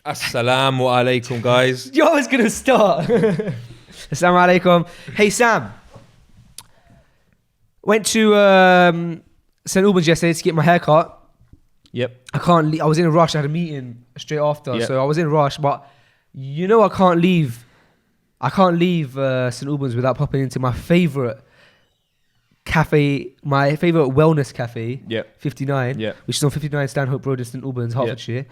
Assalamu alaikum, guys. You're always going to start. Assalamu alaikum. Hey, Sam. Went to St. Albans yesterday to get my hair cut. Yep. I can't leave. I was in a rush. I had a meeting straight after. Yep. So I was in a rush. But you know I can't leave. St. Albans without popping into my favourite cafe, my favourite wellness cafe, 59, which is on 59 Stanhope Road in St. Albans, Hertfordshire.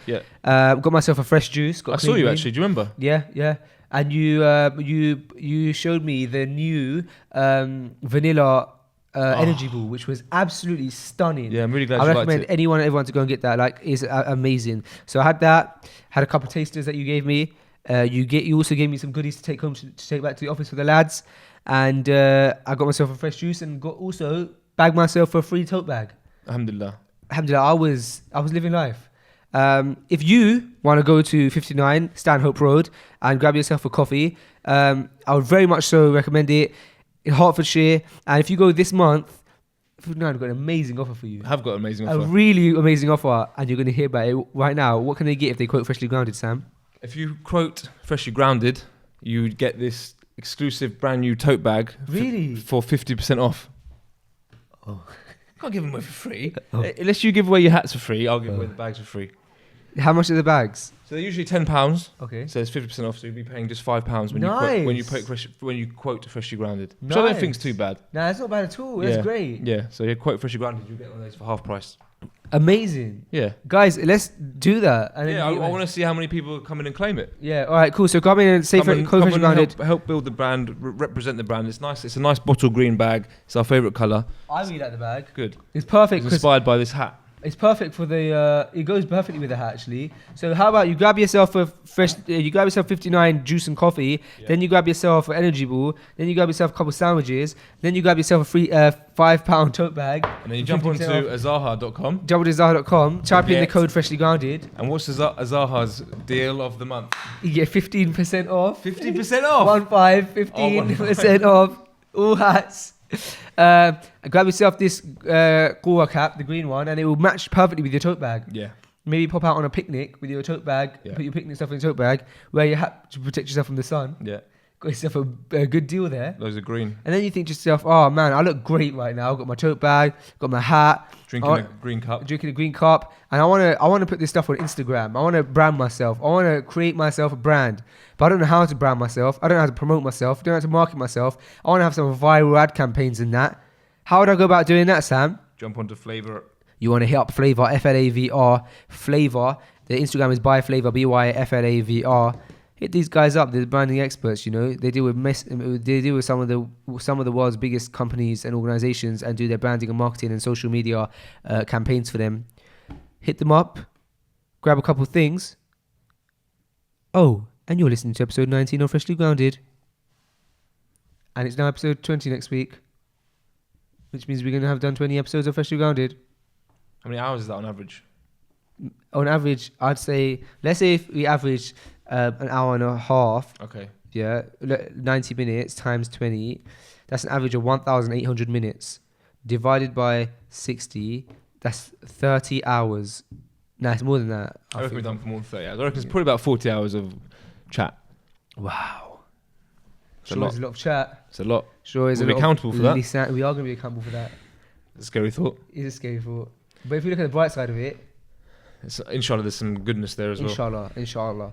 Got myself a fresh juice. I saw you actually. Do you remember? Yeah. And you showed me the new vanilla energy ball, which was absolutely stunning. Yeah, I'm really glad I you recommend liked it. everyone to go and get that. Like, it's amazing. So I had that. Had a couple of tasters that you gave me. You also gave me some goodies to take home to take back to the office for the lads. And I got myself a fresh juice and also bagged myself for a free tote bag. Alhamdulillah. I was living life. If you want to go to 59 Stanhope Road and grab yourself a coffee, I would very much so recommend it in Hertfordshire. And if you go this month, 59 have got an amazing offer for you. I have got an amazing offer. A really amazing offer, and you're going to hear about it right now. What can they get if they quote Freshly Grounded, Sam? If you quote Freshly Grounded, you get this exclusive brand new tote bag. Really? For 50% off. Oh. Can't give them away for free. Unless you give away your hats for free, I'll give away the bags for free. How much are the bags? So they're usually £10. Okay. So it's 50% off, so you'll be paying just £5 when you quote Freshly Grounded. Which I don't think's too bad. Nah, it's not bad at all. That's great. Yeah, so you quote Freshly Grounded, you get one of those for half price. Amazing. Yeah. Guys, let's do that. And I want to see how many people come in and claim it. Yeah, all right, cool. So come in and say Freshly Grounded. Help build the brand, represent the brand. It's nice. It's a nice bottle green bag. It's our favourite colour. I really like the bag. Good. It's perfect. It's inspired by this hat. It's perfect for the. It goes perfectly with the hat, actually. So how about you grab yourself a fresh? You grab yourself 59 juice and coffee. Yeah. Then you grab yourself an energy ball. Then you grab yourself a couple of sandwiches. Then you grab yourself a free £5 tote bag. And then you jump onto azaha.com. Jump onto azaha.com. Type in the code Freshly Grounded. And what's Azaha's deal of the month? You get 15% off. 15% off. 15% off. All hats. Grab yourself this Gora cap, the green one, and it will match perfectly with your tote bag. Yeah. Maybe pop out on a picnic with your tote bag, put your picnic stuff in your tote bag, wear your hat to protect yourself from the sun. Yeah. Got yourself a good deal there. Those are green. And then you think to yourself, oh man, I look great right now. I've got my tote bag, got my hat. Drinking a green cup. And I want to put this stuff on Instagram. I want to brand myself. I want to create myself a brand. But I don't know how to brand myself. I don't know how to promote myself. I don't know how to market myself. I want to have some viral ad campaigns in that. How would I go about doing that, Sam? Jump onto Flavor. You want to hit up Flavor, Flavr, Flavor. The Instagram is by Flavor, BYFLAVR. Hit these guys up. They're branding experts. You know, they deal with some of the world's biggest companies and organizations and do their branding and marketing and social media campaigns for them. Hit them up. Grab a couple of things. Oh, and you're listening to episode 19 of Freshly Grounded. And it's now episode 20 next week. Which means we're going to have done 20 episodes of Freshly Grounded. How many hours is that on average? On average, I'd say, let's say if we average an hour and a half. Okay. Yeah, 90 minutes times 20. That's an average of 1,800 minutes. Divided by 60, that's 30 hours. No, it's more than that. I reckon we've done for more than 30 hours. I reckon it's probably about 40 hours of chat. Wow. It's a lot of chat. It's a lot. Sure is. We'll be accountable for that. We are going to be accountable for that. It's a scary thought. It is a scary thought. But if you look at the bright side of it, inshallah, there's some goodness there as well. Inshallah.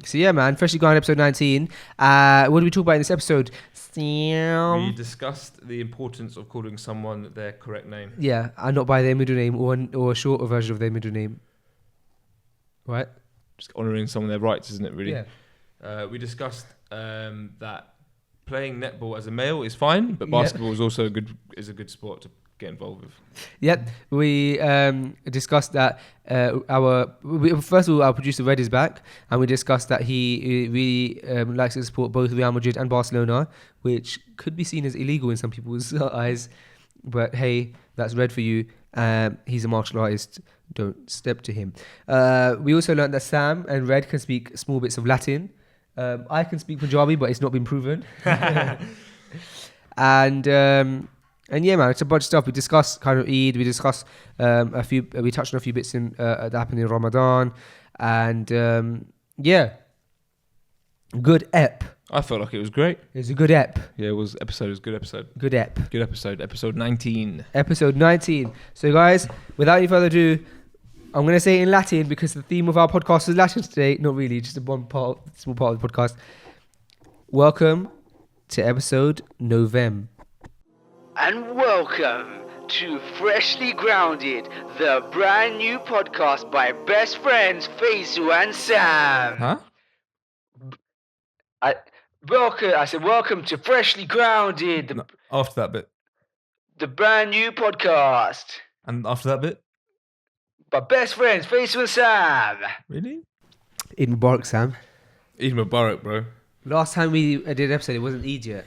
So yeah, man, Freshly Grounded episode 19. What did we talk about in this episode? We discussed the importance of calling someone their correct name. Yeah, and not by their middle name or a shorter version of their middle name. Right? Just honouring some of their rights, isn't it, really? Yeah. We discussed that playing netball as a male is fine, but basketball is also a good sport to get involved with. Yep, we discussed that first of all, our producer Red is back, and we discussed that he really likes to support both Real Madrid and Barcelona, which could be seen as illegal in some people's eyes, but hey, that's Red for you. He's a martial artist, don't step to him. We also learned that Sam and Red can speak small bits of Latin. I can speak Punjabi, but it's not been proven. And yeah, man, it's a bunch of stuff. We discussed kind of Eid. We discussed we touched on a few bits that happened in Ramadan, And good ep. I felt like it was great. It was a good ep. Yeah, it was episode. It was a good episode. Good ep. Good episode. Episode 19. Episode 19. So, guys, without any further ado, I'm going to say it in Latin because the theme of our podcast is Latin today. Not really, just a small part of the podcast. Welcome to episode Novem. And welcome to Freshly Grounded, the brand new podcast by best friends Faisu and Sam. Huh? I said welcome to Freshly Grounded, After that bit. the brand new podcast And after that bit? by best friends Faisu and Sam. Really? Eid Mubarak, Sam. Eid Mubarak, bro. Last time we did an episode, it wasn't Eid yet.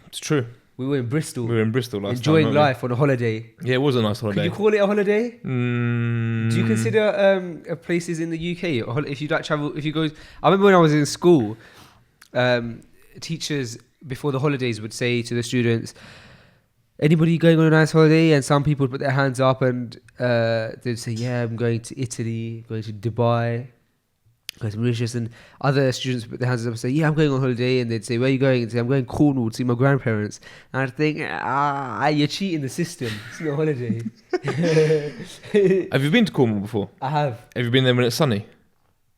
It's true. We were in Bristol. We were in Bristol last enjoying time. life on a holiday. Yeah, it was a nice holiday. Could you call it a holiday? Mm. Do you consider places in the UK if you like travel? If you go, I remember when I was in school, teachers before the holidays would say to the students, "Anybody going on a nice holiday?" And some people would put their hands up and they'd say, "Yeah, I'm going to Italy, going to Dubai, going to Mauritius." And other students would put their hands up and say, "Yeah, I'm going on holiday." And they'd say, "Where are you going?" And say, "I'm going to Cornwall to see my grandparents." And I'd think, you're cheating the system. It's not a holiday. Have you been to Cornwall before? I have. Have you been there when it's sunny?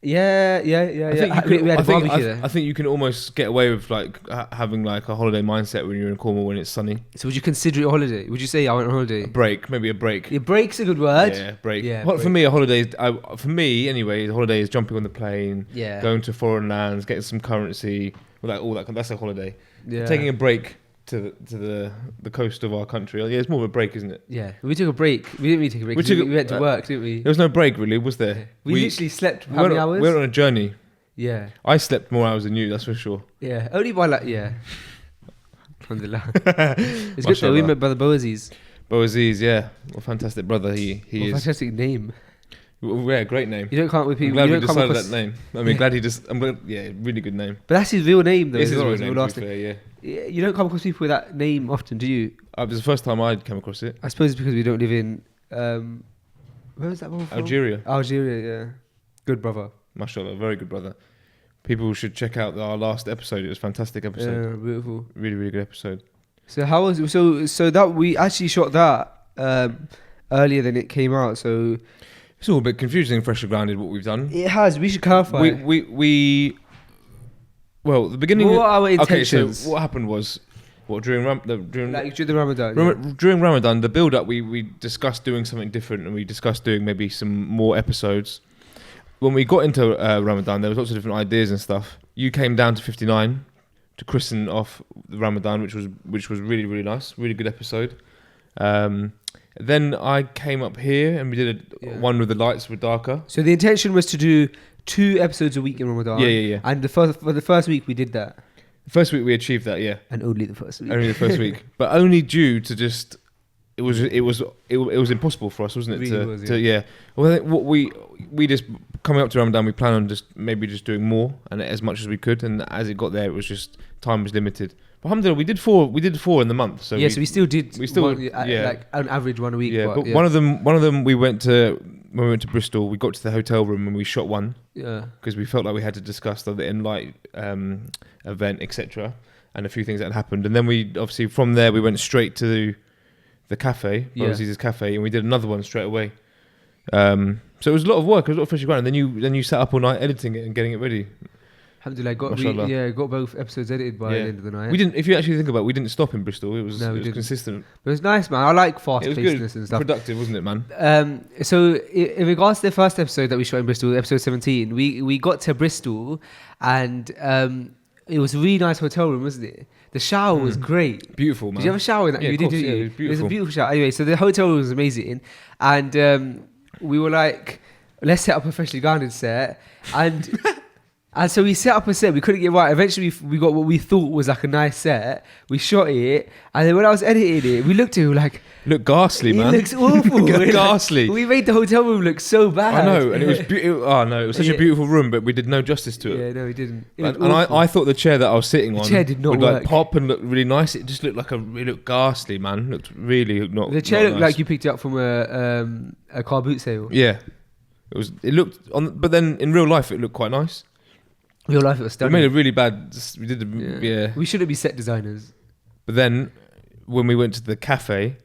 Yeah. We had a barbecue there. I think you can almost get away with like having like a holiday mindset when you're in Cornwall when it's sunny. So would you consider it a holiday? Would you say I went on holiday? A break, maybe a break. Yeah, break's a good word. Yeah, break. Yeah, For break. me, a holiday is, for me anyway, a holiday is jumping on the plane, Yeah. going to foreign lands, getting some currency, all that. That's a holiday. Yeah. Taking a break to the coast of our country. Yeah, it's more of a break, isn't it? Yeah. We took a break. We didn't really take a break. We went to work, didn't we? There was no break really, was there? Yeah. We literally slept how many hours? We went on a journey. Yeah. I slept more hours than you, that's for sure. Yeah. Only by Alhamdulillah. It's good though. We met Brother Boaziz. Boaziz, yeah. What a fantastic brother he is. Fantastic name. Yeah, great name. You don't come with people. I'm glad you we don't come decided across, that name. I mean, really good name. But that's his real name though. It's his as well, real name, last to be fair, yeah. Yeah, you don't come across people with that name often, do you? It was the first time I'd come across it. I suppose it's because we don't live in where was that one from? Algeria, yeah. Good brother. mashallah, very good brother. People should check out our last episode. It was a fantastic episode. Yeah, beautiful. Really, really good episode. So how was so that we actually shot that earlier than it came out. So It's all a bit confusing, freshly grounded, what we've done. it has. We should clarify. Well, the beginning. What are our intentions? Okay, so what happened was, during the Ramadan. Yeah. during Ramadan, the build-up, we discussed doing something different, and we discussed doing maybe some more episodes. When we got into Ramadan, there was lots of different ideas and stuff. You came down to 59 to christen off the Ramadan, which was really, really nice, really good episode. Then I came up here and we did one with the lights were darker. So the intention was to do 2 episodes a week in Ramadan. Yeah. And for the first week we did that. The first week we achieved that, yeah. And only the first week. Only the first week, but only due to just it was impossible for us, wasn't it? Really was, yeah. Well, I think what we just coming up to Ramadan, we plan on just doing more and as much as we could, and as it got there, it was just time was limited. But alhamdulillah, we did 4 in the month. So so we still did. Like an average one a week. Yeah, but one of them when we went to Bristol, we got to the hotel room and we shot one. Yeah. Because we felt like we had to discuss the Enlight event, etc., and a few things that had happened, and then we obviously from there we went straight to the cafe, Bozzi's cafe, and we did another one straight away. So it was a lot of work, it was a lot of freshly ground, and then you sat up all night editing it and getting it ready. Alhamdulillah, got both episodes edited by the end of the night. We didn't. If you actually think about it, we didn't stop in Bristol. It was consistent. But it was nice, man. I like fast-pacedness and stuff. Productive, wasn't it, man? So in regards to the first episode that we shot in Bristol, episode 17, we got to Bristol, and it was a really nice hotel room, wasn't it? The shower was great. Beautiful, man. Did you have a shower in that? Yeah, you of course, did, didn't you? it was beautiful. It was a beautiful shower. Anyway, so the hotel room was amazing, and we were like, let's set up a freshly grounded set, and and so we set up a set. We couldn't get right. Eventually, we got what we thought was like a nice set. We shot it, and then when I was editing it, we looked at it like, look ghastly, man. It looks awful. Ghastly. We made the hotel room look so bad. I know, and it was beautiful. Oh no, it was such a beautiful room, but we did no justice to it. Yeah, no, we didn't. And I thought the chair that I was sitting on, the chair did not would work. like pop and look really nice. It just looked like it looked ghastly, man. It looked really not. The chair not looked nice. like you picked it up from a car boot sale. Yeah. It looked on, but then in real life it looked quite nice. Real life, it was We stunning. made a really bad. We did We shouldn't be set designers. But then when we went to the cafe,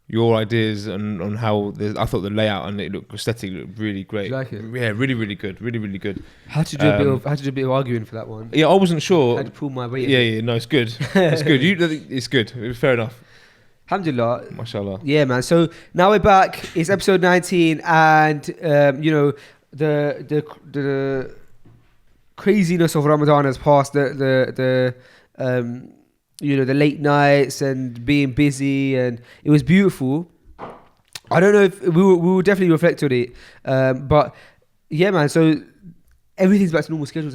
your ideas on how I thought the layout and it looked aesthetic looked really great. Did you like it? Yeah, really, really good. Really, really good. Had to do a bit of arguing for that one. Yeah, I wasn't sure. Had to pull my weight. Yeah, no, it's good. It's good. It's good. Fair enough. Alhamdulillah. Mashallah. Yeah, man. So now we're back. It's episode 19, and the craziness of Ramadan has passed. The late nights and being busy, and it was beautiful. I don't know if we will definitely reflect on it, but yeah, man. So everything's back to normal schedule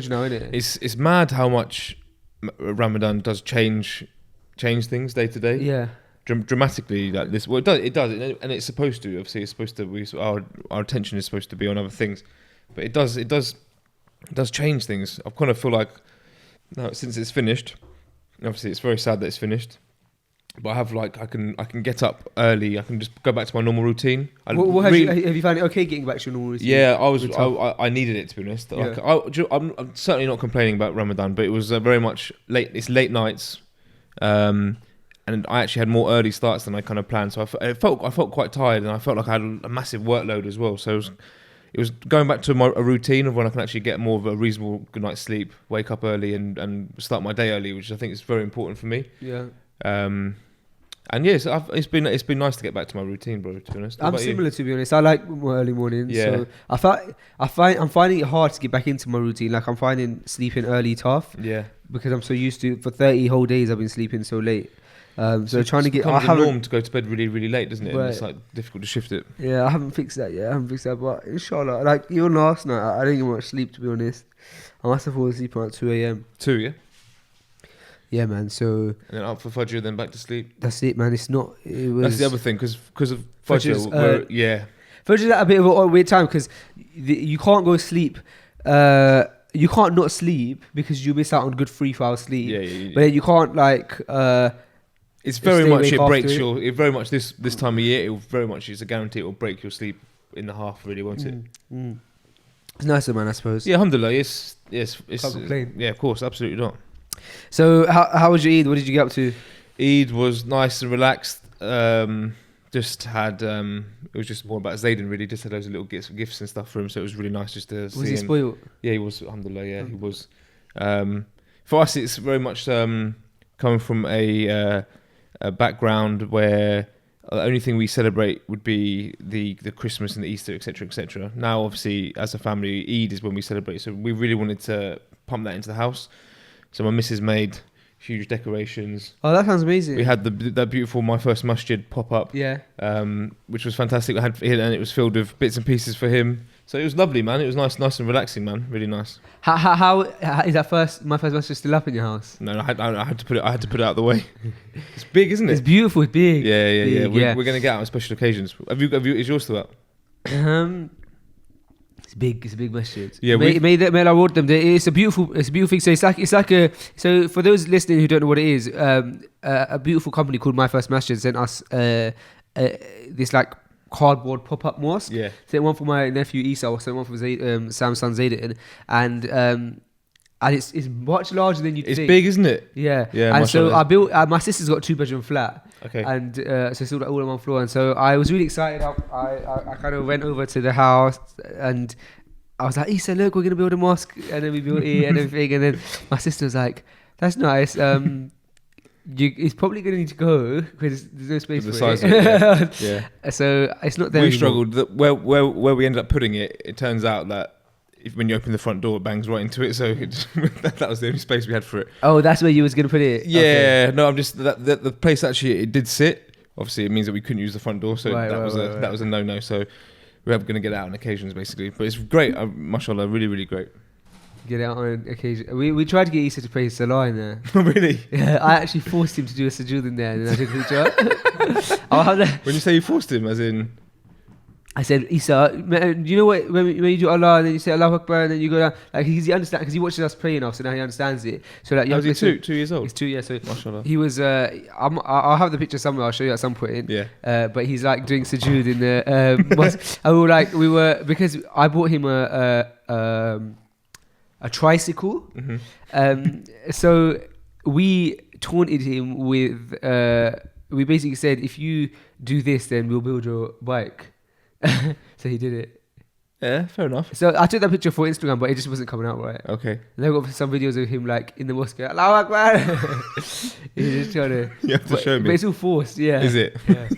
now, isn't it? It's mad how much Ramadan does change things day to day. Yeah. Dramatically like this. Well, it does, and it's supposed to. Obviously, it's supposed to. Our attention is supposed to be on other things, but it does change things. I kind of feel like now since it's finished. Obviously, it's very sad that it's finished, but I have I can get up early. I can just go back to my normal routine. Have you found it okay getting back to your normal routine? Yeah, I needed it, to be honest. Yeah. I'm certainly not complaining about Ramadan, but it was very much late. It's late nights, and I actually had more early starts than I kind of planned. So I felt quite tired, and I felt like I had a massive workload as well. So it was going back to a routine of when I can actually get more of a reasonable good night's sleep, wake up early and start my day early, which I think is very important for me. Yeah. And yes, it's been nice to get back to my routine, bro. To be honest, I'm similar, to be honest. I like early mornings. Yeah. So I'm finding it hard to get back into my routine. Like I'm finding sleeping early tough. Yeah. Because I'm so used to, for 30 whole days I've been sleeping so late. So trying to get. It's a norm to go to bed really, really late, doesn't it? Right. And it's like difficult to shift it. Yeah, I haven't fixed that yet. But inshallah, like even last night, I didn't get much sleep, to be honest. I must have fallen asleep around 2 a.m. 2, yeah. Yeah, man. So And then up for Fajr, then back to sleep. that's it, man. It's not. It was. That's the other thing, because of Fajr's, Fajr, yeah. Fajr's at a bit of a weird time because you can't go sleep. You can't not sleep because you miss out on good 3 hours sleep. Yeah. But then you can't like. It's very stay much awake it breaks after your. It very much this time of year. It will very much. It's a guarantee. It will break your sleep in the half. Really, won't it? It's nicer, man. I suppose. Yeah, alhamdulillah. Yes. It's Can't complain. yeah, of course, absolutely not. So how was your Eid? What did you get up to? Eid was nice and relaxed. Just had. It was just more about Zayden. Really, just had loads of little gifts and stuff for him. So it was really nice just to see him. Was he spoiled? Yeah, he was. Alhamdulillah. Yeah, he was. For us, it's very much coming from a background where the only thing we celebrate would be the Christmas and the Easter, etc., etc. Now, obviously, as a family, Eid is when we celebrate. So we really wanted to pump that into the house. So my missus made huge decorations. Oh, that sounds amazing. We had that beautiful My First Masjid pop up. Yeah. Which was fantastic. And it was filled with bits and pieces for him. So it was lovely, man. It was nice and relaxing, man. Really nice. How is that My First Masjid still up in your house? No, I had to put it out of the way. It's big, isn't it? It's beautiful. It's big. Yeah. Big, We're gonna get out on special occasions. Have you? Is yours still up? It's big. It's a big masjid. Yeah, made I wrote them. It's a beautiful thing. So it's like a. So for those listening who don't know what it is, a beautiful company called My First Masjid sent us this like cardboard pop-up mosque. Yeah. Sent one for my nephew Isa. Sent one for Sam's son Zayden, and it's much larger than you think. It's big, isn't it? Yeah. Yeah. And so I built. My sister's got a 2-bedroom flat. Okay. And so it's all on one floor. And so I was really excited. I kind of went over to the house and I was like, Issa, look, we're going to build a mosque. And then we built it and everything. And then my sister was like, that's nice. It's probably going to need to go because there's no space for the size it. of it, yeah. So it's not there We anymore. struggled. Where we ended up putting it, it turns out that when you open the front door, it bangs right into it. So that was the only space we had for it. Oh, that's where you was going to put it? Yeah. Okay. No, I'm just... The place actually, it did sit. Obviously, it means that we couldn't use the front door. So that was a no-no. So we're going to get out on occasions, basically. But it's great. Mashallah, really, really great. Get out on occasion. We tried to get Issa to pray Salah in there. Really? Yeah, I actually forced him to do a sujood in there, and then I took a picture. When you say you forced him, as in... I said, Isa, man, you know what? When you do Allah and then you say Allahu Akbar and then you go down, like he understands because he watches us pray enough, so now he understands it. So like, was he 2 years old? He's 2 years. So Mashallah. he was. I'll have the picture somewhere. I'll show you at some point. Yeah. But he's like doing sujood in the mosque. And we were because I bought him a tricycle. Mm-hmm. So we taunted him with. We basically said, if you do this, then we'll build your bike. So he did it. Yeah, fair enough. So I took that picture for Instagram, but it just wasn't coming out right. Okay. And I got some videos of him like in the mosque. Allahu Akbar. He's just trying to. You have to show me. But it's all forced, yeah. Is it? Yeah.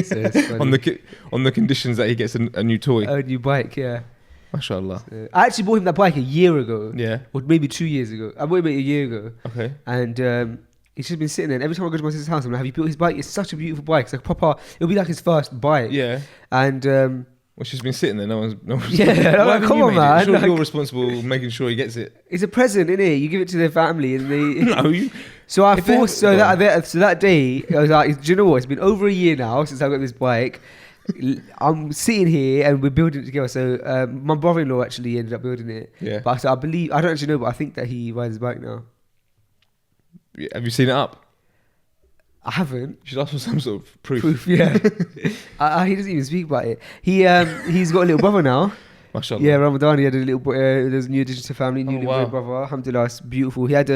So it's funny. on the conditions that he gets a new toy. A new bike, yeah. Mashallah. So I actually bought him that bike a year ago. Yeah. Or maybe 2 years ago. I bought him it a year ago. Okay. And he's just been sitting there. And every time I go to my sister's house, I'm like, have you built his bike? It's such a beautiful bike. It's like proper. It'll be like his first bike. Yeah. And. Well, she's been sitting there. No one's Yeah, I'm like, come on, man. Sure, like, you're responsible making sure he gets it. it's a present, isn't it? You give it to their family, and they. No, you. So I If they forced. have- So that day, I was like, do you know what? It's been over a year now since I got this bike. I'm sitting here and we're building it together. So my brother-in-law actually ended up building it. Yeah. But so I believe I don't actually know, but I think that he rides his bike now. Have you seen it up? I haven't. You should ask for some sort of proof. Proof, yeah. He doesn't even speak about it. He's got a little brother now. Mashallah. Yeah, Ramadan. He had a little boy. There's a new addition to family. New little wow. boy brother. Alhamdulillah, it's beautiful. He had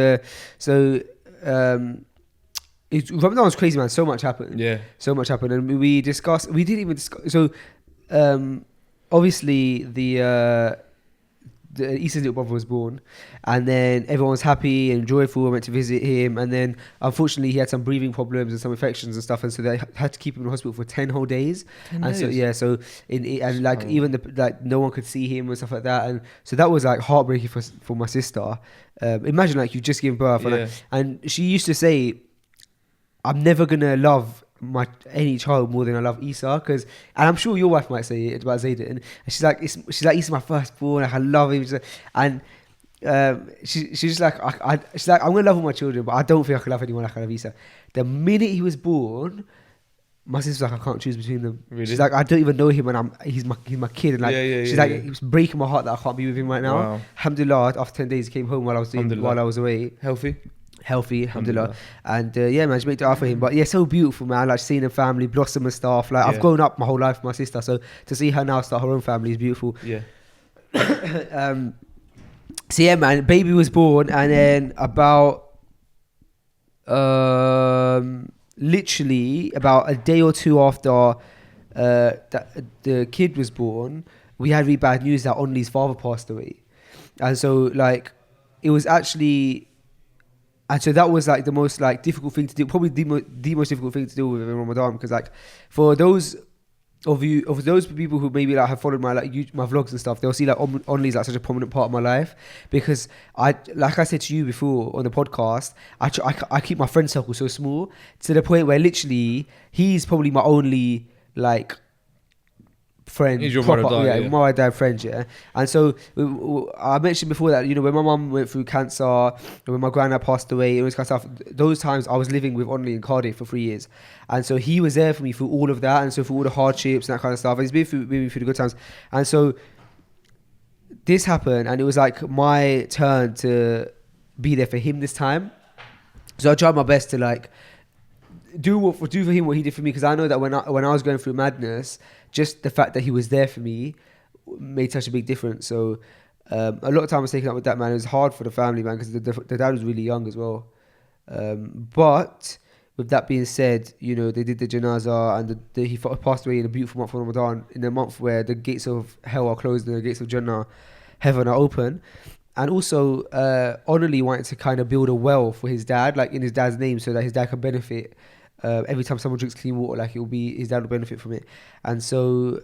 Ramadan was crazy, man. So much happened. Yeah. So much happened, and we discussed. We didn't even discuss. So, obviously the Easter's little brother was born, and then everyone was happy and joyful. I went to visit him, and then unfortunately he had some breathing problems and some infections and stuff, and so they had to keep him in hospital for 10 whole days. 10 and days? so yeah, so and like even like no one could see him and stuff like that, and so that was like heartbreaking for my sister. Imagine like you just given birth, Yeah. and she used to say, "I'm never gonna love any child more than I love Isa," and I'm sure your wife might say it about Zayden, and she's like Isa's my firstborn, like I love him, and she's just like she's like, I'm gonna love all my children, but I don't think I can love anyone like I love Isa. The minute he was born, my sister's like, I can't choose between them. Really? She's like, I don't even know him, and he's my kid, and like she's like, yeah. it was breaking my heart that I can't be with him right now. Wow. Alhamdulillah, after 10 days he came home while I was away. Healthy, alhamdulillah. And yeah, man, just make dua for him. But yeah, so beautiful, man. Like seeing a family blossom and stuff. Like I've grown up my whole life with my sister, so to see her now start her own family is beautiful. Yeah. So yeah, man, baby was born, and then about literally about a day or two after the kid was born, we had really bad news that Only's father passed away, and so like it was actually. And so that was like the most like difficult thing to do, probably the most difficult thing to deal with in Ramadan, because like for those people who maybe like have followed my like my vlogs and stuff, they'll see like Only is like such a prominent part of my life, because like I said to you before on the podcast, I keep my friend circle so small to the point where literally he's probably my only like friend. He's your my dad friend, yeah. And so I mentioned before that, you know, when my mum went through cancer, and when my granddad passed away, and all this kind of stuff, those times I was living with Only in Cardiff for 3 years, and so he was there for me through all of that, and so through all the hardships and that kind of stuff, and he's been through the good times. And so this happened, and it was like my turn to be there for him this time. So I tried my best to like do for him what he did for me, because I know that when I was going through madness, just the fact that he was there for me made such a big difference. So a lot of time was taken up with that, man. It was hard for the family, man, because the dad was really young as well. But with that being said, you know, they did the janazah, and he passed away in a beautiful month of Ramadan, in a month where the gates of hell are closed and the gates of Jannah, heaven, are open. And also, Only wanted to kind of build a well for his dad, like in his dad's name, so that his dad can benefit. Every time someone drinks clean water, like his dad will benefit from it. And so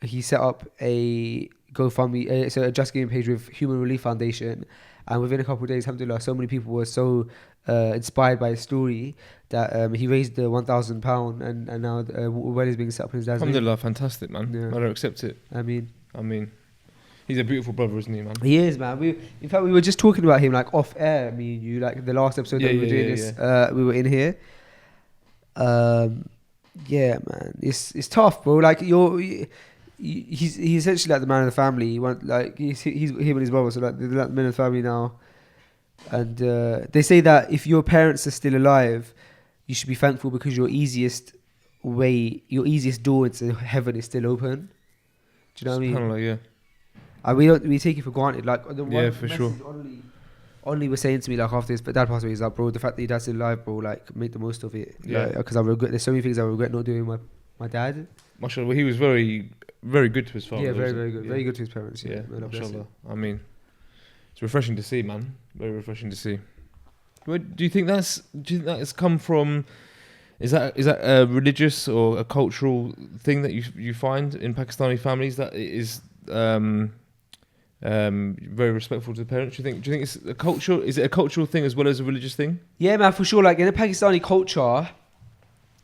he set up a GoFundMe, so a Just Giving page with Human Relief Foundation. And within a couple of days, alhamdulillah, so many people were so inspired by his story that he raised the £1,000, and now a well is being set up in his dad's name. Alhamdulillah, fantastic, man. Yeah. I don't accept it. I mean, he's a beautiful brother, isn't he, man? he is, man. In fact, we were just talking about him like off air, me and you, like the last episode that we were doing this. We were in here. Yeah, man, it's tough, bro. Like he's essentially like the man of the family. He want, like he's him and his brother, so like they're like the men of the family now. And they say that if your parents are still alive, you should be thankful because your easiest door into heaven is still open. Do you know what I mean? Kind of like, yeah. And we take it for granted. Like the one for sure. Ollie was saying to me like after his dad passed away, he's like, bro, the fact that your dad's still alive, bro, like make the most of it. Yeah. Because I regret. There's so many things I regret not doing with my dad. Mashallah, well, he was very, very good to his father. Yeah, very, very good. Yeah. Very good to his parents. Yeah, mashallah. I mean, it's refreshing to see, man. Very refreshing to see. Do you think that's come from? Is that a religious or a cultural thing that you find in Pakistani families that is very respectful to the parents? Do you think it's a cultural? Is it a cultural thing as well as a religious thing? Yeah, man, for sure. Like in the Pakistani culture,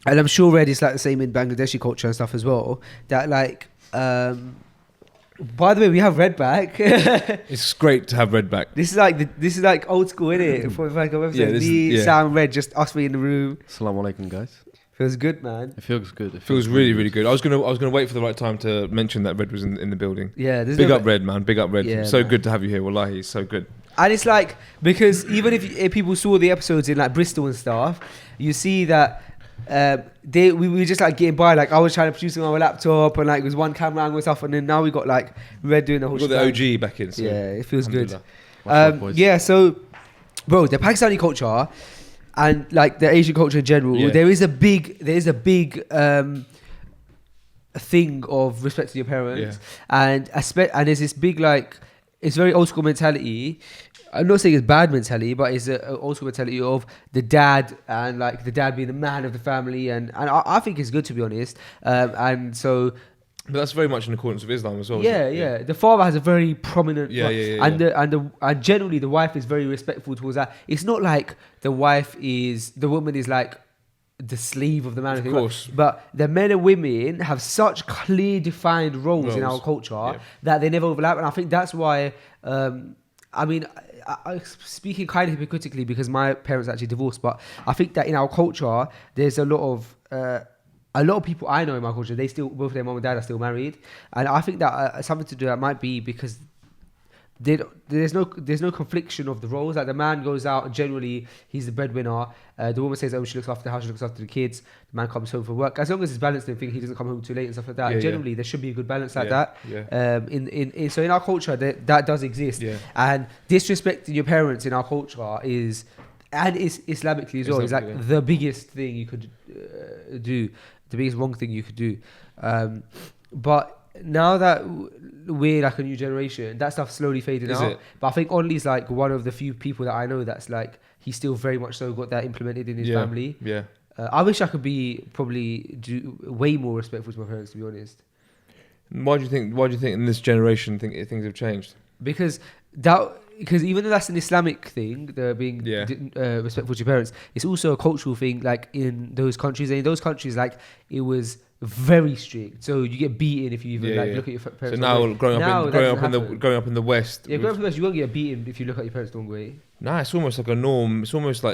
and I'm sure Red is like the same in Bangladeshi culture and stuff as well. That like, by the way, we have Red back. It's great to have Red back. This is like old school, innit? For like a website, Sam, Red, just us three in the room. Assalamu alaikum, guys. Feels good, man. It feels good. It feels really, really good. I was gonna wait for the right time to mention that Red was in the building. Yeah, big up Red, man. Big up Red. Yeah, so man. good to have you here. Wallahi, it's so good. And it's like, because even if people saw the episodes in like Bristol and stuff, you see that we were just like getting by. Like I was trying to produce it on my laptop, and like it was one camera angle and stuff, and then now we got like Red doing the whole. We got the OG back in. So yeah, it feels good. Yeah, so, bro, the Pakistani culture and like the Asian culture in general, there is a big thing of respect to your parents, and there's this big like, it's very old school mentality. I'm not saying it's bad mentality, but it's an old school mentality of the dad, and like the dad being the man of the family, and I think it's good, to be honest. And so, but that's very much in accordance with Islam as well. Yeah. The father has a very prominent, and generally the wife is very respectful towards that. It's not like the woman is like the slave of the man. Of course. But the men and women have such clear defined roles in our culture that they never overlap, and I think that's why. I mean, I speaking kind of hypocritically because my parents actually divorced, but I think that in our culture there's a lot of people I know in my culture, both their mom and dad are still married, and I think that something to do that might be because there's no confliction of the roles. Like the man goes out and generally he's the breadwinner. The woman says, she looks after the house, she looks after the kids. The man comes home from work. As long as it's balanced and he doesn't come home too late and stuff like that. Generally, there should be a good balance like that. Yeah. So in our culture, that does exist. Yeah. And disrespecting your parents in our culture is, and it's Islamically as well, is like the biggest thing you could do, the biggest wrong thing you could do. But now that we're like a new generation, that stuff's slowly fading out. But I think Only's like one of the few people that I know that's like, he's still very much so got that implemented in his family. Yeah. I wish I could be way more respectful to my parents, to be honest. Why do you think in this generation things have changed? Because even though that's an Islamic thing, being respectful to your parents, it's also a cultural thing. Like in those countries, and in those countries, like it was very strict. So you get beaten if you even look at your parents. So now growing up in the West, growing up in the West, you won't get beaten if you look at your parents the wrong way. Nah, it's almost like a norm. It's almost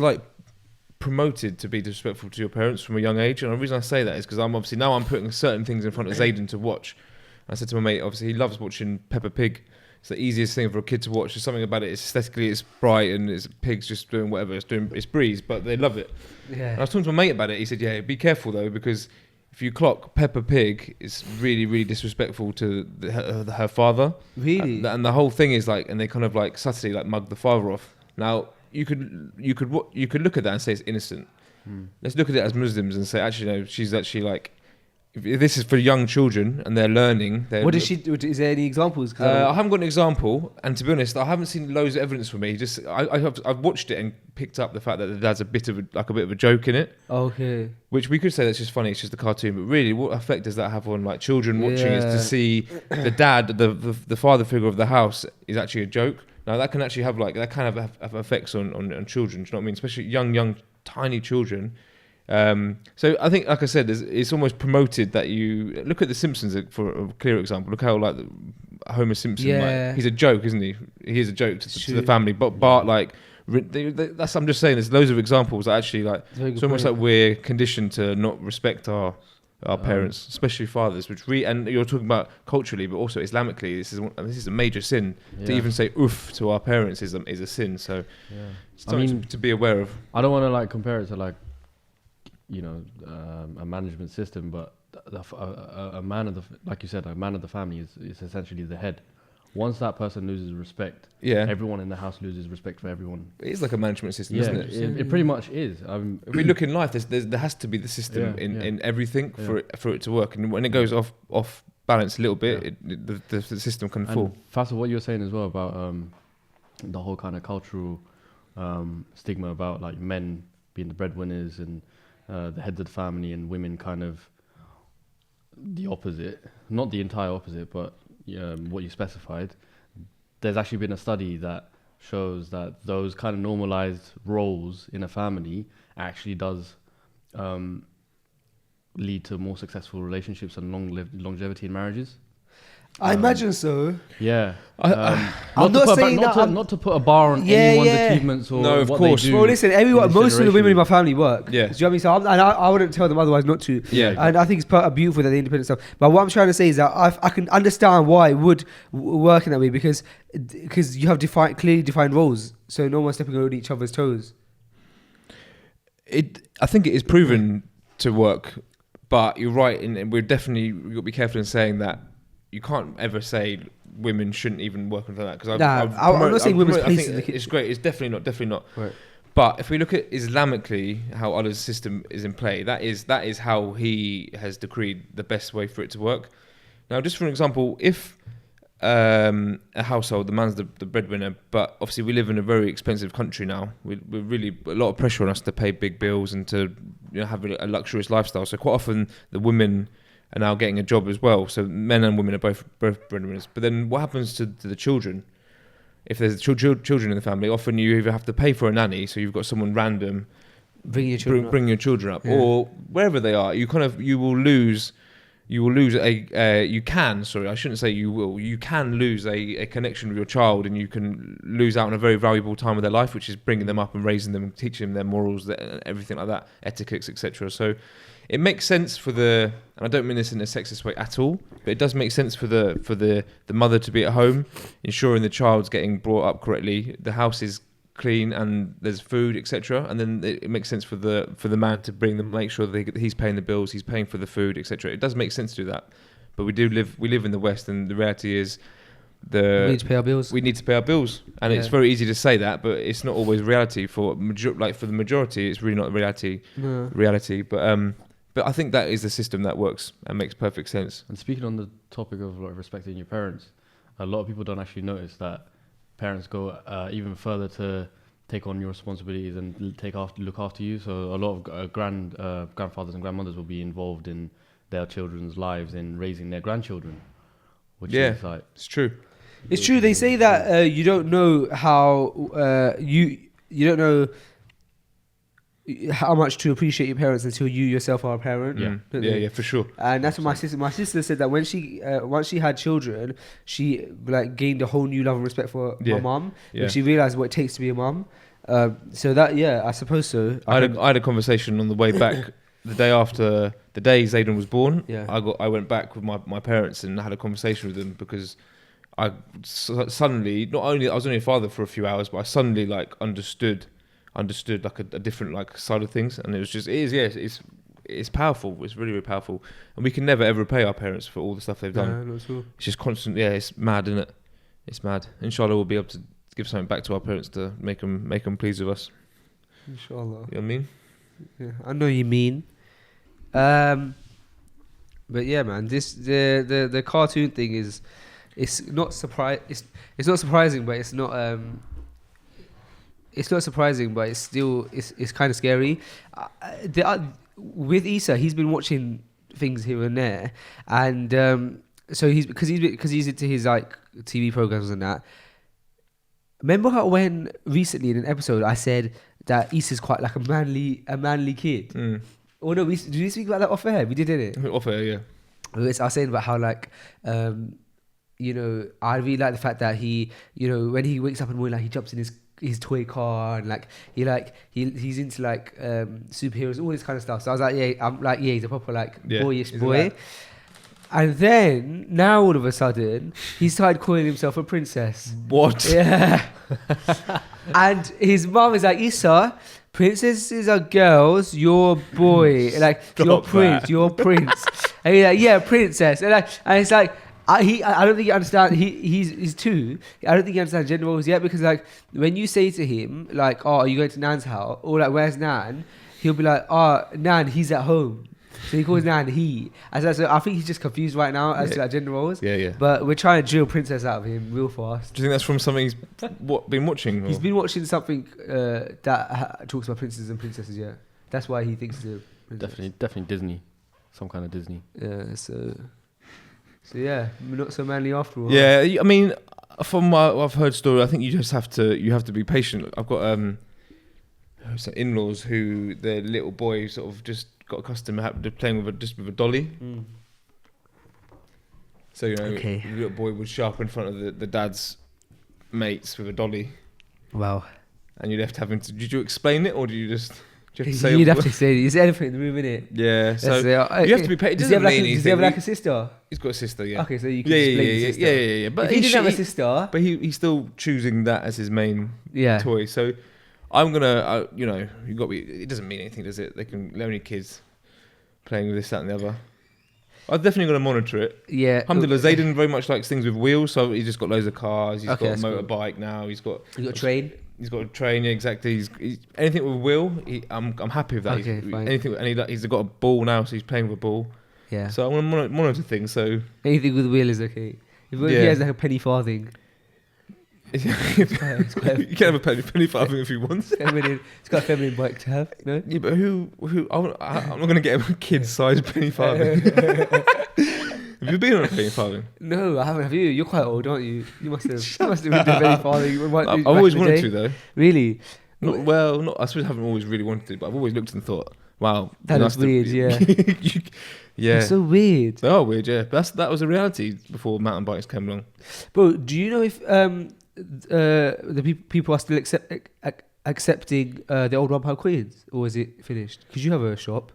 like promoted to be disrespectful to your parents from a young age. And the reason I say that is because I'm putting certain things in front of Zayden to watch. I said to my mate, obviously he loves watching Peppa Pig. It's the easiest thing for a kid to watch. There's something about it. Aesthetically, it's bright and it's pigs just doing whatever it's breeze, but they love it. Yeah. And I was talking to my mate about it. He said, "Yeah, be careful though, because if you clock Peppa Pig, it's really, really disrespectful to her father." Really? And the whole thing is like, and they kind of like subtly like mug the father off. Now you could look at that and say it's innocent. Let's look at it as Muslims and say, actually, no, she's actually like. If this is for young children and they're learning. What does she do? Is there any examples? I haven't got an example, and to be honest, I haven't seen loads of evidence for me. I've watched it and picked up the fact that there's a bit of a joke in it. Okay. Which we could say that's just funny. It's just a cartoon, but really, what effect does that have on like children watching? Is to see the dad, the father figure of the house, is actually a joke. Now that can actually have have effects on children. Do you know what I mean? Especially young, tiny children. So I think, like I said, it's almost promoted that you look at The Simpsons for a clear example. Look how like Homer Simpson, like, he's a joke, isn't he? He is a joke to the family. But Bart, like, I'm just saying, there's loads of examples that actually like it's almost like we're conditioned to not respect our our parents, especially fathers, which and you're talking about culturally, but also Islamically, this is a major sin. To even say oof to our parents is a sin. So something to be aware of. I don't want to like compare it to like, a management system, but a man of the, like you said, a man of the family is essentially the head. Once that person loses respect, everyone in the house loses respect for everyone. It is like a management system, isn't it? It pretty much is. If we look in life, there has to be the system in everything for it to work. And when it goes off balance a little bit, the system can fall. Faisal, what you were saying as well about the whole kind of cultural stigma about like men being the breadwinners and the heads of the family, and women kind of the opposite. Not the entire opposite, but what you specified. There's actually been a study that shows that those kind of normalized roles in a family actually does lead to more successful relationships and longevity in marriages. I imagine so. Yeah. I'm not saying that. Not to put a bar on anyone's achievements or no, of what course. they do. Well, listen, most of the women in my family work. Yeah. Do you know what I mean? So I wouldn't tell them otherwise not to. Yeah. And I think it's beautiful that they're independent stuff. But what I'm trying to say is that I can understand why it would work in that way because you have clearly defined roles. So no one's stepping on each other's toes. I think it is proven to work, but you're right, and we've got to be careful in saying that you can't ever say women shouldn't even work on that, because I'm not saying women's place in the kitchen. It's great. It's definitely not. Right. But if we look at Islamically, how Allah's system is in play, that is how He has decreed the best way for it to work. Now, just for an example, if a household, the man's the breadwinner, but obviously we live in a very expensive country now. We're really a lot of pressure on us to pay big bills and to have a luxurious lifestyle. So quite often the women are now getting a job as well. So men and women are both breadwinners. But then what happens to the children? If there's children in the family, often you either have to pay for a nanny, so you've got someone random bring your children up, or wherever they are, you can lose a connection with your child, and you can lose out on a very valuable time of their life, which is bringing them up and raising them and teaching them their morals, everything like that, etiquettes, etc. So it makes sense and I don't mean this in a sexist way at all, but it does make sense for the mother to be at home, ensuring the child's getting brought up correctly, the house is clean and there's food, etc. And then it makes sense for the man to bring them, make sure that he's paying the bills, he's paying for the food, etc. It does make sense to do that, but we live in the West, and the reality is we need to pay our bills. And it's very easy to say that, but it's not always reality for the majority. It's really not reality. But I think that is the system that works and makes perfect sense. And speaking on the topic of like respecting your parents, a lot of people don't actually notice that parents go even further to take on your responsibilities and look after you. So a lot of grandfathers and grandmothers will be involved in their children's lives in raising their grandchildren, which is like, it's true. It's true. They say that you don't know how you don't know how much to appreciate your parents until you yourself are a parent. Yeah, for sure. And that's what my sister said, that when she once she had children, she like gained a whole new love and respect for my mum. And she realized what it takes to be a mum. So that I suppose so. I had a conversation on the way back the day Zayden was born. I went back with my parents and had a conversation with them, because I suddenly, not only I was only a father for a few hours, but I suddenly like understood like a different like side of things, and it's powerful. It's really, really powerful, and we can never ever repay our parents for all the stuff they've done. Not at all. It's just constant. It's mad, isn't it? It's mad. Inshallah, we'll be able to give something back to our parents to make them pleased with us. Inshallah. You know what I mean? Yeah, I know you mean. But yeah, man, the cartoon thing it's not it's not surprising, but it's not. It's not surprising, but it's still it's kind of scary. With Issa, he's been watching things here and there, and so he's into his like TV programs and that. Remember how when recently in an episode I said that Issa's quite like a manly kid. Oh no, did we speak about that off air? We did it. Off air, yeah. I was saying about how like. I really like the fact that he, when he wakes up in the morning, like he jumps in his his toy car, and like he's into like superheroes, all this kind of stuff. So I was like, he's a proper like boyish boy. And then now all of a sudden he started calling himself a princess. What? Yeah. And his mum is like, Issa, princesses are girls, you're boy. Like, you're prince. And he's like, yeah, princess. And it's like, I don't think he understands. He's 2. I don't think he understands gender roles yet, because like when you say to him like, oh, are you going to Nan's house, or like, where's Nan? He'll be like, oh, Nan, he's at home. So he calls Nan he. So I think he's just confused right now as to like gender roles. Yeah. But we're trying to drill princess out of him real fast. Do you think that's from something he's been watching? Or? He's been watching something that talks about princes and princesses. Yeah, that's why he thinks it's a princess. Definitely Disney, some kind of Disney. Yeah. So yeah, not so manly after all. Yeah, I mean, from what I've heard story, I think you just have to be patient. I've got some in-laws who their little boy sort of just got accustomed to playing with a dolly. So the little boy would show up in front of the dad's mates with a dolly. Wow. And you'd have to did you explain it, or do you just have to say you'd have to say it's elephant in the room, innit? Yeah, so you have to be patient. Does he have like a sister? He's got a sister, yeah. Okay, so you can explain his sister. Yeah. But if he didn't have a sister, but he's still choosing that as his main toy. So I'm gonna, it doesn't mean anything, does it? They're only kids playing with this, that, and the other. I'm definitely gonna monitor it. Yeah. Alhamdulillah, Zayden very much likes things with wheels, so he's just got loads of cars. He's got a motorbike now. He's got a train. He's got a train, yeah, exactly. He's anything with a wheel. I'm happy with that. Okay, fine. Anything, and he's got a ball now, so he's playing with a ball. Yeah. So I'm gonna monitor things. So anything with a wheel is okay. If he has like a penny farthing. You can have a penny farthing if you want. It's got a feminine bike to have, no? Yeah, but who? I'm not going to get him a kid-sized penny farthing. Have you been on a penny farthing? No, I haven't. Have you? You're quite old, aren't you? You must have been doing penny farthing. I've always wanted to, though. Really? I suppose I haven't always really wanted to, but I've always looked and thought, wow. That is weird, yeah. Yeah. It's so weird. They are weird, yeah. But that was a reality before mountain bikes came along. Bro, do you know if the people are still accepting the old One-Pound coins, or is it finished? Because you have a shop.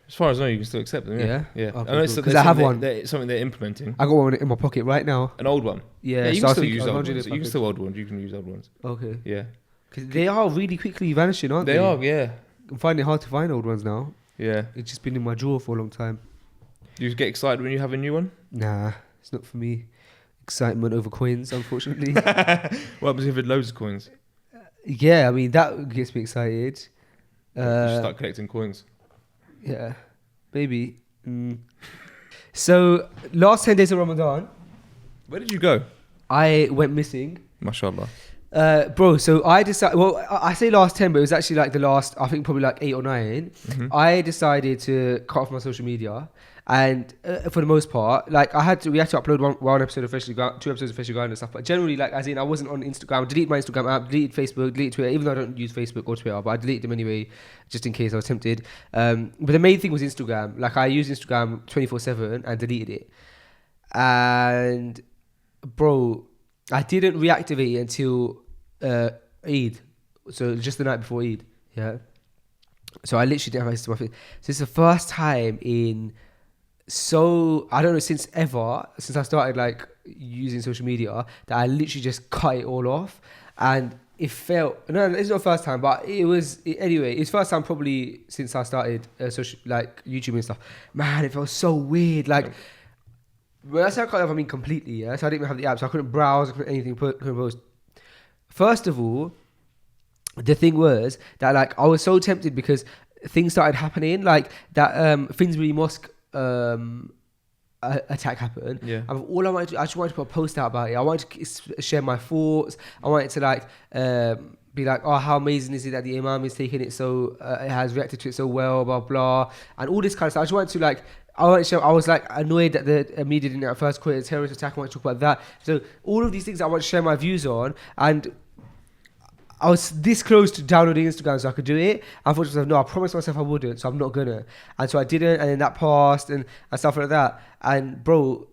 As far as I know, you can still accept them. Yeah. Okay, because I have one. It's something they're implementing. I got one in my pocket right now. An old one. Yeah. You can still use old ones. You can still old ones. You can use old ones. Okay. Yeah. Because they are really quickly vanishing, aren't they? They are. Yeah. I'm finding it hard to find old ones now. Yeah. It's just been in my drawer for a long time. Do you get excited when you have a new one? Nah, it's not for me. Excitement over coins, unfortunately. What happens if you had loads of coins? Yeah, I mean, that gets me excited. You start collecting coins. Yeah, maybe. So, last 10 days of Ramadan. Where did you go? I went missing. MashaAllah. Bro, so I decided, I say last 10, but it was actually like the last, I think probably like 8 or 9. Mm-hmm. I decided to cut off my social media. And for the most part, like we had to upload one episode of Freshly Ground, 2 episodes of Freshly Ground and stuff. But generally, like as in, I wasn't on Instagram. I deleted my Instagram app, deleted Facebook, deleted Twitter. Even though I don't use Facebook or Twitter, but I deleted them anyway, just in case I was tempted. But the main thing was Instagram. Like I used Instagram 24/7 and deleted it. And bro, I didn't reactivate it until Eid, so just the night before Eid. Yeah. So I literally didn't have access to my face. So it's the first time in. So I don't know since I started like using social media that I literally just cut it all off, and it felt it's not the first time, but anyway. It's first time probably since I started social like YouTube and stuff. Man, it felt so weird. Like when I say I cut it off, I mean completely. Yeah, so I didn't even have the app, so I couldn't browse, I couldn't anything, couldn't post. First of all, the thing was that like I was so tempted because things started happening, like that Finsbury Mosque attack happened. Yeah. And all I just wanted to put a post out about it. I wanted to share my thoughts. I wanted to like be like, oh, how amazing is it that the Imam is taking it so it has reacted to it so well, blah blah, and all this kind of stuff. I just wanted to like. I was like annoyed that the media didn't at first call it a terrorist attack. I want to talk about that. So all of these things I want to share my views on, and I was this close to downloading Instagram so I could do it. I thought to myself, no, I promised myself I wouldn't, so I'm not gonna. And so I didn't, and then that passed and stuff like that. And bro,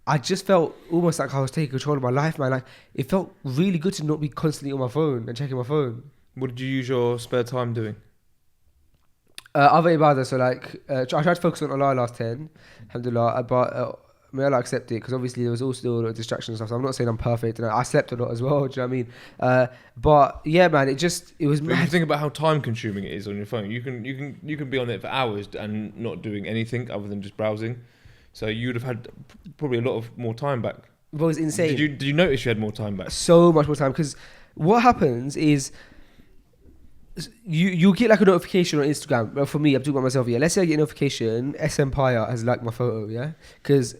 I just felt almost like I was taking control of my life, man. Like, it felt really good to not be constantly on my phone and checking my phone. What did you use your spare time doing? Other ibadah, so like, I tried to focus on Allah last 10, alhamdulillah, but may Allah accept it, because obviously there was also a lot of distractions and stuff, so I'm not saying I'm perfect, and I slept a lot as well, do you know what I mean? But yeah, man, it was But if you think about how time consuming it is on your phone, you can be on it for hours and not doing anything other than just browsing. So you'd have had probably a lot of more time back. It was insane. Did you notice you had more time back? So much more time, because what happens is you get like a notification on Instagram. Well, for me, I'm talking about myself. Yeah, let's say I get a notification. S Empire has liked my photo. Yeah, because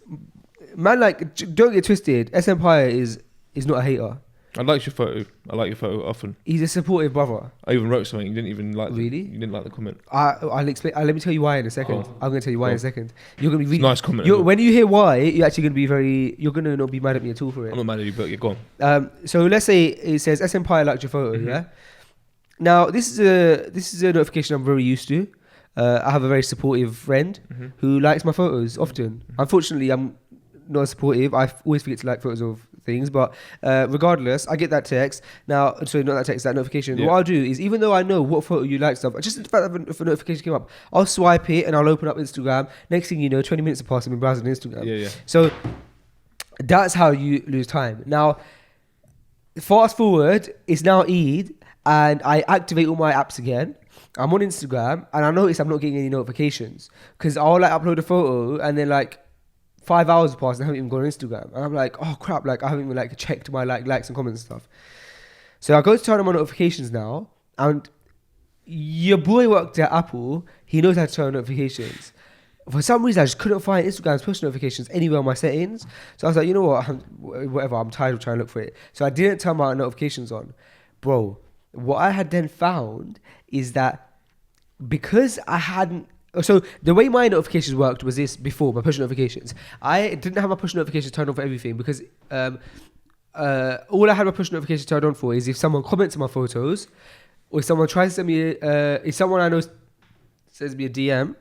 man, like, don't get twisted. S Empire is not a hater. I liked your photo. I like your photo often. He's a supportive brother. I even wrote something. You didn't even like. Really? You didn't like the comment. I'll explain. Let me tell you why in a second. Oh. I'm going to tell you why in a second. You're going to be really Nice comment. When you hear why, you're actually going to be very. You're going to not be mad at me at all for it. I'm not mad at you, but you're gone. So let's say it says S Empire liked your photo. Mm-hmm. Yeah. Now this is a notification I'm very used to. I have a very supportive friend who likes my photos often. Unfortunately, I'm not supportive. I always forget to like photos of things, but regardless, I get that text. Now, sorry, not that text, that notification. Yeah. What I'll do is, even though I know what photo you like stuff, just the fact that if a notification came up, I'll swipe it and I'll open up Instagram. Next thing you know, 20 minutes have passed and I've been browsing Instagram. Yeah. So that's how you lose time. Now, fast forward, it's now Eid, and I activate all my apps again. I'm on Instagram, and I notice I'm not getting any notifications, because I'll like upload a photo and then like 5 hours pass and I haven't even gone on Instagram, and I'm like, oh crap, like I haven't even like checked my likes and comments and stuff. So I go to turn on my notifications now, and your boy worked at Apple. He knows how to turn on notifications. For some reason, I just couldn't find Instagram's push notifications anywhere on my settings. So I was like, you know what, whatever, I'm tired of trying to look for it. So I didn't turn my notifications on. Bro, what I had then found is that because I hadn't... So the way my notifications worked was this before, my push notifications. I didn't have my push notifications turned on for everything, because all I had my push notifications turned on for is if someone comments on my photos, or if someone tries to send me... if someone I know sends me a DM,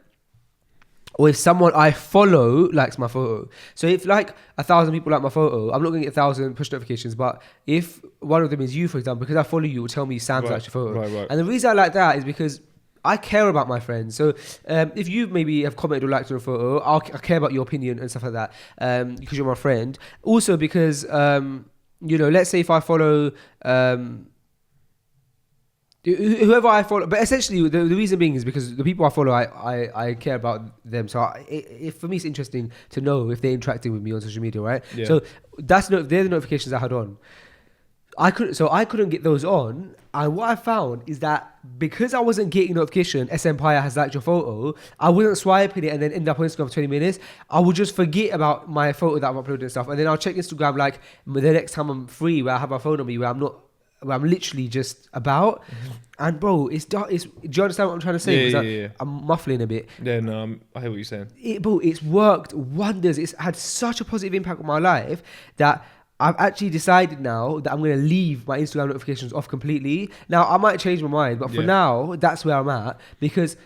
or if someone I follow likes my photo. So if like 1,000 people like my photo, I'm not going to get 1,000 push notifications, but if one of them is you, for example, because I follow you, it will tell me Sam's liked your photo. Right. And the reason I like that is because I care about my friends. So if you maybe have commented or liked on a photo, I care about your opinion and stuff like that, because you're my friend. Also because, let's say if I follow... whoever I follow, but essentially the reason being is because the people I follow, I care about them. So for me, it's interesting to know if they're interacting with me on social media, right? Yeah. So they're the notifications I had on. I couldn't get those on, and what I found is that because I wasn't getting notification, S Empire has liked your photo, I wasn't swiping it and then end up on Instagram for 20 minutes. I would just forget about my photo that I've uploaded and stuff, and then I'll check Instagram like the next time I'm free, where I have my phone on me, where I'm literally just about. And bro, do you understand what I'm trying to say? Yeah. I'm muffling a bit. Yeah, no, I hear what you're saying. It's worked wonders. It's had such a positive impact on my life that I've actually decided now that I'm going to leave my Instagram notifications off completely. Now, I might change my mind, but for now, that's where I'm at, because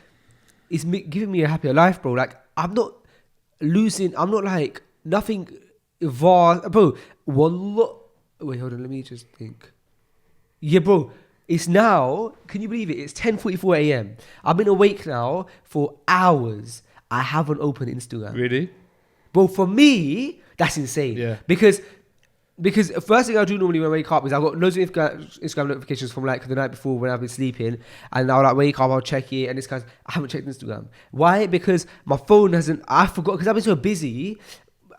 it's giving me a happier life, bro. Like, I'm not like, nothing vast. Bro, wait, hold on, let me just think. Yeah, bro, it's now, can you believe it? It's 10:44 a.m. I've been awake now for hours. I haven't opened Instagram. Really? Bro, for me, that's insane. Yeah. Because the first thing I do normally when I wake up is I've got loads of Instagram notifications from like the night before when I've been sleeping, and I'll like wake up, I'll check it, and I haven't checked Instagram. Why? because my phone I forgot, because I've been so busy.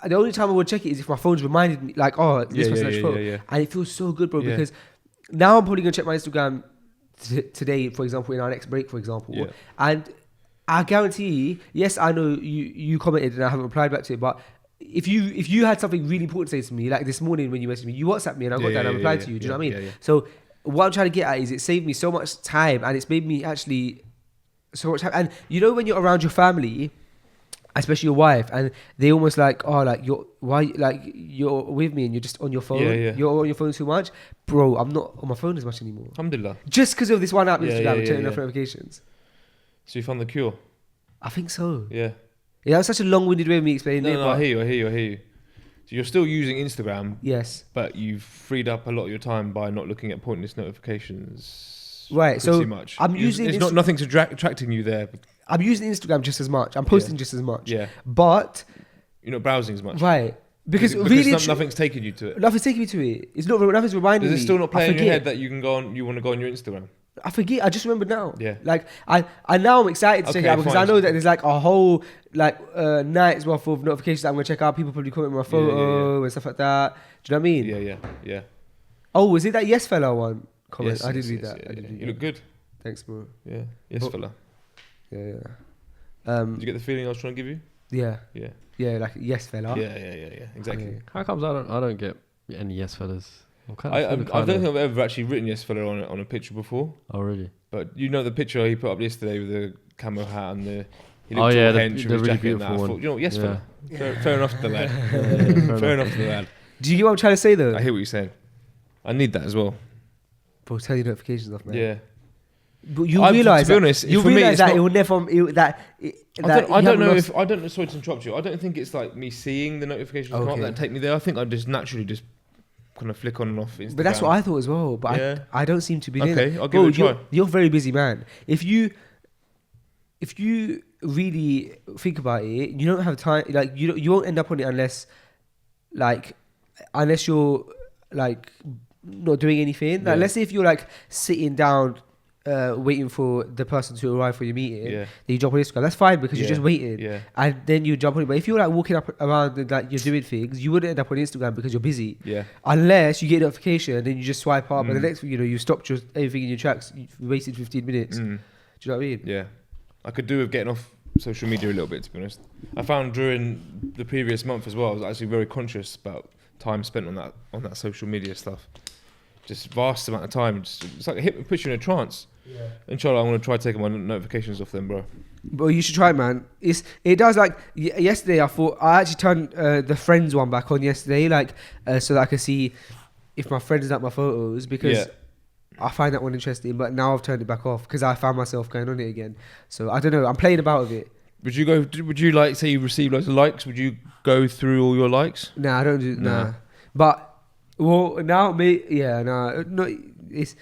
The only time I would check it is if my phone's reminded me, like, oh, this was next photo. Yeah. And it feels so good, bro, because now I'm probably going to check my Instagram today, for example, in our next break, for example. Yeah. And I guarantee, yes, I know you commented and I haven't replied back to it, but if you had something really important to say to me, like this morning when you messaged me, you WhatsApped me and I got that and I replied to you. Do you know what I mean? Yeah. So what I'm trying to get at is it saved me so much time, and it's made me actually so much time. And you know when you're around your family, especially your wife, and they almost like, oh, like you're with me and you're just on your phone. You're on your phone too much, bro. I'm not on my phone as much anymore. Alhamdulillah. Just because of this one app, Instagram, turning off notifications. So you found the cure? I think so. Yeah. Yeah, that was such a long-winded way of me explaining it. No, I hear you. So you're still using Instagram, Yes. but you've freed up a lot of your time by not looking at pointless notifications. Right. So much. I'm using. It's not nothing's attracting you there. I'm using Instagram just as much. I'm posting just as much. Yeah. But you're not browsing as much. right. Because really, nothing's taking you to it. Nothing's taking me to it. It's not. Nothing's reminding me. Does it still not play in your head that you can go on? You want to go on your Instagram? I forget. I just remember now. Yeah. Like I now I'm excited to check it out because I know that there's like a whole like night's worth of notifications that I'm gonna check out. People probably comment on my photo and stuff like that. Do you know what I mean? Yeah. Oh, was it that Yes Fella one? Comment. Yes, I did yes, read yes, that. yeah, I did yeah. read You that. look good. Thanks, bro. Yeah. Yes, fella. Yeah. Did you get the feeling I was trying to give you? Yeah. Yeah. Yeah, like Yes Fella. Yeah. Exactly. Yeah. How comes I don't get any yes fellas? I don't think I've ever actually written yes fella on a picture before. Oh really? But you know the picture he put up yesterday with the camo hat and he looked Oh yeah, all the hench with his really jacket and that. I beautiful thought, one. you know what, yes Yeah. fella. Fair enough to the lad. Fair enough to the lad. Do you get what I'm trying to say though? I hear what you're saying. I need that as well. Bro, turn your notifications off, man. Yeah. But you To realise be honest, you for me, realise it's that not- it will never. I don't know if I don't know. Sorry to interrupt you. I don't think it's like me seeing the notifications come up Okay. that take me there. I think I just naturally just kind of flick on and off Instagram. But that's what I thought as well. But Yeah. I don't seem to be doing Okay, that. I'll give it a try. You're a very busy man. If you really think about it, you don't have time. Like you won't end up on it unless you're like not doing anything. Like Yeah. let's say if you're like sitting down. Waiting for the person to arrive for your meeting, then you jump on Instagram. That's fine because you're just waiting, and then you jump on it. But if you're like walking up around and like you're doing things, you wouldn't end up on Instagram because you're busy. Yeah. Unless you get a notification, then you just swipe up, and the next thing you know, you stopped everything in your tracks. You've wasted 15 minutes. Do you know what I mean? Yeah. I could do with getting off social media a little bit, to be honest. I found during the previous month as well, I was actually very conscious about time spent on that social media stuff. Just vast amount of time. It's like it puts you in a trance. Yeah. Inshallah, I want to try taking my notifications off them, bro. But you should try, man. It does like yesterday. I thought I actually turned the friends one back on yesterday, like so that I could see if my friends like my photos because I find that one interesting. But now I've turned it back off because I found myself going on it again. So I don't know. I'm playing about with it. Would you like say you receive loads of likes? Would you go through all your likes? Nah, I don't do. Nah. But now it's.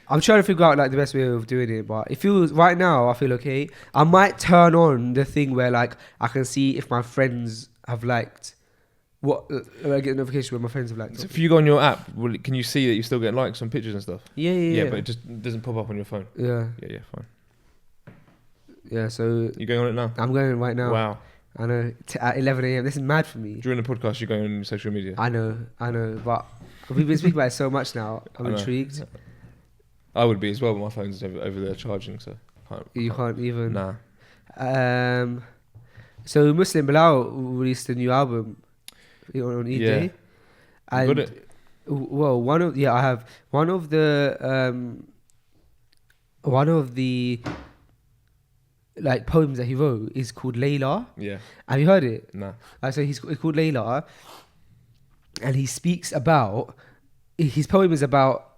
I'm trying to figure out like the best way of doing it, but it feels right now I feel okay. I might turn on the thing where like I can see if my friends have liked what I get a notification when my friends have liked. So if you go on your app, can you see that you're still getting likes on pictures and stuff? Yeah. But it just doesn't pop up on your phone. Yeah. Yeah, fine. Yeah, so You going on it now? I'm going right now. Wow. I know. At 11 a.m. This is mad for me. During the podcast, you're going on social media. I know, but we've been speaking about it so much now. I'm intrigued. I would be as well, but my phone's over there charging, so You can't even. Nah. So Muslim Bilal released a new album on Eid Day. And got it? Well, I have one of the like poems that he wrote is called Layla. Yeah. Have you heard it? Nah. So it's called Layla, and he speaks about his poem is about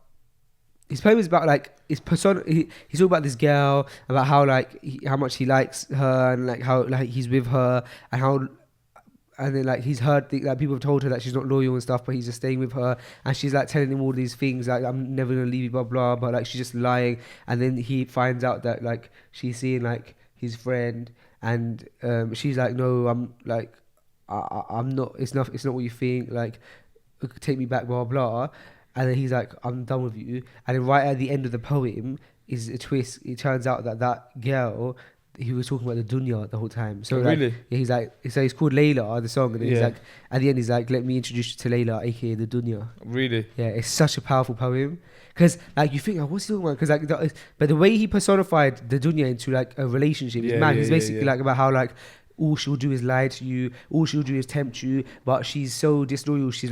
like his persona. He's talking about this girl, about how like how much he likes her, and like how like he's with her, and then like he's heard like people have told her that she's not loyal and stuff, but he's just staying with her, and she's like telling him all these things like I'm never gonna leave you, blah blah, but like she's just lying, and then he finds out that like she's seeing like his friend, and she's like, no, I'm like I'm not. It's not what you think. Like take me back, blah blah. And then he's like, I'm done with you. And then right at the end of the poem is a twist. It turns out that girl, he was talking about the Dunya the whole time. So like, really? Yeah, he's like, so it's called Layla, the song. And then he's like, at the end, he's like, let me introduce you to Layla, aka the Dunya. Really? Yeah, it's such a powerful poem. Because like you think, what's he talking about? Because but the way he personified the Dunya into like a relationship is mad. He's basically like about how like all she'll do is lie to you, all she'll do is tempt you, but she's so disloyal. She's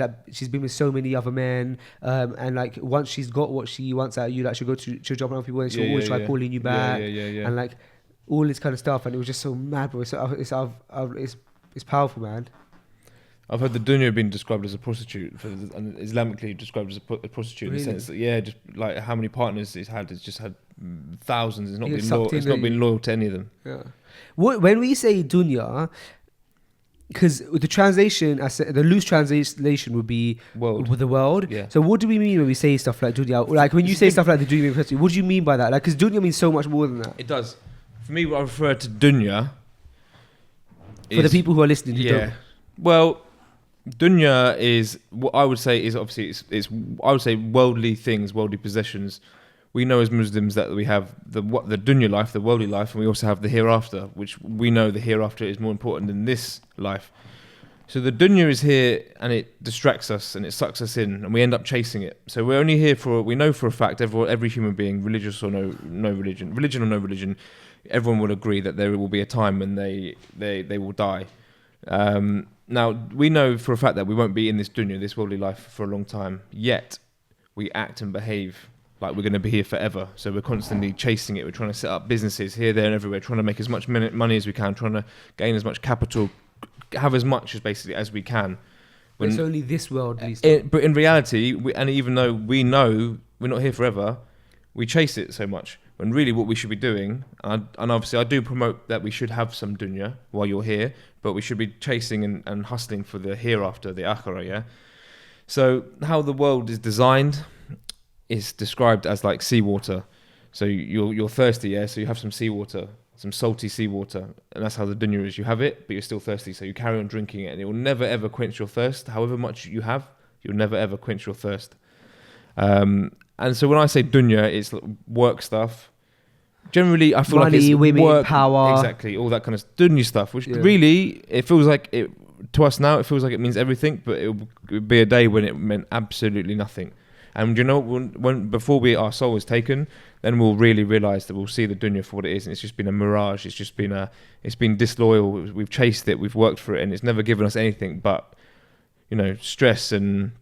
been with so many other men, and like once she's got what she wants out of you, like she'll jump on people and she'll always try calling you back, and like all this kind of stuff. And it was just so mad, bro. It's powerful, man. I've heard the Dunya being described as a prostitute, and Islamically described as a prostitute in the sense that just like how many partners it's just had thousands. It's not been loyal. It's not been loyal to any of them. Yeah. When we say Dunya, because the translation, the loose translation would be World. with the world. Yeah. So what do we mean when we say stuff like dunya? Like when you say stuff like the dunya festival, what do you mean by that? Like, because dunya means so much more than that. It does. For me, what I refer to dunya For the people who are listening, who don't. Well, dunya is what I would say is obviously it's I would say worldly things, worldly possessions. We know as Muslims that we have the dunya life, the worldly life, and we also have the hereafter, which we know the hereafter is more important than this life. So the dunya is here and it distracts us and it sucks us in and we end up chasing it. So we're only here we know for a fact, every human being, religious or no religion, everyone will agree that there will be a time when they will die. Now, we know for a fact that we won't be in this dunya, this worldly life, for a long time. Yet, we act and behave like we're going to be here forever. So we're constantly chasing it. We're trying to set up businesses here, there, and everywhere, trying to make as much money as we can, trying to gain as much capital, have as much as we can. It's only this world. But in reality, and even though we know we're not here forever, we chase it so much. When really what we should be doing, and obviously I do promote that we should have some dunya while you're here, but we should be chasing and hustling for the hereafter, the akhirah, yeah? So how the world is designed is described as like seawater. So you're thirsty, yeah? So you have some seawater, some salty seawater, and that's how the dunya is. You have it, but you're still thirsty, so you carry on drinking it, and it will never ever quench your thirst. However much you have, you'll never ever quench your thirst. And so when I say dunya, it's work stuff. Generally, I feel money, like it's women, work, power, exactly, all that kind of dunya stuff. Which really, it feels like it to us now. It feels like it means everything, but it would be a day when it meant absolutely nothing. And you know, when before our soul is taken, then we'll really realise that we'll see the dunya for what it is, and it's just been a mirage. It's been disloyal. We've chased it, we've worked for it, and it's never given us anything but, stress, and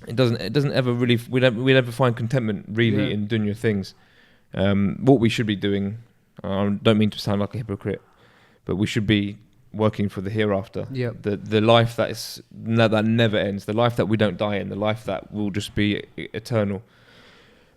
it doesn't ever really. We never find contentment really in dunya things. What we should be doing, I don't mean to sound like a hypocrite, but we should be working for the hereafter. Yeah. The life that never ends, the life that we don't die in, the life that will just be eternal.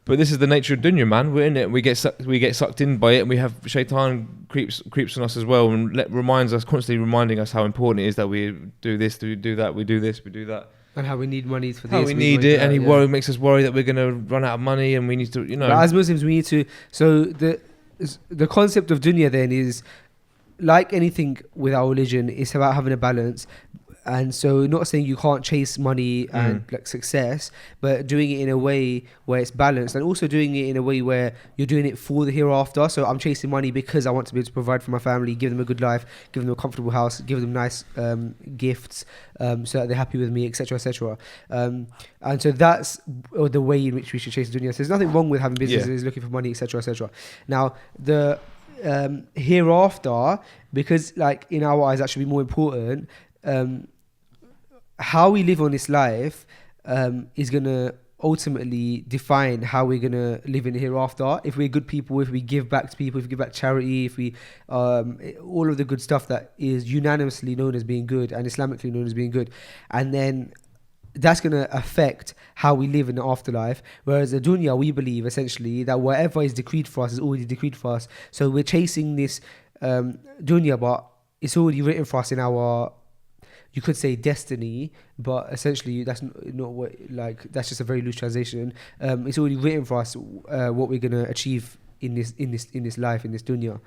But this is the nature of dunya, man. We're in it. We get sucked in by it, and we have shaitan creeps on us as well, and constantly reminding us how important it is that we do this, we do that, we do this, we do that. And how we need money for this. How we need it, and makes us worry that we're going to run out of money, and we need to, But as Muslims, we need to. So the concept of dunya then is, like anything with our religion, it's about having a balance. And so, not saying you can't chase money and like success, but doing it in a way where it's balanced, and also doing it in a way where you're doing it for the hereafter. So I'm chasing money because I want to be able to provide for my family, give them a good life, give them a comfortable house, give them nice gifts, so that they're happy with me, etc., etc. And so that's the way in which we should chase the dunya. So there's nothing wrong with having businesses, looking for money, etc., etc. Now the hereafter, because like in our eyes that should be more important. How we live on this life is going to ultimately define how we're going to live in the hereafter. If we're good people, if we give back to people, if we give back charity, if we all of the good stuff that is unanimously known as being good and Islamically known as being good, and then that's going to affect how we live in the afterlife. Whereas the dunya, we believe essentially that whatever is decreed for us is already decreed for us. So we're chasing this dunya, but it's already written for us in our, you could say, destiny, but essentially that's not what, like, that's just a very loose translation. It's already written for us what we're gonna achieve in this life, in this dunya.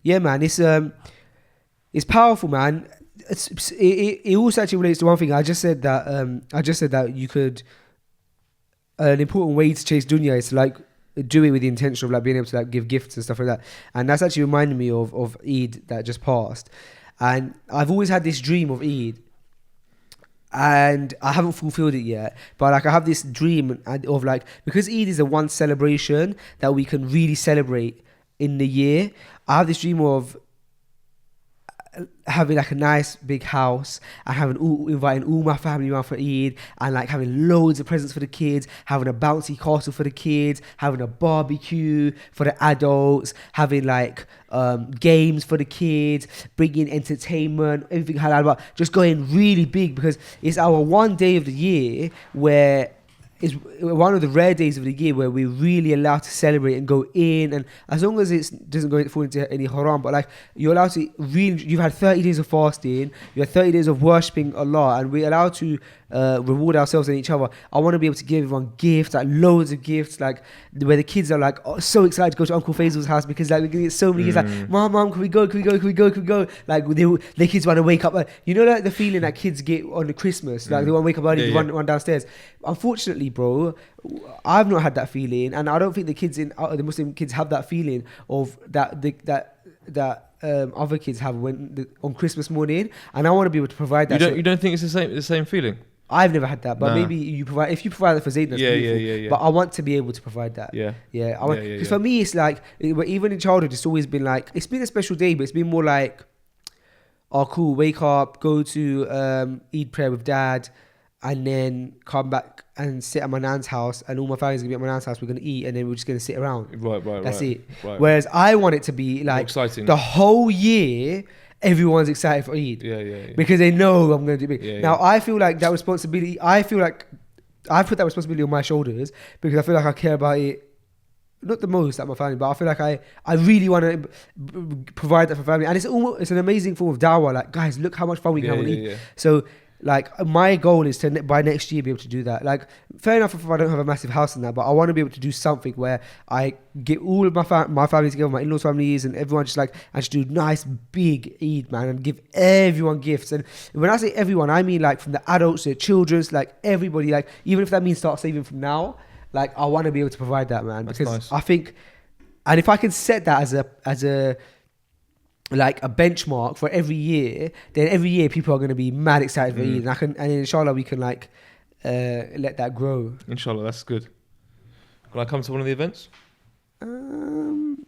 Yeah, man, it's powerful, man. It also actually relates to one thing I just said that you could, an important way to chase dunya is to like do it with the intention of like being able to like give gifts and stuff like that. And that's actually reminded me of Eid that just passed. And I've always had this dream of Eid, and I haven't fulfilled it yet, but like I have this dream of like, because Eid is the one celebration that we can really celebrate in the year, I have this dream of having like a nice big house and inviting all my family around for Eid, and like having loads of presents for the kids, having a bouncy castle for the kids, having a barbecue for the adults, having like games for the kids, bringing entertainment, everything halal, but just going really big, because it's our one day of the year where is one of the rare days of the year where we're really allowed to celebrate and go in, and as long as it doesn't fall into any haram, but like you're allowed to really, you've had 30 days of fasting, you had 30 days of worshipping Allah, and we're allowed to reward ourselves and each other. I want to be able to give everyone gifts, like loads of gifts, like where the kids are like so excited to go to Uncle Faisal's house because like we're gonna get so many gifts, like mom, can we go, like the kids want to wake up, you know, like the feeling that kids get on the Christmas, like they want to wake up early, run downstairs. Unfortunately, bro, I've not had that feeling, and I don't think the kids in the Muslim kids have that feeling of that other kids have on Christmas morning, and I want to be able to provide that. You don't think it's the same feeling? I've never had that, but maybe if you provide that for Zayd, that's beautiful. Yeah. But I want to be able to provide that. Because for me, it's like, even in childhood, it's always been like, it's been a special day, but it's been more like, oh cool, wake up, go to Eid prayer with dad, and then come back and sit at my nan's house, and all my family's gonna be at my nan's house. We're gonna eat, and then we're just gonna sit around. Right. That's it. Right. Whereas I want it to be like exciting. The whole year. Everyone's excited for Eid. Yeah. Because they know I'm going to do it. Now, I feel like that responsibility, I feel like I put that responsibility on my shoulders because I feel like I care about it, not the most at my family, but I feel like I really want to provide that for family. And it's an amazing form of dawah. Like, guys, look how much fun we can have on Eid. So, like, my goal is to by next year be able to do that. Like, fair enough if I don't have a massive house in that, but I want to be able to do something where I get all of my family together, my in-laws families, and everyone just do nice big Eid, man, and give everyone gifts. And when I say everyone, I mean like from the adults to the children's, like everybody, like even if that means start saving from now, like I want to be able to provide that, man. That's because nice. I think, and if I can set that as a like a benchmark for every year, then every year people are going to be mad excited for Eid, and inshallah we can like let that grow. Inshallah, that's good. Can I come to one of the events? No,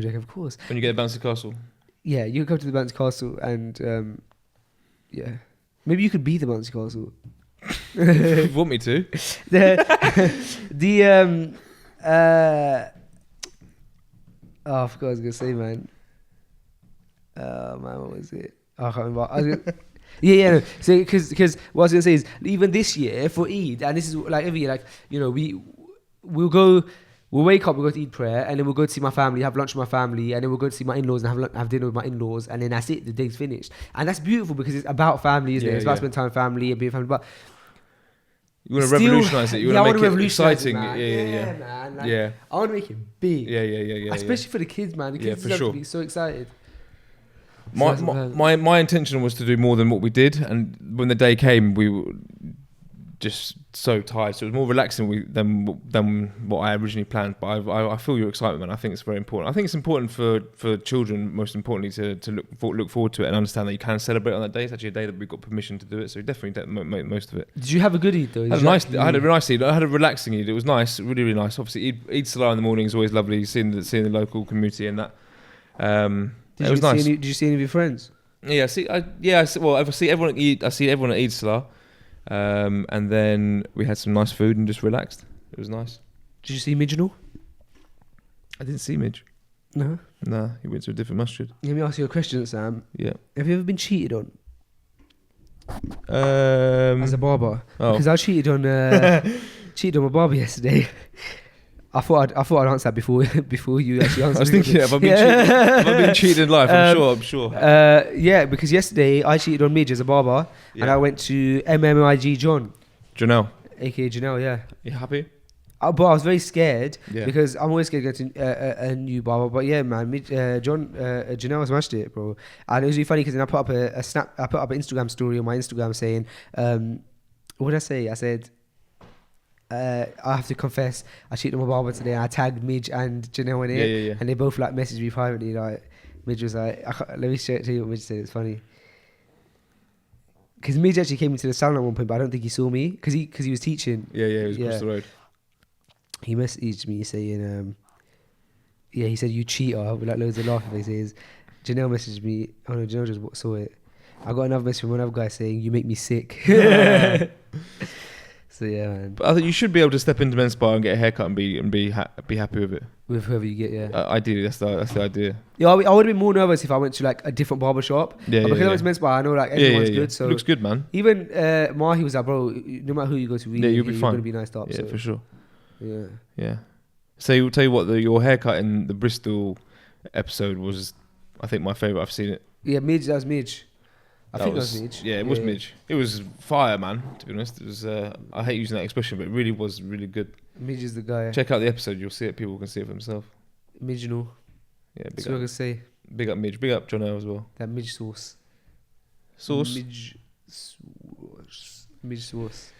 Jake, of course. When you get a bouncy castle. Yeah, you can come to the bouncy castle, and maybe you could be the bouncy castle. If you want me to. I forgot what I was gonna say, man. Man, what was it? I can't remember. No. So, because what I was gonna say is, even this year for Eid, and this is like every year, like, you know, we'll wake up, we'll go to Eid prayer, and then we'll go to see my family, have lunch with my family, and then we'll go to see my in-laws and have dinner with my in-laws, and then that's it. The day's finished, and that's beautiful because it's about family, isn't it? It's about spending time with family and being family, but. You want to revolutionise it. You want to make it exciting. Man. Yeah. Man. Like, I want to make it big. Yeah. Especially for the kids, man. The kids deserve to be so excited. My intention was to do more than what we did, and when the day came, we were just so tired. So it was more relaxing than what I originally planned. But I feel your excitement, man. I think it's very important. I think it's important for children, most importantly, to look forward to it and understand that you can celebrate on that day. It's actually a day that we've got permission to do it, so we definitely make most of it. Did you have a good Eid though? I had a nice Eid. I had a relaxing Eid. It was nice, really, really nice. Obviously, Eid Salah in the morning is always lovely. Seeing the local community and that. It was nice. Did you see any of your friends? Yeah, I see everyone at Eid Salah. And then we had some nice food and just relaxed. It was nice. Did you see Mijnal? I didn't see Midge. No? Nah, he went to a different masjid. Let me ask you a question, Sam. Yeah. Have you ever been cheated on? As a barber? Because I cheated on my barber yesterday. I thought I'd answer that before you actually answered. I was thinking, have I been cheated in life? I'm sure. Yeah, because yesterday I cheated on Midge as a barber, and I went to MMIG John. Janelle. AKA Janelle, yeah. You happy? But I was very scared because I'm always scared to go to a new barber. But yeah, man, Janelle smashed it, bro. And it was really funny because then I put up I put up an Instagram story on my Instagram saying, what did I say? I said, I have to confess, I cheated on my barber today. I tagged Midge and Janelle in it, and they both like messaged me privately. Like Midge was like, "Let me tell you what Midge said." It's funny because Midge actually came into the salon at one point, but I don't think he saw me because he was teaching. Yeah, he was across the road. He messaged me saying, he said, "You cheater," with like loads of laughing faces. Janelle messaged me. Oh no, Janelle just saw it. I got another message from another guy saying, "You make me sick." So yeah, man. But I think you should be able to step into Menspire and get a haircut and be happy with it. With whoever you get, yeah. Ideally, that's the idea. Yeah, I would have been more nervous if I went to like a different barber shop. Yeah, but because I was Menspire, I know like everyone's good. So it looks good, man. even Mahi was like, bro, no matter who you go to, really, you'll be fine. You're gonna be nice up. Yeah, so. for sure. Yeah. Yeah. So you'll tell you what, your haircut in the Bristol episode was, I think, my favourite. I've seen it. Yeah, Midge. That was Midge. I think that was Midge. Yeah, it was Midge. It was fire, man. To be honest, it was. I hate using that expression, but it really was really good. Midge is the guy. Check out the episode. You'll see it. People can see it for themselves. Midge, you know. Yeah, That's what I can say. Big up Midge. Big up Jono as well. That Midge sauce. Midge sauce.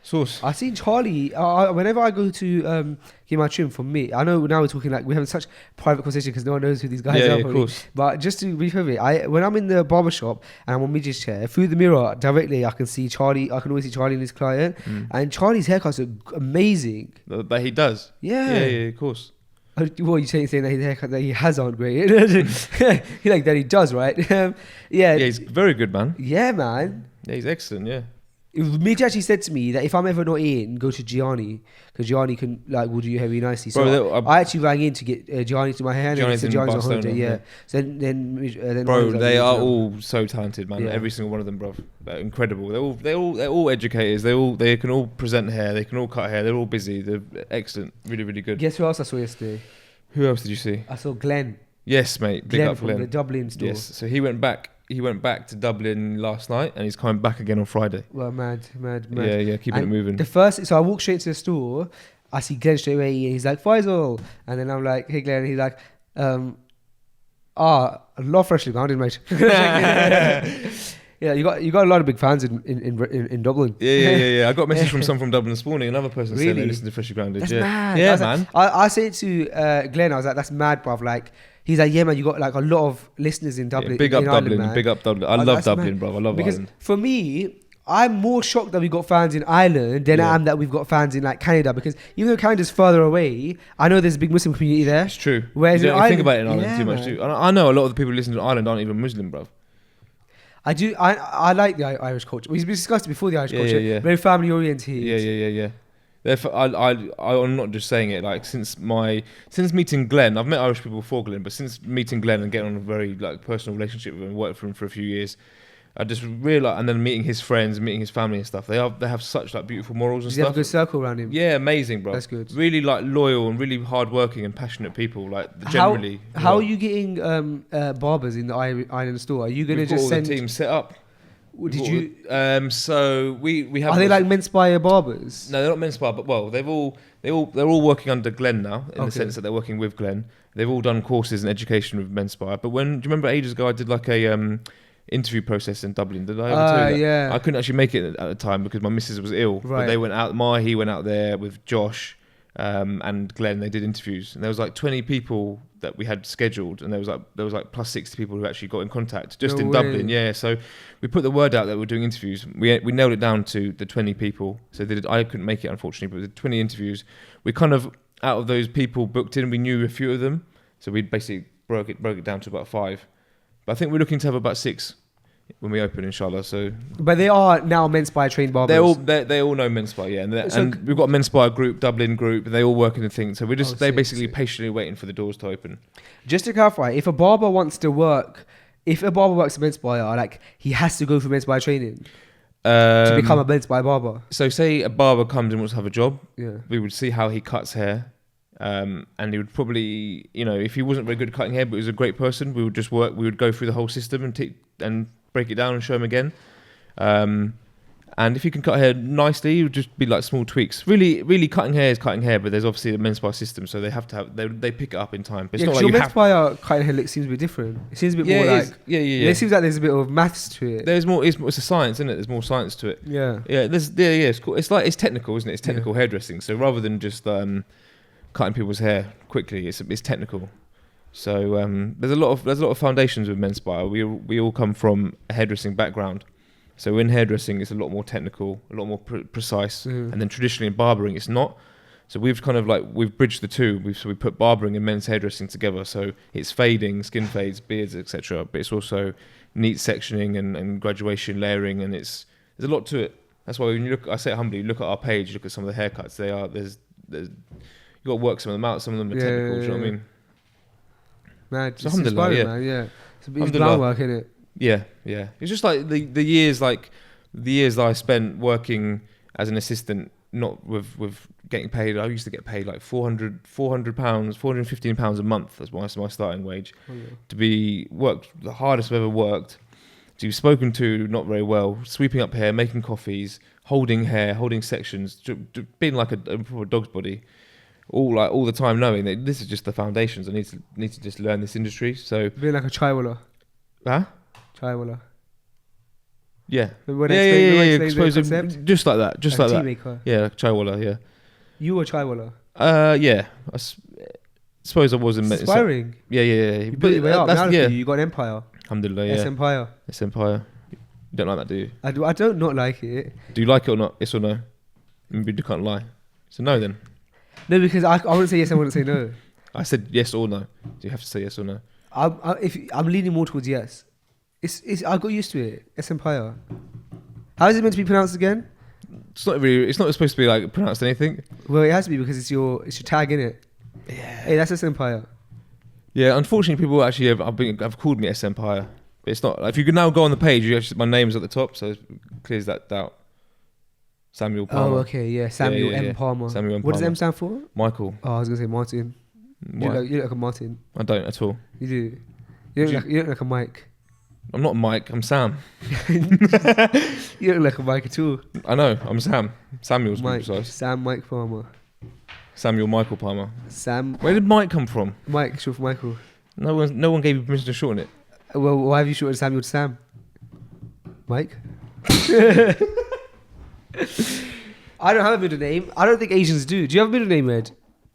Sauce. I seen Charlie. Whenever I go to get my trim from me, I know now we're talking like we're having such private conversation because no one knows who these guys are. Yeah, of course. But just to be fair, when I'm in the barber shop and I'm on Midge's chair, through the mirror directly, I can see Charlie. I can always see Charlie and his client, and Charlie's haircuts are amazing. That he does. Yeah, of course. What are you saying that his haircut that he has aren't great? He like that he does, right? Yeah, he's very good, man. Yeah, man. Yeah, he's excellent. Yeah. Midge actually said to me that if I'm ever not in, go to Gianni because Gianni can will do your hair really nicely. So bro, I actually rang in to get Gianni to my hair. Gianni's on holiday. Yeah. So then bro, they are all so talented, man. Yeah. Every single one of them, bro. They're incredible. They're all educators. They can all present hair. They can all cut hair. They're all busy. They're excellent. Really, really good. Guess who else I saw yesterday? Who else did you see? I saw Glenn. Yes, mate. Big up from Glenn. The Dublin store. Yes. So he went back to Dublin last night and he's coming back again on Friday. Well, mad. Yeah, keeping it moving. So I walk straight into the store, I see Glenn straight away and he's like, Faisal. And then I'm like, hey Glenn, and he's like, I love Freshly Grounded, mate. Yeah, you got a lot of big fans in Dublin. Yeah. I got a message from someone from Dublin this morning. Another person saying they Really? listen to Freshly Grounded. That's yeah, mad. yeah, man. man. I say it to Glenn. I was like, "That's mad, bruv." Like, he's like, "Yeah, man, you got like a lot of listeners in Dublin." Yeah, big up in Dublin. Ireland, man. Big up Dublin. I love Dublin, mad. bro. I love because Ireland. For me, I'm more shocked that we got fans in Ireland than I am that we've got fans in like Canada. Because even though Canada's further away, I know there's a big Muslim community there. It's true. Whereas you don't in think about Ireland, it in Ireland too much. man. Too. I know a lot of the people who listen to Ireland aren't even Muslim, bro. I do. I like the Irish culture. We've discussed it before. The Irish culture, yeah. very family oriented. Yeah. Therefore, I'm not just saying it. Like since meeting Glenn, I've met Irish people before Glenn, but since meeting Glenn and getting on a very like personal relationship with him, worked for him for a few years, I just realised, and then meeting his friends, meeting his family and stuff. They have such like beautiful morals and Does stuff. he have a good circle around him? Yeah, amazing, bro. That's good. Really like loyal and really hardworking and passionate people. Like generally. How are you getting barbers in the Ireland store? Are you gonna We've got just all send? the team set up? Did you? So we have. Are they like Menspire barbers? No, they're not Menspire, but well, they're all working under Glenn now in Okay. the sense that they're working with Glenn. They've all done courses in education with Menspire. But do you remember ages ago I did like a interview process in Dublin? Did I ever tell you that? Yeah. I couldn't actually make it at the time because my missus was ill. Right. But they went out. He went out there with Josh and Glenn. They did interviews, and there was like 20 people that we had scheduled, and there was like plus 60 people who actually got in contact just in Dublin. Yeah, so we put the word out that we're doing interviews. We nailed it down to the 20 people. So I couldn't make it unfortunately, but the 20 interviews. We kind of out of those people booked in, we knew a few of them, so we basically broke it down to about 5. But I think we're looking to have about 6 when we open, inshallah. So, but they are now Menspire trained barbers. They all know Menspire, yeah, and we've got a Menspire group, Dublin group, and they all work in the thing. So they're basically patiently waiting for the doors to open. Just to clarify, if a barber wants to work, if a barber works at Menspire, like he has to go through Menspire training to become a Menspire barber. So, say a barber comes and wants to have a job, Yeah. we would see how he cuts hair. And he would probably, if he wasn't very good at cutting hair, but he was a great person, we would go through the whole system and break it down and show him again. And if you can cut hair nicely, it would just be like small tweaks. Really, really cutting hair is cutting hair, but there's obviously a Menspire system, so they have to they pick it up in time. But it's not like your you have. Menspire cutting hair seems a bit different. It seems a bit more like It seems like there's a bit of maths to it. There's more. It's a science, isn't it? There's more science to it. Yeah. Yeah. It's cool. It's technical, isn't it? It's technical hairdressing. So rather than just cutting people's hair quickly, it's technical. So there's a lot of foundations with Menspire. We all come from a hairdressing background, so in hairdressing it's a lot more technical, a lot more precise, and then traditionally in barbering it's not. So we've kind of we've bridged the two. We put barbering and men's hairdressing together. So it's fading, skin fades, beards, etc. But it's also neat sectioning and graduation layering, and there's a lot to it. That's why when you look, I say it humbly, you look at our page, look at some of the haircuts. There's you got to work some of them out. Some of them are technical. Do you know what I mean? Man, it's alhamdulillah, inspiring, yeah. man. Yeah, it's groundwork, isn't it? Yeah. It's just like the years that I spent working as an assistant, not with getting paid. I used to get paid like £400, £415 a month. That's my starting wage. To be worked the hardest I've ever worked. To be spoken to not very well, sweeping up hair, making coffees, holding hair, holding sections, being like a dog's body, all the time, knowing that this is just the foundations. I need to just learn this industry. So being like a Chaiwala. Huh? Chaiwala. Yeah. Yeah. Just like that. Just like that. Maker. Yeah, like Chaiwala. Yeah. You were Chaiwala. Yeah. I suppose I was in inspiring. Yeah. You built your way up. Now you got an empire. Alhamdulillah, yeah. Empire. Empire. You don't like that, do you? I don't not like it. Do you like it or not? Yes or no? Maybe you can't lie. So no then. No, because I wouldn't say yes, I wouldn't say no. I said yes or no. Do you have to say yes or no? I'm leaning more towards yes. It's I got used to it. It's Empire. How is it meant to be pronounced again? It's not supposed to be like pronounced anything. Well, it has to be because it's your tag, innit? Yeah. Hey, that's S Empire. Yeah, unfortunately, people actually have called me S Empire. But it's not. If you can now go on the page, my name's at the top, so it clears that doubt. Samuel Palmer. Oh, okay, yeah. Samuel M. Palmer. Samuel M. What does Palmer. M stand for? Michael. Oh, I was going to say Martin. You look like a Martin. I don't at all. You do. You look like a Mike. I'm not Mike, I'm Sam. You look like a Mike at all. I know, I'm Sam. Samuel's Mike. precise. Sam Mike Palmer. Samuel Michael Palmer. Sam. Where did Mike come from? Mike, short for Michael. No one gave you permission to shorten it. Well, why have you shortened Samuel to Sam? Mike? I don't have a middle name. I don't think Asians do. Do you have a middle name, Ed?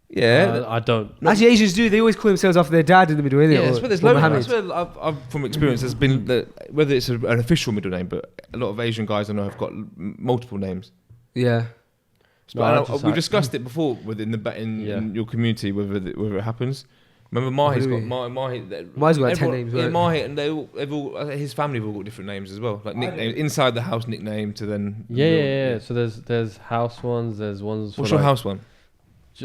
Yeah. I don't. Actually, Asians do. They always call themselves after their dad in the middle, innit? Yeah, that's where there's loads. That's where I've from experience, there's been whether it's an official middle name, but a lot of Asian guys I know have got multiple names. Yeah. We discussed it before within in your community, whether it happens. Remember, Mahi's got 10 names. Yeah, Mahi, and his family have all got different names as well, like nicknames inside the house nickname to then. Yeah. So there's house ones. There's ones. What's your house one?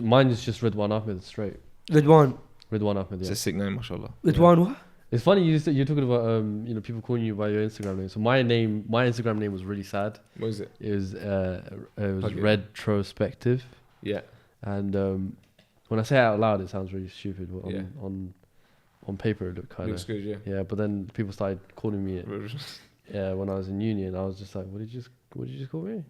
Mine is just Ridwan Ahmed straight. Ridwan Ahmed. Yeah. It's a sick name, mashallah. Ridwan what? It's funny you're talking about people calling you by your Instagram name. So my Instagram name was really sad. What is it? It was retrospective. Yeah. And when I say it out loud, it sounds really stupid. But on paper, it looked kind of. Looks good, yeah. Yeah, but then people started calling me it. Yeah, when I was in uni, and I was just like, "What did you just call me?"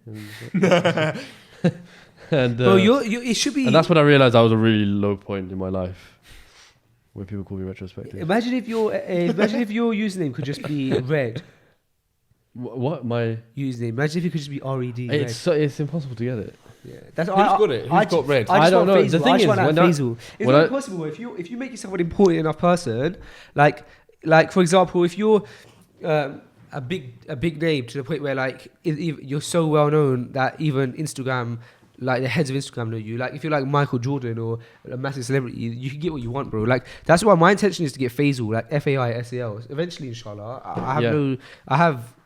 And bro, it should be. And that's when I realized I was a really low point in my life. When people call me retrospective. Imagine if your username could just be Red. What my username? Imagine if it could just be RED. It's impossible to get it. Yeah, that's who's got it. Who's got Red? I don't know. The thing is, Faisal. It's not possible if you make yourself an important enough person, like for example, if you're a big name to the point where like you're so well known that even Instagram, like the heads of Instagram know you. Like if you're like Michael Jordan or a massive celebrity, you can get what you want, bro. Like that's why my intention is to get Faisal, like Faisal. Eventually, inshallah, I have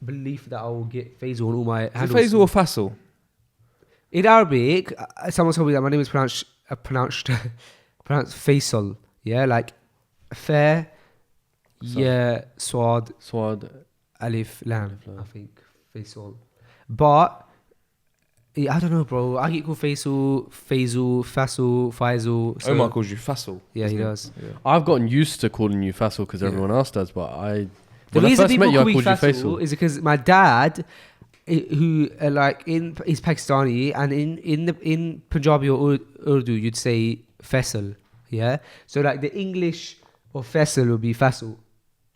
belief that I will get Faisal on all my handles. Faisal or Faisal? In Arabic, someone told me that my name is pronounced Faisal. Yeah, like fair. Yeah, Swad, Alif, Lam. I think Faisal, but. Yeah, I don't know, bro. I get called Faisal, Faisal. So Omar calls you Faisal. Yeah, he does. Yeah. I've gotten used to calling you Faisal because everyone else does, but the reason people call me Faisal is because my dad, who is Pakistani, and in Punjabi or Urdu, you'd say Faisal. Yeah, so like the English of Faisal would be Faisal.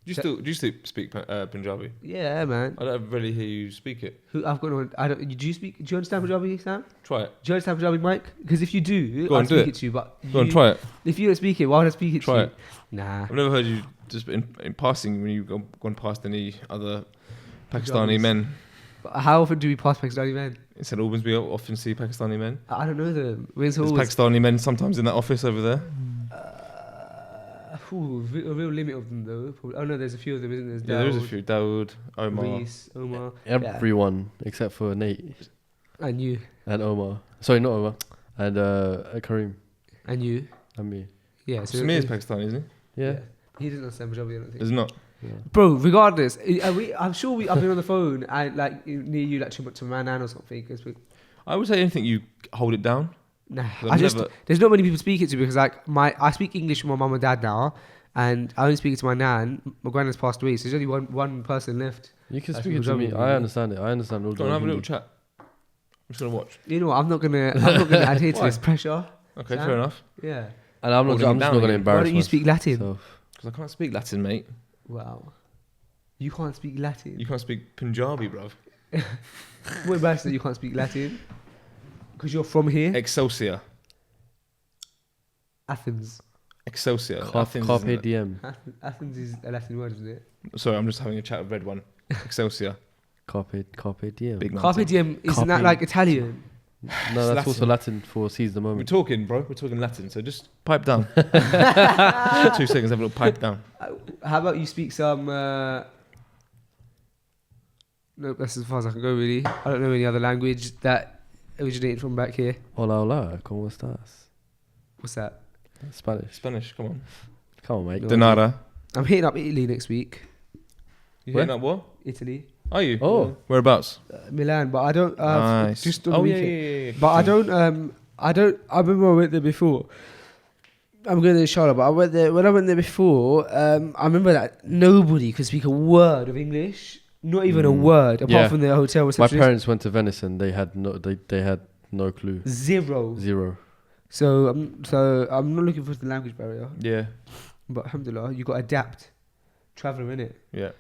Do you still speak Punjabi? Yeah, man. I don't really hear you speak it. Do you understand Punjabi, Sam? Try it. Do you understand Punjabi, Mike? Because if you do, I'll speak it to you. But go on, try it. If you don't speak it, why would I speak it to you? Try it. Nah. I've never heard you just in passing when you've gone past any other Pakistani men. But how often do we pass Pakistani men? In St Albans, we often see Pakistani men. I don't know them. There's Pakistani men sometimes in that office over there. a real limit of them though. Probably. Oh no, there's a few of them, isn't there? Yeah, there is a few. Dawood, Omar. Reese, Omar. Everyone except for Nate And you. and Omar. Sorry, not Omar. And Kareem And you. and me. Yeah. So Sameer's Pakistani, isn't Yeah. He doesn't understand Punjabi, I don't he? think. Is it not? Yeah. Bro, regardless, I'm sure I've been on the phone and like near you, like to my nan or something. I would say anything you hold it down. Nah, I've there's not many people speak it to because like I speak English with my mum and dad now, and I only speak it to my nan. My granddad's passed away, so there's only one person left. You can That's speak it to me. Punjabi, I understand it. I understand all Go on, the have a little Hindi. chat. I'm just gonna watch. You know what? I'm not gonna adhere to Why? this pressure. Okay, Sam? fair enough. Yeah. And I'm Holding just it not down going to again. embarrass Why don't you speak Latin? myself. Because I can't speak Latin, mate. Wow. You can't speak Latin. You can't speak Punjabi, bruv. What embarrassing that you can't speak Latin? Because you're from here. Excelsior. Athens. Excelsior. Athens, Carpe isn't it? diem. Athens is a Latin word, isn't it? Sorry, I'm just having a chat with Red One. Excelsior. Carpe diem. Big Carpe mountain. diem, isn't that Carpe- like Italian? No, that's Latin. also Latin for seize the We're moment. talking, bro. We're talking Latin, so just pipe down. 2 seconds, have a little pipe down. How about you speak some... No, that's as far as I can go, really. I don't know any other language that originated from back here. Hola, hola, ¿cómo estás? What's that? Spanish. Spanish, come on. Come on, mate. No. Denara. I'm hitting up Italy next week. You Where? hitting up what? Italy. Are you? Oh. Whereabouts? Milan, but I don't... Nice. Just on the Oh, yeah, weekend. yeah. But I remember I went there before. I'm going to Charlotte, but when I went there before, I remember that nobody could speak a word of English. Not even a word, apart Yeah. from the hotel My receptionist. parents went to Venice and they had no clue. Zero. So I'm not looking for the language barrier. Yeah. But alhamdulillah, you got to adapt. Traveller, innit? Yeah.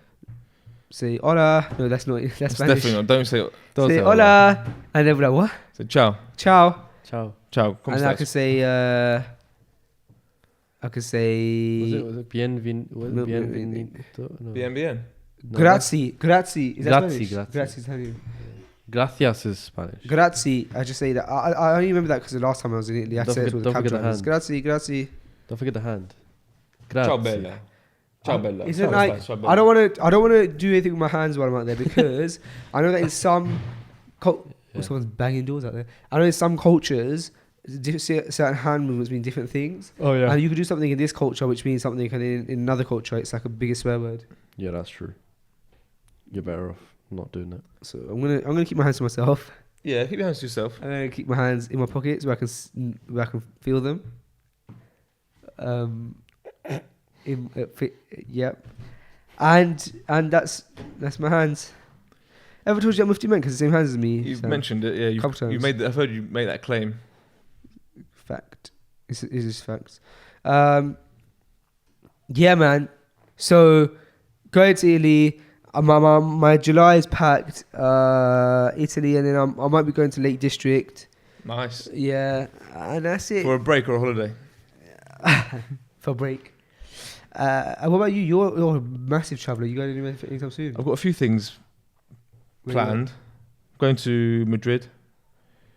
Say hola. No, that's not. That's It's Spanish. definitely not. Don't say. Don't Say say hola. And they'll be like, what? Say ciao. Ciao. Ciao. Ciao. ¿Cómo And I estás? could say, Was it bienvenido? No, No. Bien, bien. No, Grazie. Grazie. Is that Grazie, Spanish? grazie. Grazie Italian. Gracias is Spanish. Grazie. I just say that. I only remember that because the last time I was in Italy, I Don't said it forget- with don't the cab forget the drivers. hand. Grazie. Grazie. Don't forget the hand. Ciao, Grazie. bella. Ciao, bella. Is it Ciao, like ciao, bella. I don't want to do anything with my hands while I'm out there because I know that in some someone's banging doors out there. I know in some cultures certain hand movements mean different things. Oh yeah. And you could do something in this culture which means something, and in another culture it's like a bigger swear word. Yeah, that's true. You're better off not doing that. So I'm gonna keep my hands to myself. Yeah, keep your hands to yourself. I'm gonna keep my hands in my pockets where I can feel them. Yep. And that's my hands. Ever told you that Mufti meant because the same hands as me? You've so mentioned it. Yeah, couple times. you made. I've heard you make that claim. Fact. Is this facts? Yeah, man. So going to Italy. My July is packed. Italy, and then I might be going to Lake District. Nice. Yeah, and that's it For a break or a holiday. for a break. And what about you? You're a massive traveller. You going anywhere anytime soon? I've got a few things Where you planned. Going to Madrid,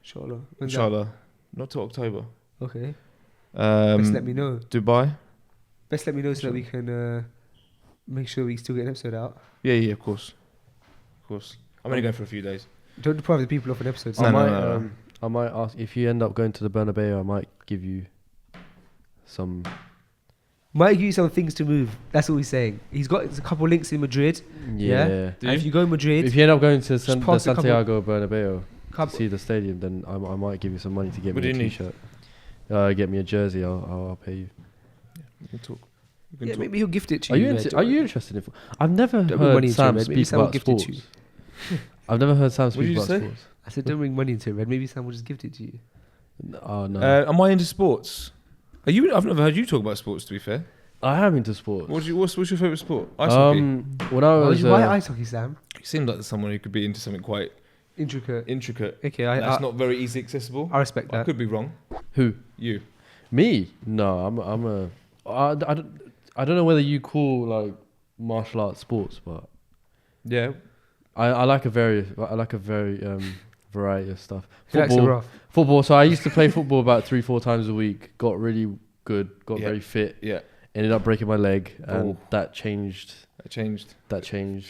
Inshallah. When's that? inshallah. Not till October. Okay. Best let me know. Dubai. Best let me know so that we can make sure we still get an episode out. Yeah, of course. Of course. I'm only going for a few days. Don't deprive the people of an episode. No, Sam. no. I might ask if you end up going to the Bernabeu. I might give you some. Might give you some things to move. That's all he's saying. He's got a couple links in Madrid. Yeah. And if you go Madrid, If you end up going to the pass a couple- Santiago Bernabeu to couple, see the stadium, then I might give you some money to get What me do a you need? T-shirt. Get me a jersey. I'll pay you. We can talk. We can yeah, talk. maybe he'll gift it to Are you. you Red. are you interested in? I've never Don't bring money heard into it, Sam Red. Maybe speak Sam will about gift it sports. to you. I've never heard Sam What did speak you about say? sports. I said, don't bring money into it, Red. Maybe Sam will just gift it to you. Oh no, Am I into sports? Are you? I've never heard you talk about sports. To be fair, I am into sports. what's your favourite sport? Ice hockey. When I was Why ice hockey, Sam? You seem like someone who could be into something quite Intricate. intricate. Okay, That's I not very easy accessible. I respect I that. could be wrong. who You. me? No, I don't know whether you call like martial arts sports, but Yeah. I like a very variety of stuff. He likes it rough. Football. So I used to play football about 3-4 times a week. Got really good. Got Yeah. very fit. Yeah. Ended up breaking my leg, and that changed. A few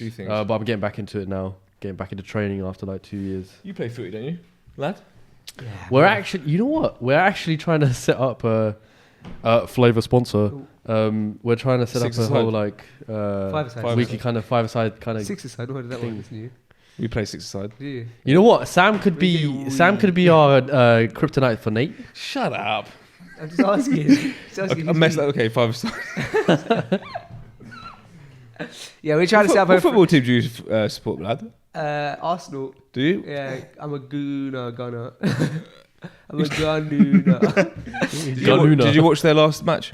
things. But I'm getting back into it now. Getting back into training after like 2 years. You play footy, don't you, lad? Yeah. We're actually, you know what? We're actually trying to set up a Flavor sponsor. We're trying to set up a whole like weekly kind of five-a-side kind of six-a-side. What did that one? New. We play six-a-side. Yeah. You know what? Sam could be our kryptonite for Nate. Shut up. I'm just asking. I messed up. Okay, five-a-side. Yeah, we're trying to set up what football team do you support, lad? Arsenal. Do you? Yeah, I'm a gunner. I'm a gunner. Did you watch their last match?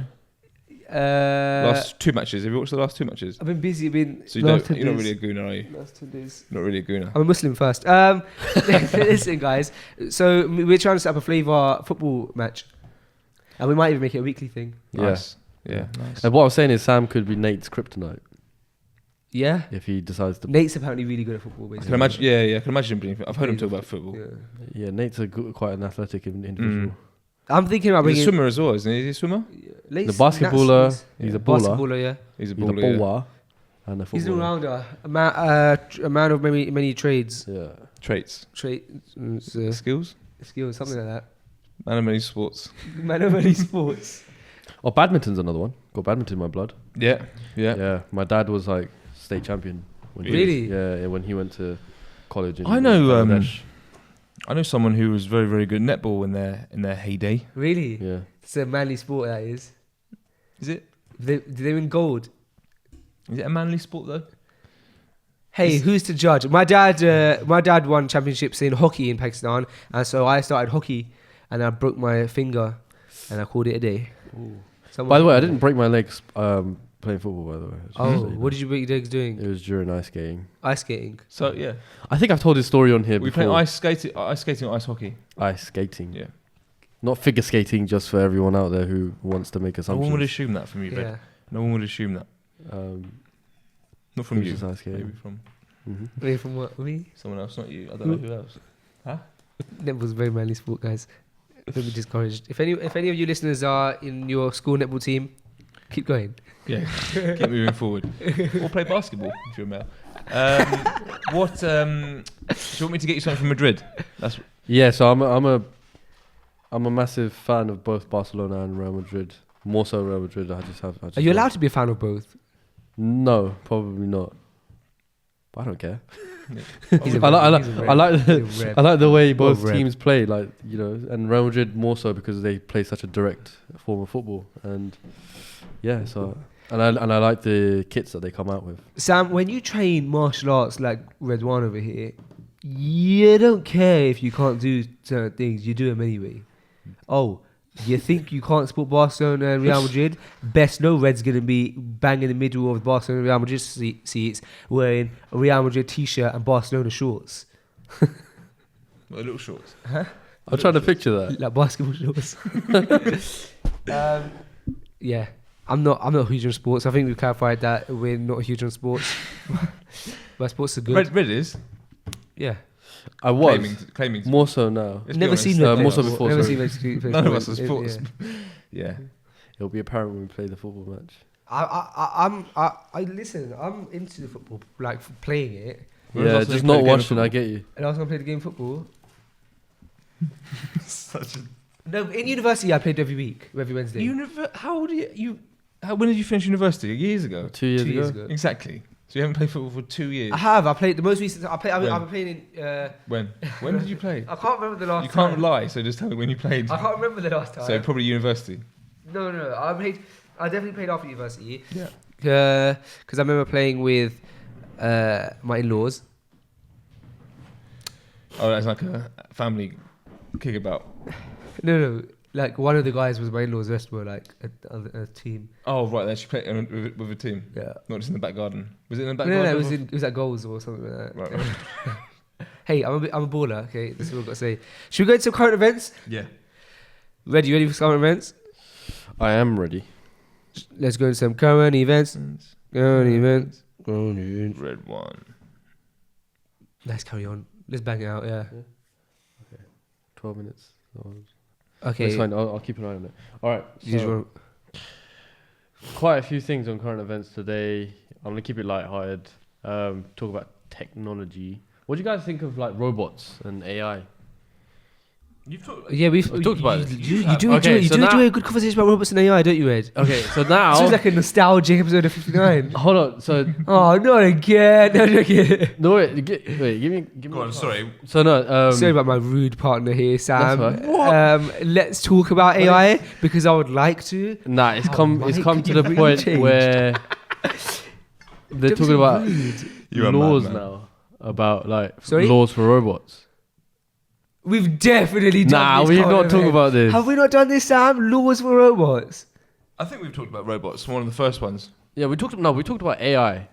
Last 2 matches. Have you watched the last 2 matches? I've been busy. So you're not really a gooner, are you? Last 10 days. Not really a gooner. I'm a Muslim first. Listen, guys. So we're trying to set up a Flavour football match, and we might even make it a weekly thing. Nice. Yeah. Nice. And what I was saying is Sam could be Nate's kryptonite. Yeah. If he decides to. Nate's apparently really good at football. Basically. I can imagine. Yeah. I can imagine him being. I've heard him talk about football. Yeah, Nate's quite an athletic individual. I'm thinking about bringing. He's a swimmer as well, isn't he? Is he a swimmer? The basketballer. He's a baller. Basketballer, yeah. He's a He's a baller. baller. And a footballer. He's an all-rounder. A man of many trades. Yeah. Traits. Skills, something like that. Man of many sports. Man of many sports. Oh, badminton's another one. Got badminton in my blood. Yeah. Yeah. My dad was like state champion. Really? When he went to college. I know someone who was very, very good at netball in their heyday. Really? Yeah. It's a manly sport, that is. Is it? Did they win gold? Is it a manly sport though? Hey, who's to judge? My dad won championships in hockey in Pakistan, and so I started hockey, and I broke my finger, and I called it a day. By the way, I didn't break my legs playing football. By the way. Oh, what did you break your legs doing? It was during ice skating. Ice skating. So yeah, I think I've told this story on here. We before. play ice skating or ice hockey. Ice skating. Yeah. Not figure skating, just for everyone out there who wants to make No assumptions. one would assume that from you, Ben. Yeah. No one would assume that. Not from you. Ice skating. Maybe from Wait, from what? Me? someone else, not you. I don't know who else. Huh? Netball's a very manly sport, guys. Don't be discouraged. If any of you listeners are in your school netball team, keep going. Yeah, keep moving forward. Or play basketball if you're a male. Do you want me to get you something from Madrid? Yeah, so I'm a massive fan of both Barcelona and Real Madrid. More so Real Madrid. Are you allowed to be a fan of both? No, probably not. But I don't care. Yeah. I like the way both Reb. teams play, like, you know, and Real Madrid more so because they play such a direct form of football, and yeah, so and I like the kits that they come out with. Sam, when you train martial arts like Redwan over here, you don't care if you can't do certain things. You do them anyway. Oh, you think you can't support Barcelona and Real Madrid? Best know Red's going to be bang in the middle of the Barcelona and Real Madrid seats wearing a Real Madrid t-shirt and Barcelona shorts. What, little shorts? Huh? I'm trying to picture that. Like basketball shorts. Yeah. I'm not huge on sports. I think we've clarified that we're not huge on sports. But sports are good. Red is. Yeah. I was claiming more so now. Let's be Never honest. seen Red more play so before, Never sorry. seen Red play None of us sports. are sports. Yeah. It'll be apparent when we play the football match. I listen. I'm into the football, like playing it. Whereas Yeah, also just you play not the game of watching. I football. get you. And I was gonna play the game of football. Such a No, in university I played every week, every Wednesday. How old are you? When did you finish university? Years ago. 2 years 2 ago. years ago. Exactly. So you haven't played football for 2 years. I have. I played the most recent. I've When? been playing in. When? When did you play? I can't remember the last. You can't time. lie. So just tell me when you played. I can't remember the last time. So probably university. No. I definitely played after university. Yeah. Because I remember playing with my in-laws. Oh, that's like a family kickabout. No. Like one of the guys was my in-laws. The rest were like a team. Oh, right. They actually played with a team. Yeah. Not just in the back garden. Was it in the back No, garden? it was at goals or something like that. Right. Hey, I'm a baller. Okay, this is what I've got to say. Should we go into some current events? Yeah. Ready for current events? I am ready. Let's go into some current events. Current events. Red one. Let's carry on. Let's bang it out. Yeah. Okay. 12 minutes. Okay. It's fine. I'll keep an eye on it. All right. You just So, want- quite a few things on current events today. I'm gonna keep it lighthearted. Talk about technology. What do you guys think of like robots and AI? We've talked about this. You do enjoy a good conversation about robots and AI, don't you, Ed? Okay, so now This is like a nostalgic episode of 59. hold on. So Oh, not again. Not again. no, wait. Give me. Go on, sorry. So no. Sorry about my rude partner here, Sam. That's right. Let's talk about AI because I would like to. Nah, it's Oh, come Mike, to you've the really point changed. where they're Don't talking be about rude. You're a laws madman. now about like Sorry? laws for robots. We've definitely done Nah, this. we've kind not of talked thing. about this. Have we not done this, Sam? Laws for robots. I think we've talked about robots. One of the first ones. Yeah, we talked about AI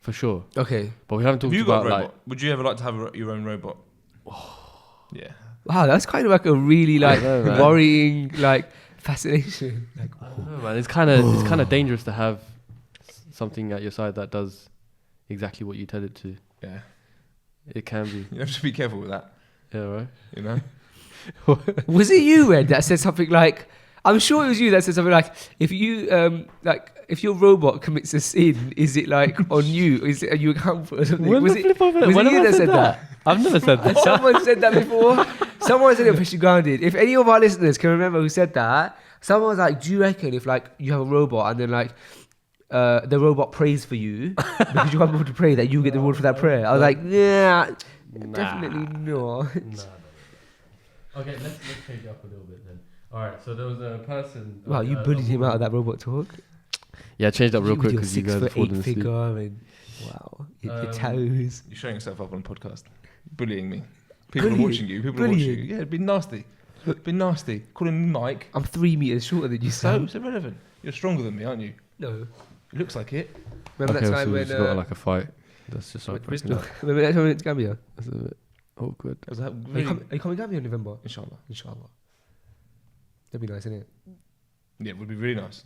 for sure, Okay. but we haven't Have talked you got about a robot? like Would you ever like to have your own robot? Yeah. Wow, that's kind of like a really like know, man. worrying like fascination. Like, I don't know, man. It's kind of dangerous to have something at your side that does exactly what you tell it to. Yeah. It can be. You have to be careful with that. Yeah, right. You know. was it you, Ed, that said something like? I'm sure it was you that said something like, if you if your robot commits a sin, is it like on you? Are you accountable for something? Was it you that said that? I've never said that. Someone said that before. Someone said it officially grounded. If any of our listeners can remember who said that, someone was like, do you reckon if like you have a robot and then like the robot prays for you because you want people to pray that you get the reward for that prayer? I was like, yeah, definitely not. Okay, let's change it up a little bit then. All right, so there was a person. Wow, you bullied him out of that robot talk. Yeah, change that real You quick with your because you guys are 6'8" falling asleep. figure and wow, your toes. You're showing yourself up on a podcast, bullying me. People Bullying? are watching you. People are watching you. Bullying? Yeah, it'd be nasty. It'd be nasty. Calling me Mike. I'm 3 meters shorter than you, Sam. So irrelevant. You're stronger than me, aren't you? No. It looks like it. Remember Okay, that time so we when just got like a fight. That's just so Bristol? Remember that time we went to Gambia? That's a bit awkward. Was that Are you, really? are you coming to Gambia in November? Inshallah. Inshallah. That'd be nice, isn't it? Yeah, it would be really nice.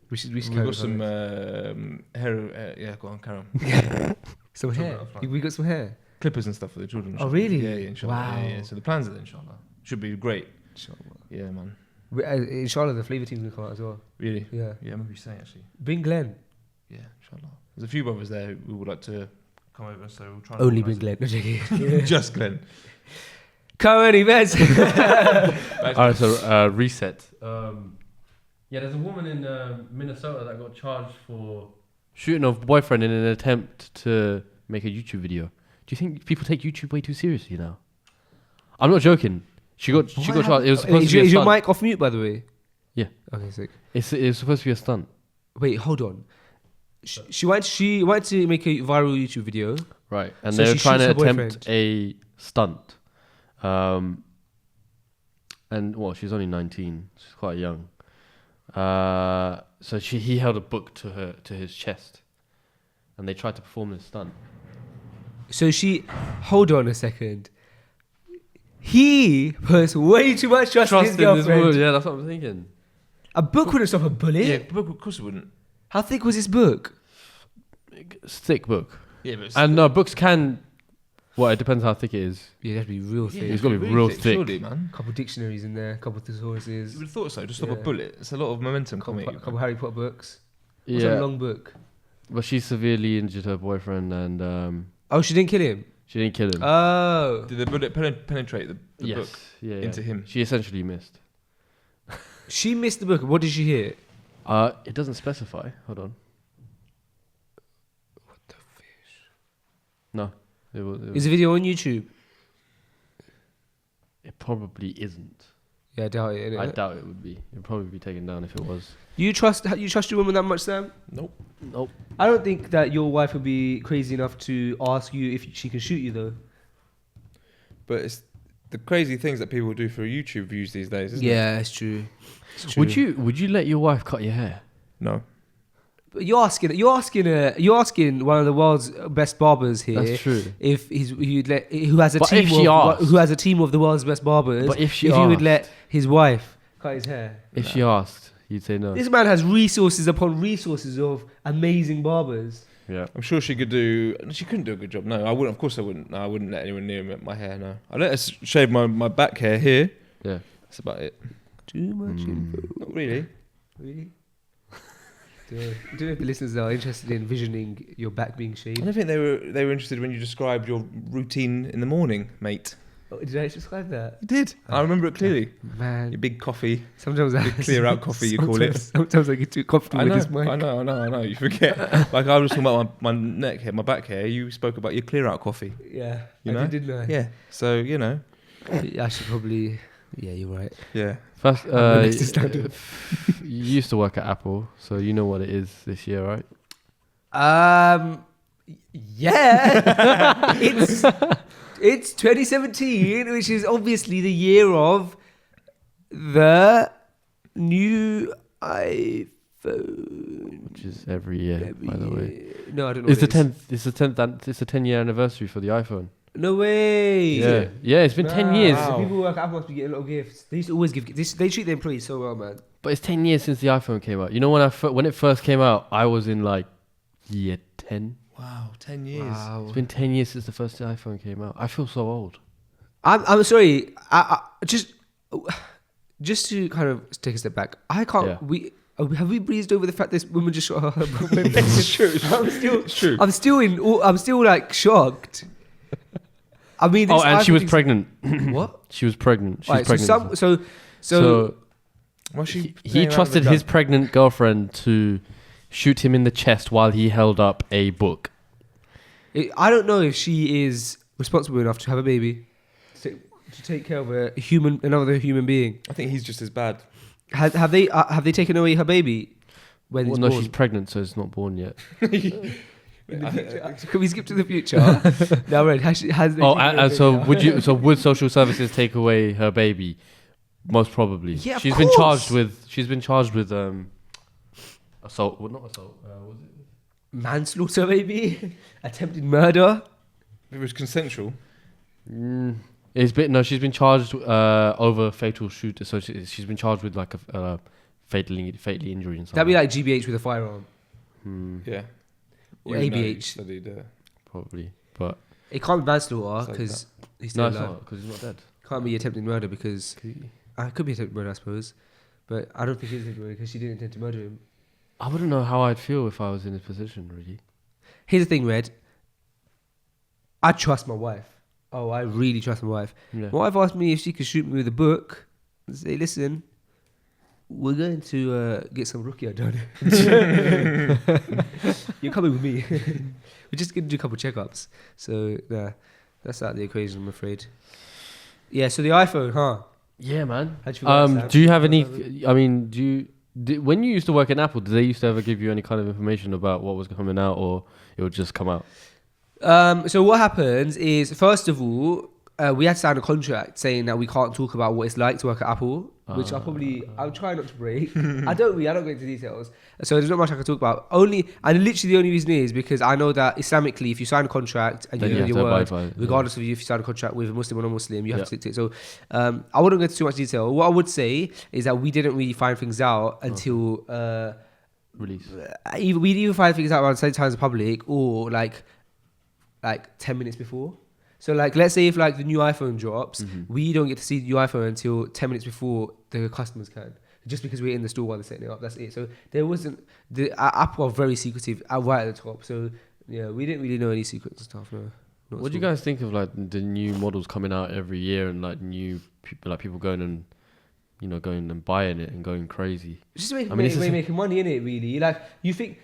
We should We've carry got some on. hair. Yeah, go on, carry on. Some hair. Children are fine. We got some hair. Clippers and stuff for the children. Oh, inshallah. really? Yeah, inshallah. Wow. Yeah. So the plans are there, inshallah. Should be great. Inshallah. Yeah, man. Inshallah, the flavour team's gonna come out as well. Really? Yeah. Yeah, I remember you saying actually. Bring Glenn. Yeah, inshallah. There's a few brothers there who would like to come over, so we'll try. and Only bring organise Glenn. No, joking. it. Just Glenn. Current events. All right, so reset. Yeah, there's a woman in Minnesota that got charged for shooting a boyfriend in an attempt to make a YouTube video. Do you think people take YouTube way too seriously now? I'm not joking. She got charged. It was supposed to be a Is your stunt. mic off mute, by the way? Yeah. Okay, sick. It was supposed to be a stunt. Wait, hold on. She wanted to make a viral YouTube video. Right, and So they were she trying to shoots her attempt a stunt. And well, she's only 19. She's quite young. So he held a book to his chest, and they tried to perform this stunt. So hold on a second. He puts way too much trust in his in this girlfriend. woman. Yeah, that's what I'm thinking. A book wouldn't stop a bullet. Yeah, but of course it wouldn't. How thick was this book? Thick book. Yeah, but And no, books can. Well, it depends how thick it is. Yeah, that'd be real thick. It's gotta be real thick. surely, man. Couple dictionaries in there, couple thesauruses, You would have thought so. Just stop a Yeah. bullet. It's a lot of momentum coming. couple Harry Potter books. It's Yeah, a long book. but she severely injured her boyfriend, and Oh, she didn't kill him. she didn't kill him. Oh, Did the bullet penetrate the yes, book yeah, into him? She essentially missed. she missed the book. What did she hit? It doesn't specify. Hold on. What the fish? No, it was. Is the video on YouTube? It probably isn't. Yeah, I doubt it. I Innit? doubt it would be. It'd probably be taken down if it was. You trust your woman that much, Sam? Nope. Nope. I don't think that your wife would be crazy enough to ask you if she can shoot you, though. But it's the crazy things that people do for YouTube views these days, isn't it? Yeah, it's true. It's true. Would you let your wife cut your hair? No. But you're asking one of the world's best barbers here. That's true. If who has a But team if she asked- who has a team of the world's best barbers. But if she he would asked- let his wife cut his hair. If she asked, you'd say no. This man has resources upon resources of amazing barbers. Yeah. I'm sure she could do. She couldn't do a good job. No, I wouldn't. Of course, I wouldn't. No, I wouldn't let anyone near my hair. No, I let her shave my back hair here. Yeah. That's about it. Too much info. Not really. Really? don't know if the listeners are interested in envisioning your back being I shaved. don't think they were interested when you described your routine in the morning, mate. Oh, did I describe that? You did. I remember it clearly. Man, Your big coffee, sometimes big clear out coffee, you call it. Sometimes I get too comfortable with this mic. I know. You forget. Like I was talking about my neck hair, my back hair. You spoke about your clear out coffee. Yeah, You know? didn't I? Yeah. So you know. I should probably. Yeah, you're right. Yeah. First, next to stand up. you used to work at Apple, so you know what it is this year, right? Yeah. It's 2017, which is obviously the year of the new iPhone. Which is every year, by the way. No, I don't know. It's the 10th. It's the 10th. It's the 10-year anniversary for the iPhone. No way. Yeah. It's been 10 years. Wow. People who work at Apple must be getting a lot of gifts. They used to always give gifts. They treat their employees so well, man. But it's 10 years since the iPhone came out. You know when it first came out, I was in like year 10. Wow. 10 years. Wow. It's been 10 years since the first iPhone came out. I feel so old. I'm sorry. I just to kind of take a step back. I can't. Yeah. Have we breezed over the fact this woman just shot her? It's true. It's true. I'm still like shocked. I mean, this and she was iPhone pregnant. What? She was pregnant. She's Right, pregnant. So Was she? he trusted his pregnant girlfriend to shoot him in the chest while he held up a book. I don't know if she is responsible enough to have a baby, to take care of another human being. I think he's just as bad. Have they taken away her baby when Well, it's no, born? she's pregnant, so it's not born yet. In the future. Can we skip to the future? No, right. Has they taken And so away her baby? would social services take away her baby? Most probably. Yeah, of She's course. been charged with assault. Well, not assault. Was it? Manslaughter, maybe? Attempted murder? It was consensual. She's been charged over fatal shoot. So she's been charged with like a fatally injury and something. That'd be like GBH with a firearm. Yeah. Or Even though he ABH. studied, Probably, but It can't be manslaughter It's like because he's no, still it's alive. not because he's not dead. Can't be attempted murder because... it could be attempted murder, I suppose. But I don't think it's attempted murder because she didn't intend to murder him. I wouldn't know how I'd feel if I was in his position, really. Here's the thing, Red. I trust my wife. Oh, I really trust my wife. Yeah. My wife asked me if she could shoot me with a book and say, listen, we're going to get some ruqyah done. You're coming with me. We're just going to do a couple checkups. So, that's out of the equation, I'm afraid. Yeah, so the iPhone, huh? Yeah, man. How'd you feel about that? Do you have any? I mean, when you used to work in Apple, did they used to ever give you any kind of information about what was coming out, or it would just come out? So what happens is, first of all, we had to sign a contract saying that we can't talk about what it's like to work at Apple, which I'll try not to break. I don't go into details. So there's not much I can talk about. Literally the only reason is because I know that Islamically, if you sign a contract and you know your word, regardless of if you sign a contract with a Muslim or non-Muslim, you have to stick to it. So I wouldn't go into too much detail. What I would say is that we didn't really find things out until Release. we'd either find things out around the same time as the public or like 10 minutes before. So like, let's say if like the new iPhone drops, we don't get to see the new iPhone until 10 minutes before the customers can, just because we're in the store while they're setting it up. That's it. So there wasn't Apple are very secretive right at the top. So yeah, we didn't really know any secrets and stuff. No. What do you guys think of like the new models coming out every year and like new people going and buying it and going crazy? It's just making money in it, really. Like you think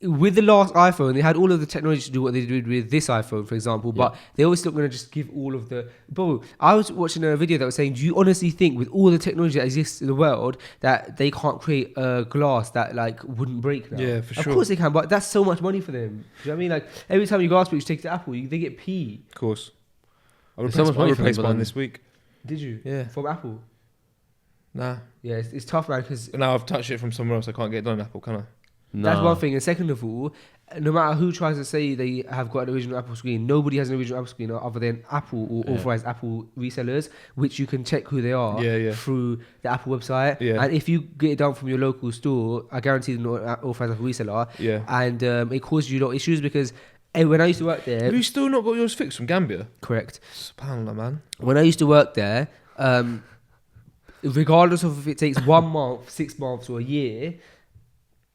with the last iPhone, they had all of the technology to do what they did with this iPhone, for example, but they always still going to just give all of the... Bro, I was watching a video that was saying, do you honestly think with all the technology that exists in the world that they can't create a glass that like wouldn't break now? Yeah, for sure. Of course they can, but that's so much money for them. Do you know what I mean? Like every time you go ask people to take it to Apple, they get P. Of course. I There's so much money for replaced them, mine but this week. Did you? Yeah. From Apple? Nah. Yeah, it's tough, man, because... Now I've touched it from somewhere else. I can't get it done on Apple, can I? That's one thing. And second of all, no matter who tries to say they have got an original Apple screen, nobody has an original Apple screen other than Apple or authorized Apple resellers, which you can check who they are through the Apple website. Yeah. And if you get it done from your local store, I guarantee they're not authorized Apple reseller. Yeah. And it causes you a lot of issues because when I used to work there... Have you still not got yours fixed from Gambia? Correct. SubhanAllah, man. When I used to work there, regardless of if it takes 1 month, 6 months or a year...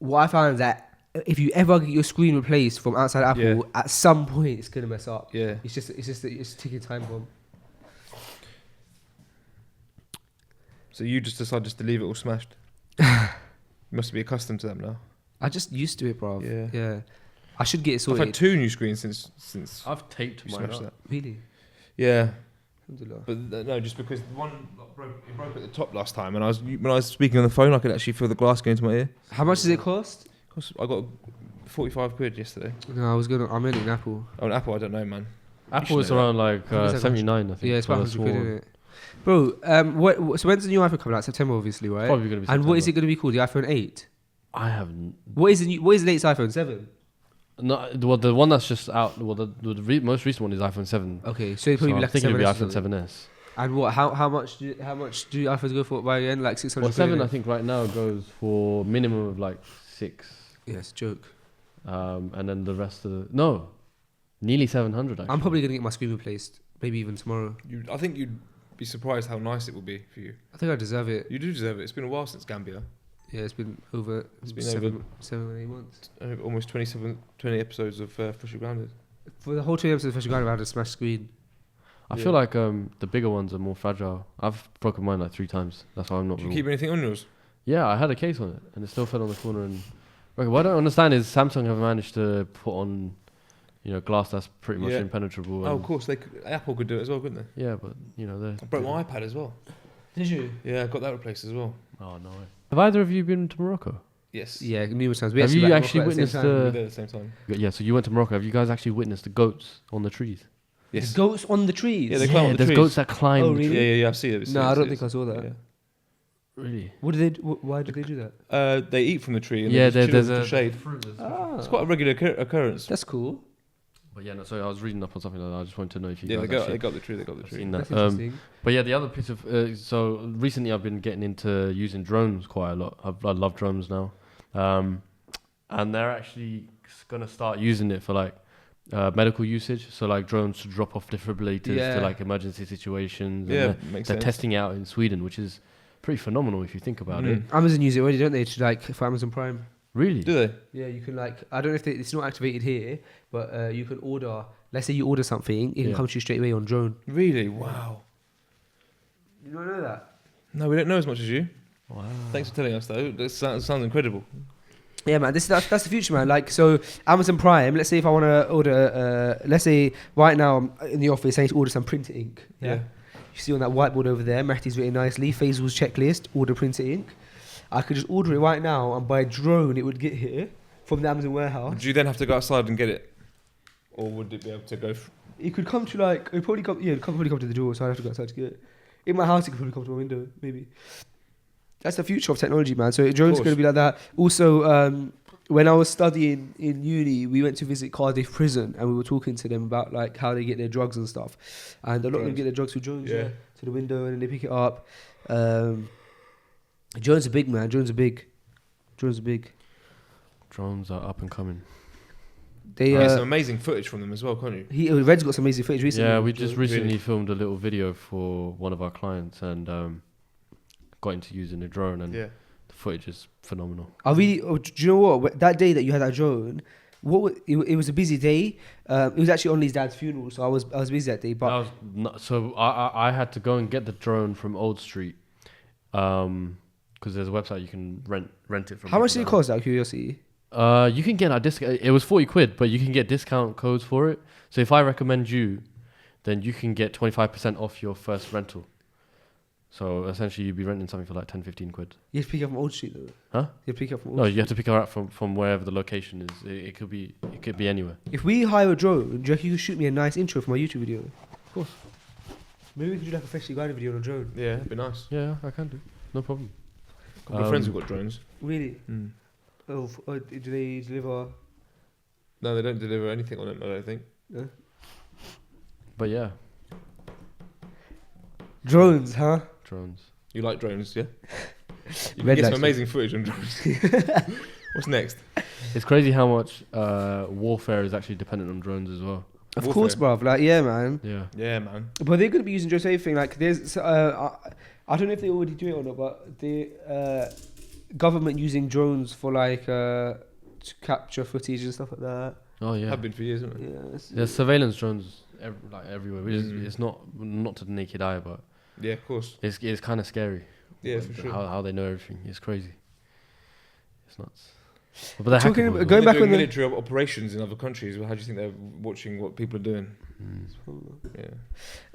what I found is that if you ever get your screen replaced from outside Apple, at some point it's gonna mess up. Yeah. It's just a ticking time bomb. So you just decided just to leave it all smashed? You must be accustomed to them now. I just used to it, bro. Yeah. Yeah. I should get it I've sorted. had 2 new screens since I've taped you mine smashed up. that. Really? Yeah. Alhamdulillah. But no, just because the one it broke at the top last time, and when I was speaking on the phone, I could actually feel the glass going to my ear. How much does it cost? I got 45 quid yesterday. No, I meant in Apple. Oh, an Apple, I don't know, man. Apple is around like 79, I think. Yeah, it's for about the 100 quid, small- isn't it? Bro, so when's the new iPhone coming out? September, obviously, right? Probably gonna be And what is it September. going to be called? The iPhone 8? I haven't. What is the latest iPhone? 7? No, well, the one that's just out. Well, the most recent one is iPhone 7. Okay, so it'll probably So be I'm like thinking it'll be 7S or iPhone something. 7S. And what? How much do iPhones go for by the end? Like 600. Well, 7 I think right now goes for minimum of like 6. Yeah, it's a joke. And then the rest of nearly 700 actually. I'm probably gonna get my screen replaced. Maybe even tomorrow. I think you'd be surprised how nice it will be for you. I think I deserve it. You do deserve it. It's been a while since Gambia. Yeah, it's been over. It's been 7 or 8 months. Almost 20 episodes of Freshly Grounded. For the whole 20 episodes of Freshly Grounded, I had a smashed screen. I feel like the bigger ones are more fragile. I've broken mine like 3 times. That's why I'm not. Did you keep anything on yours? Yeah, I had a case on it, and it still fell on the corner. And what I don't understand is Samsung have managed to put on, glass that's pretty much impenetrable. Oh, of course, Apple could do it as well, couldn't they? Yeah, but I broke my iPad as well. Did you? Yeah, I got that replaced as well. Oh no way. Have either of you been to Morocco? Yes. Yeah, numerous times. Have you actually went witnessed We did at the same time. Yeah, so you went to Morocco. Have you guys actually witnessed the goats on the trees? Yes. Goats on the trees? Yeah, they climb on the there's trees. goats that climb. Oh, the really? tree. Yeah, I've seen it. No, I don't think I saw that. Yeah. Really? What did they? Why did they do that? They eat from the tree. And Yeah, they just there's chill in a the shade. Ah, It's quite a regular occurrence. that's cool. But yeah, no. So I was reading up on something like that. I just wanted to know if you Yeah, guys they actually got the tree. They got the tree. seen That's that. interesting. But yeah, the other piece of so recently I've been getting into using drones quite a lot. I love drones now, and they're actually gonna start using it for like medical usage. So like drones to drop off defibrillators Yeah. to like emergency situations. Yeah, and makes they're sense. testing it out in Sweden, which is pretty phenomenal if you think about it. Amazon use it already, don't they? For Amazon Prime. Really? Do they? Yeah, you can I don't know if it's not activated here, but you can order. Let's say you order something, it can come to you straight away on drone. Really? Wow. You don't know that? No, we don't know as much as you. Wow. Thanks for telling us, though. That sounds incredible. Yeah, man. That's the future, man. Like, so Amazon Prime. Let's say if I want to order, let's say right now I'm in the office, I need to order some printer ink. Yeah. You see on that whiteboard over there, Mahdi's written nicely. Faisal's checklist, order printer ink. I could just order it right now, and by drone it would get here from the Amazon warehouse. Would you then have to go outside and get it, or would it be able to go? It could come to it probably come. Yeah, probably come to the door, so I'd have to go outside to get it. In my house, it could probably come to my window, maybe. That's the future of technology, man. So drones are going to be like that. Also, when I was studying in uni, we went to visit Cardiff Prison, and we were talking to them about like how they get their drugs and stuff. And a lot of them get their drugs through drones, Yeah. to the window, and then they pick it up. Drones are big, man. Drones are big. Drones are up and coming. They You get some amazing footage from them as well, can't you? Red's got some amazing footage recently. Yeah, we just recently Really? filmed a little video for one of our clients and got into using a drone, and Yeah. the footage is phenomenal. Do you know what? That day that you had that drone, it was a busy day. It was actually on Lee's dad's funeral, so I was busy that day. But So I had to go and get the drone from Old Street because there's a website you can rent it from. how much did people it cost? Out of curiosity. You can get a discount. It was 40 quid, but you can get discount codes for it. So if I recommend you, then you can get 25% off your first rental. So essentially, you'd be renting something for like 10, 15 quid. You have to pick up from Old Street though. Huh? You have to pick up from Old No, Street. you have to pick it up from wherever the location is. It could be anywhere. If we hire a drone, do you reckon you could shoot me a nice intro for my YouTube video? Of course. Maybe we could do like a freshly guided video on a drone. Yeah, it'd be nice. Yeah, I can do. No problem. A couple of friends who've got drones. Really? Mm. Oh, do they deliver? No, they don't deliver anything on it, I don't think. No? But yeah, Drones, huh? drones. You like drones, yeah? You Red can get some lights. amazing footage on drones. What's next? It's crazy how much warfare is actually dependent on drones as well. Of Warfare. course, bruv. Like, yeah, man. Yeah. Yeah, man. But they're gonna be using drones for everything. Like, there's, I don't know if they already do it or not, but government using drones for like to capture footage and stuff like that. Oh yeah. Have been for years, isn't it? Yeah, There's surveillance drones everywhere, which is it's not to the naked eye, but Yeah, of course. it's kind of scary. Yeah, for sure. How they know everything. It's crazy. It's nuts. But they're Talking hacking about- people. going back They're doing when the- military operations in other countries. Well, how do you think they're watching what people are doing?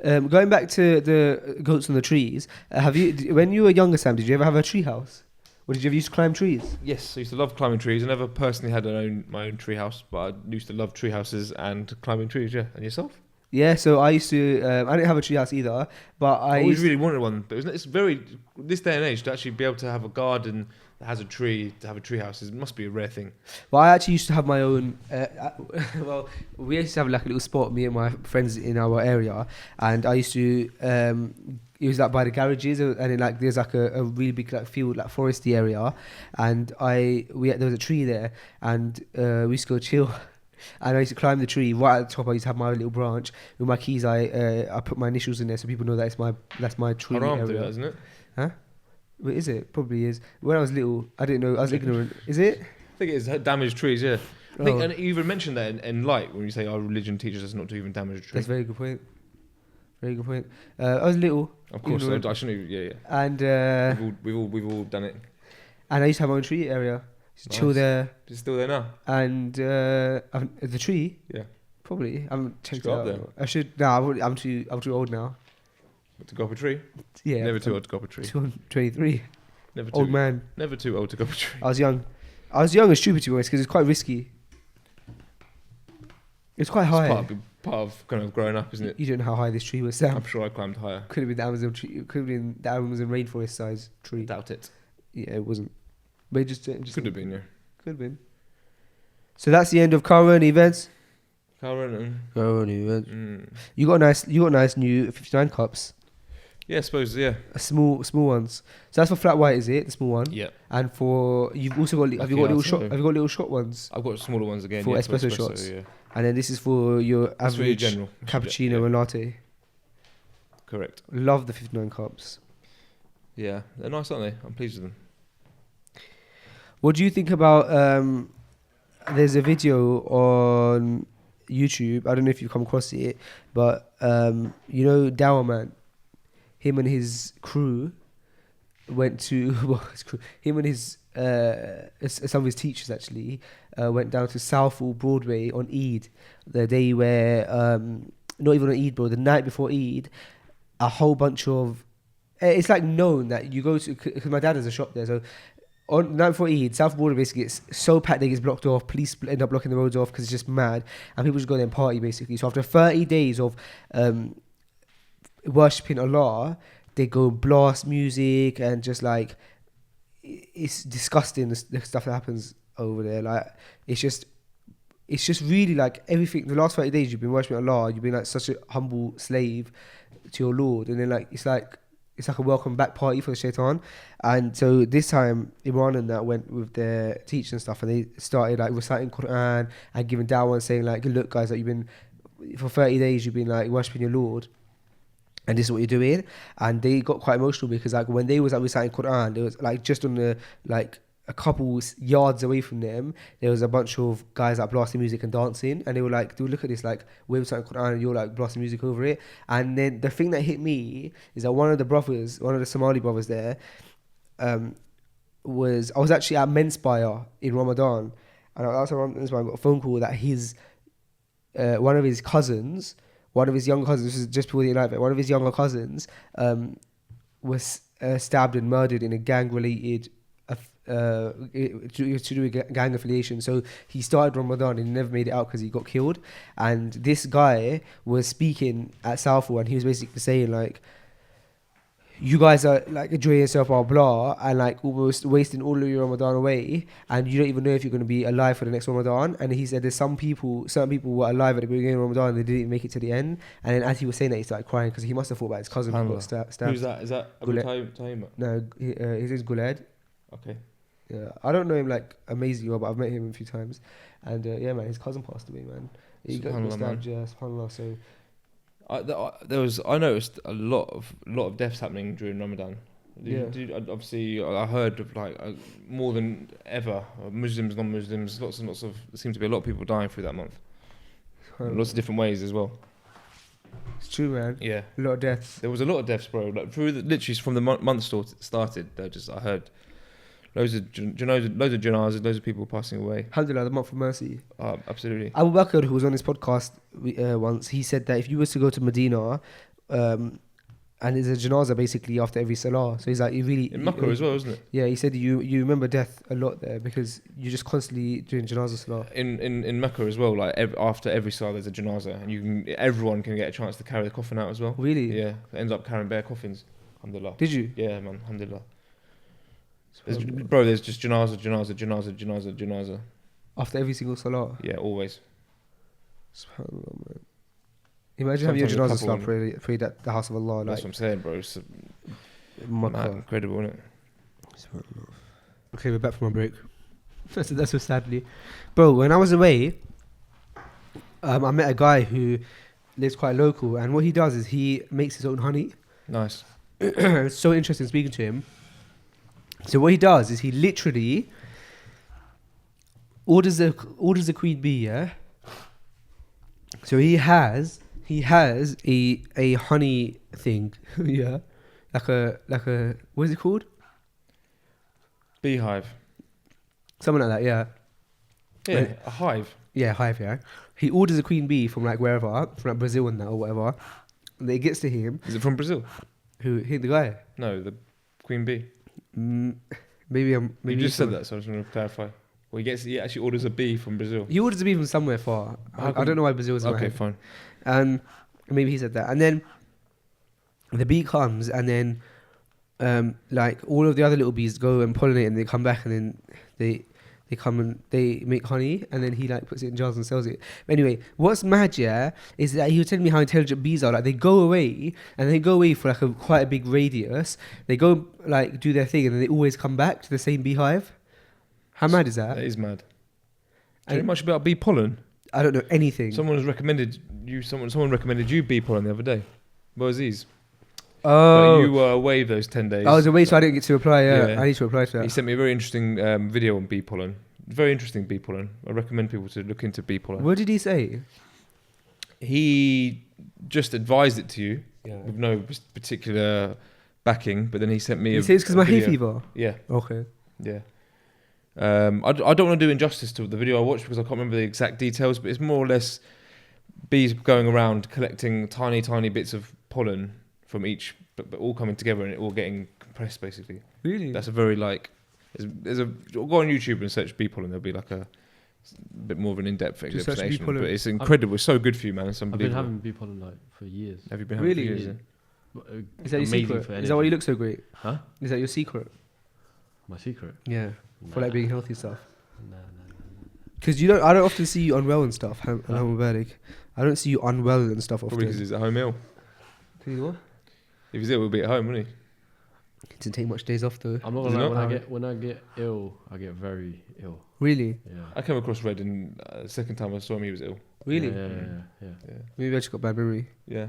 Yeah. Going back to the goats on the trees, when you were younger, Sam, did you ever have a tree house? Or did you ever used to climb trees? Yes, I used to love climbing trees. I never personally had my own tree house, but I used to love tree houses and climbing trees. Yeah, and yourself? Yeah, so I used to. I didn't have a tree house either, but I always really wanted one. But it's very this day and age to actually be able to have a garden that has a tree, to have a tree house. It must be a rare thing. Well, I actually used to have my own. Well, we used to have like a little spot, me and my friends in our area, and I used to. It was like by the garages, and then like there's like a really big like field, like foresty area, and there was a tree there, and we used to go chill. And I used to climb the tree right at the top. I used to have my little branch with my keys. I put my initials in there so people know that's my tree Haram area. do that, isn't it? Huh? Wait, is it? Probably is. When I was little, I didn't know. I was ignorant. Is it? I think it's damaged trees. Yeah. I think, Oh. and you even mentioned that in light when you say our religion teaches us not to even damage a tree. That's a very good point. Very good point. I was little. Of course, ignorant. I shouldn't. Yeah. And We've all done it. and I used to have my own tree area. Just chill Nice. there. Is it still there now? And the tree. Yeah. Probably. I haven't checked it go up out. there. I should. No, I'm too old now. To go up a tree? Yeah. Never too old to go up a tree. 23. Never too Old man. Never too old to go up a tree. I was young. I was young and stupid to be honest because it's quite risky. It's quite high. It's part of kind of growing up, isn't it? You don't know how high this tree was, Sam. I'm sure I climbed higher. Could have been the Amazon tree. It could have been the Amazon rainforest size tree. Doubt it. Yeah, it wasn't. But it just Could have been, yeah. Could have been. So that's the end of current events. Current. Current events. You got nice new 59 cups. Yeah, I suppose, yeah. Small ones. So that's for flat white, is it? The small one. Yeah. And for you've also got have you got little shot ones I've got smaller ones again. for yeah, espresso shots. Yeah. And then this is for your That's for your average general cappuccino and latte. Correct. Love the 59 cups. Yeah, they're nice, aren't they? I'm pleased with them. What do you think about? There's a video on YouTube. I don't know if you've come across it, but you know Dower Man. Him and his crew went to him and his some of his teachers actually went down to South Broadway on Eid, the day where not even on Eid, bro, the night before Eid, a whole bunch of it's like known that you go to because my dad has a shop there, so. On the night before Eid, South Broadway basically gets so packed they get blocked off. Police end up blocking the roads off because it's just mad, and people just go there and party basically. So after 30 days of worshipping Allah, they go blast music and just like it's disgusting the stuff that happens over there. Like it's just really like everything. The last 30 days you've been worshipping Allah, you've been like such a humble slave to your Lord, and then like it's like a welcome back party for the shaitan. And so this time Imran and that went with their teachers and stuff, and they started like reciting Quran and giving dawah and saying like, look guys, like you've been for 30 days you've been like worshipping your Lord, and this is what you're doing. And they got quite emotional because like when they was like reciting Quran, there was like just on the like a couple yards away from them, there was a bunch of guys like blasting music and dancing, and they were like, dude, look at this, like we're reciting Quran and you're like blasting music over it. And then the thing that hit me is that one of the Somali brothers there, I was actually at Menspire in Ramadan, and I was at Menspire, I got a phone call that one of his younger cousins, this is just before the night, one of his younger cousins was stabbed and murdered in a gang-related to do with gang affiliation. So he started Ramadan and he never made it out because he got killed. And this guy was speaking at Southall, and he was basically saying like, you guys are like enjoying yourself, blah blah, and like almost wasting all of your Ramadan away, and you don't even know if you're going to be alive for the next Ramadan. And he said there's certain people were alive at the beginning of Ramadan and they didn't even make it to the end. And then as he was saying that, he started crying because he must have thought about his cousin who got stabbed. Who's that? Is that Abu Taima? No, his name's Guled. Okay. Yeah, I don't know him like amazingly well, but I've met him a few times. And yeah, man, his cousin passed away, man. He got stabbed, yeah, subhanAllah. So I noticed a lot of deaths happening during Ramadan. Obviously, I heard of like more than ever, Muslims, non-Muslims, lots and lots of. There seems to be a lot of people dying through that month. Lots of different ways as well. It's true, man. Yeah, A lot of deaths. there was a lot of deaths, bro. Like literally from the month started. I heard loads of janazas, loads of people passing away. Alhamdulillah, the month of mercy. Absolutely. Abu Bakr, who was on this podcast once, he said that if you was to go to Medina, and there's a janazah basically after every salah, so he's like, you really In Makkah as well, isn't it? Yeah, he said you remember death a lot there because you're just constantly doing janazah salah. In Mecca as well, like after every salah there's a janazah, and everyone can get a chance to carry the coffin out as well. Really? Yeah, it ends up carrying bare coffins. Alhamdulillah. Did you? Yeah, man. Alhamdulillah. There's just janazah. After every single salah. Yeah, always. SubhanAllah, man. Imagine having your janazah salah prayed at the house of Allah. That's what I'm saying, bro. It's incredible, isn't it? Okay, we're back from our break. That's so sadly. Bro, when I was away, I met a guy who lives quite local, and what he does is he makes his own honey. Nice. It's so interesting speaking to him. So what he does is he literally orders the queen bee, yeah? So he has a honey thing, yeah? Like a what is it called? Beehive. Something like that, yeah. Yeah, a hive. Yeah, hive, yeah. He orders a queen bee from like wherever, from like Brazil and that or whatever. And then it gets to him. Is it from Brazil? Who? The guy? No, the queen bee. Maybe you just said that, so I just want to clarify. Well, he actually orders a bee from Brazil. He orders a bee from somewhere far. I don't know why Brazil is in my head. Fine. And maybe he said that. And then the bee comes, and then like all of the other little bees go and pollinate, and they come back, and then they come and they make honey, and then he like puts it in jars and sells it. But anyway, what's mad, yeah, is that he was telling me how intelligent bees are. Like they go away, and they go away for like quite a big radius. They go like do their thing, and then they always come back to the same beehive. How mad is that? That is mad. Do you know much about bee pollen? I don't know anything. Someone recommended you bee pollen the other day. What was these? Oh, but you were away those 10 days. I was away, so I didn't get to reply. Yeah, I need to reply to that. He sent me a very interesting video on bee pollen. Very interesting bee pollen. I recommend people to look into bee pollen. What did he say? He just advised it to you with no particular backing, but then he sent me. He says because my hay fever. Yeah. Okay. Yeah. I don't want to do injustice to the video I watched because I can't remember the exact details, but it's more or less bees going around collecting tiny bits of pollen from each, but all coming together and it all getting compressed basically. Really? That's a very like. There's a go on YouTube and search bee pollen. There'll be like a bit more of an in-depth explanation. But it's incredible. It's so good for you, man. It's unbelievable. I've been having bee pollen like for years. Have you been having it for years? Is that your secret? Is that why you look so great? Huh? Is that your secret? My secret? Yeah. For like being healthy stuff. No. Because I don't often see you unwell and stuff. I don't see you unwell and stuff often. Probably because he's at home ill. What? If he's ill, he'll be at home, wouldn't he? He didn't take much days off though. I'm not gonna lie, when I get ill, I get very ill. Really? Yeah. I came across Red and the second time I saw him, he was ill. Really? Yeah. Maybe I just got bad memory. Yeah.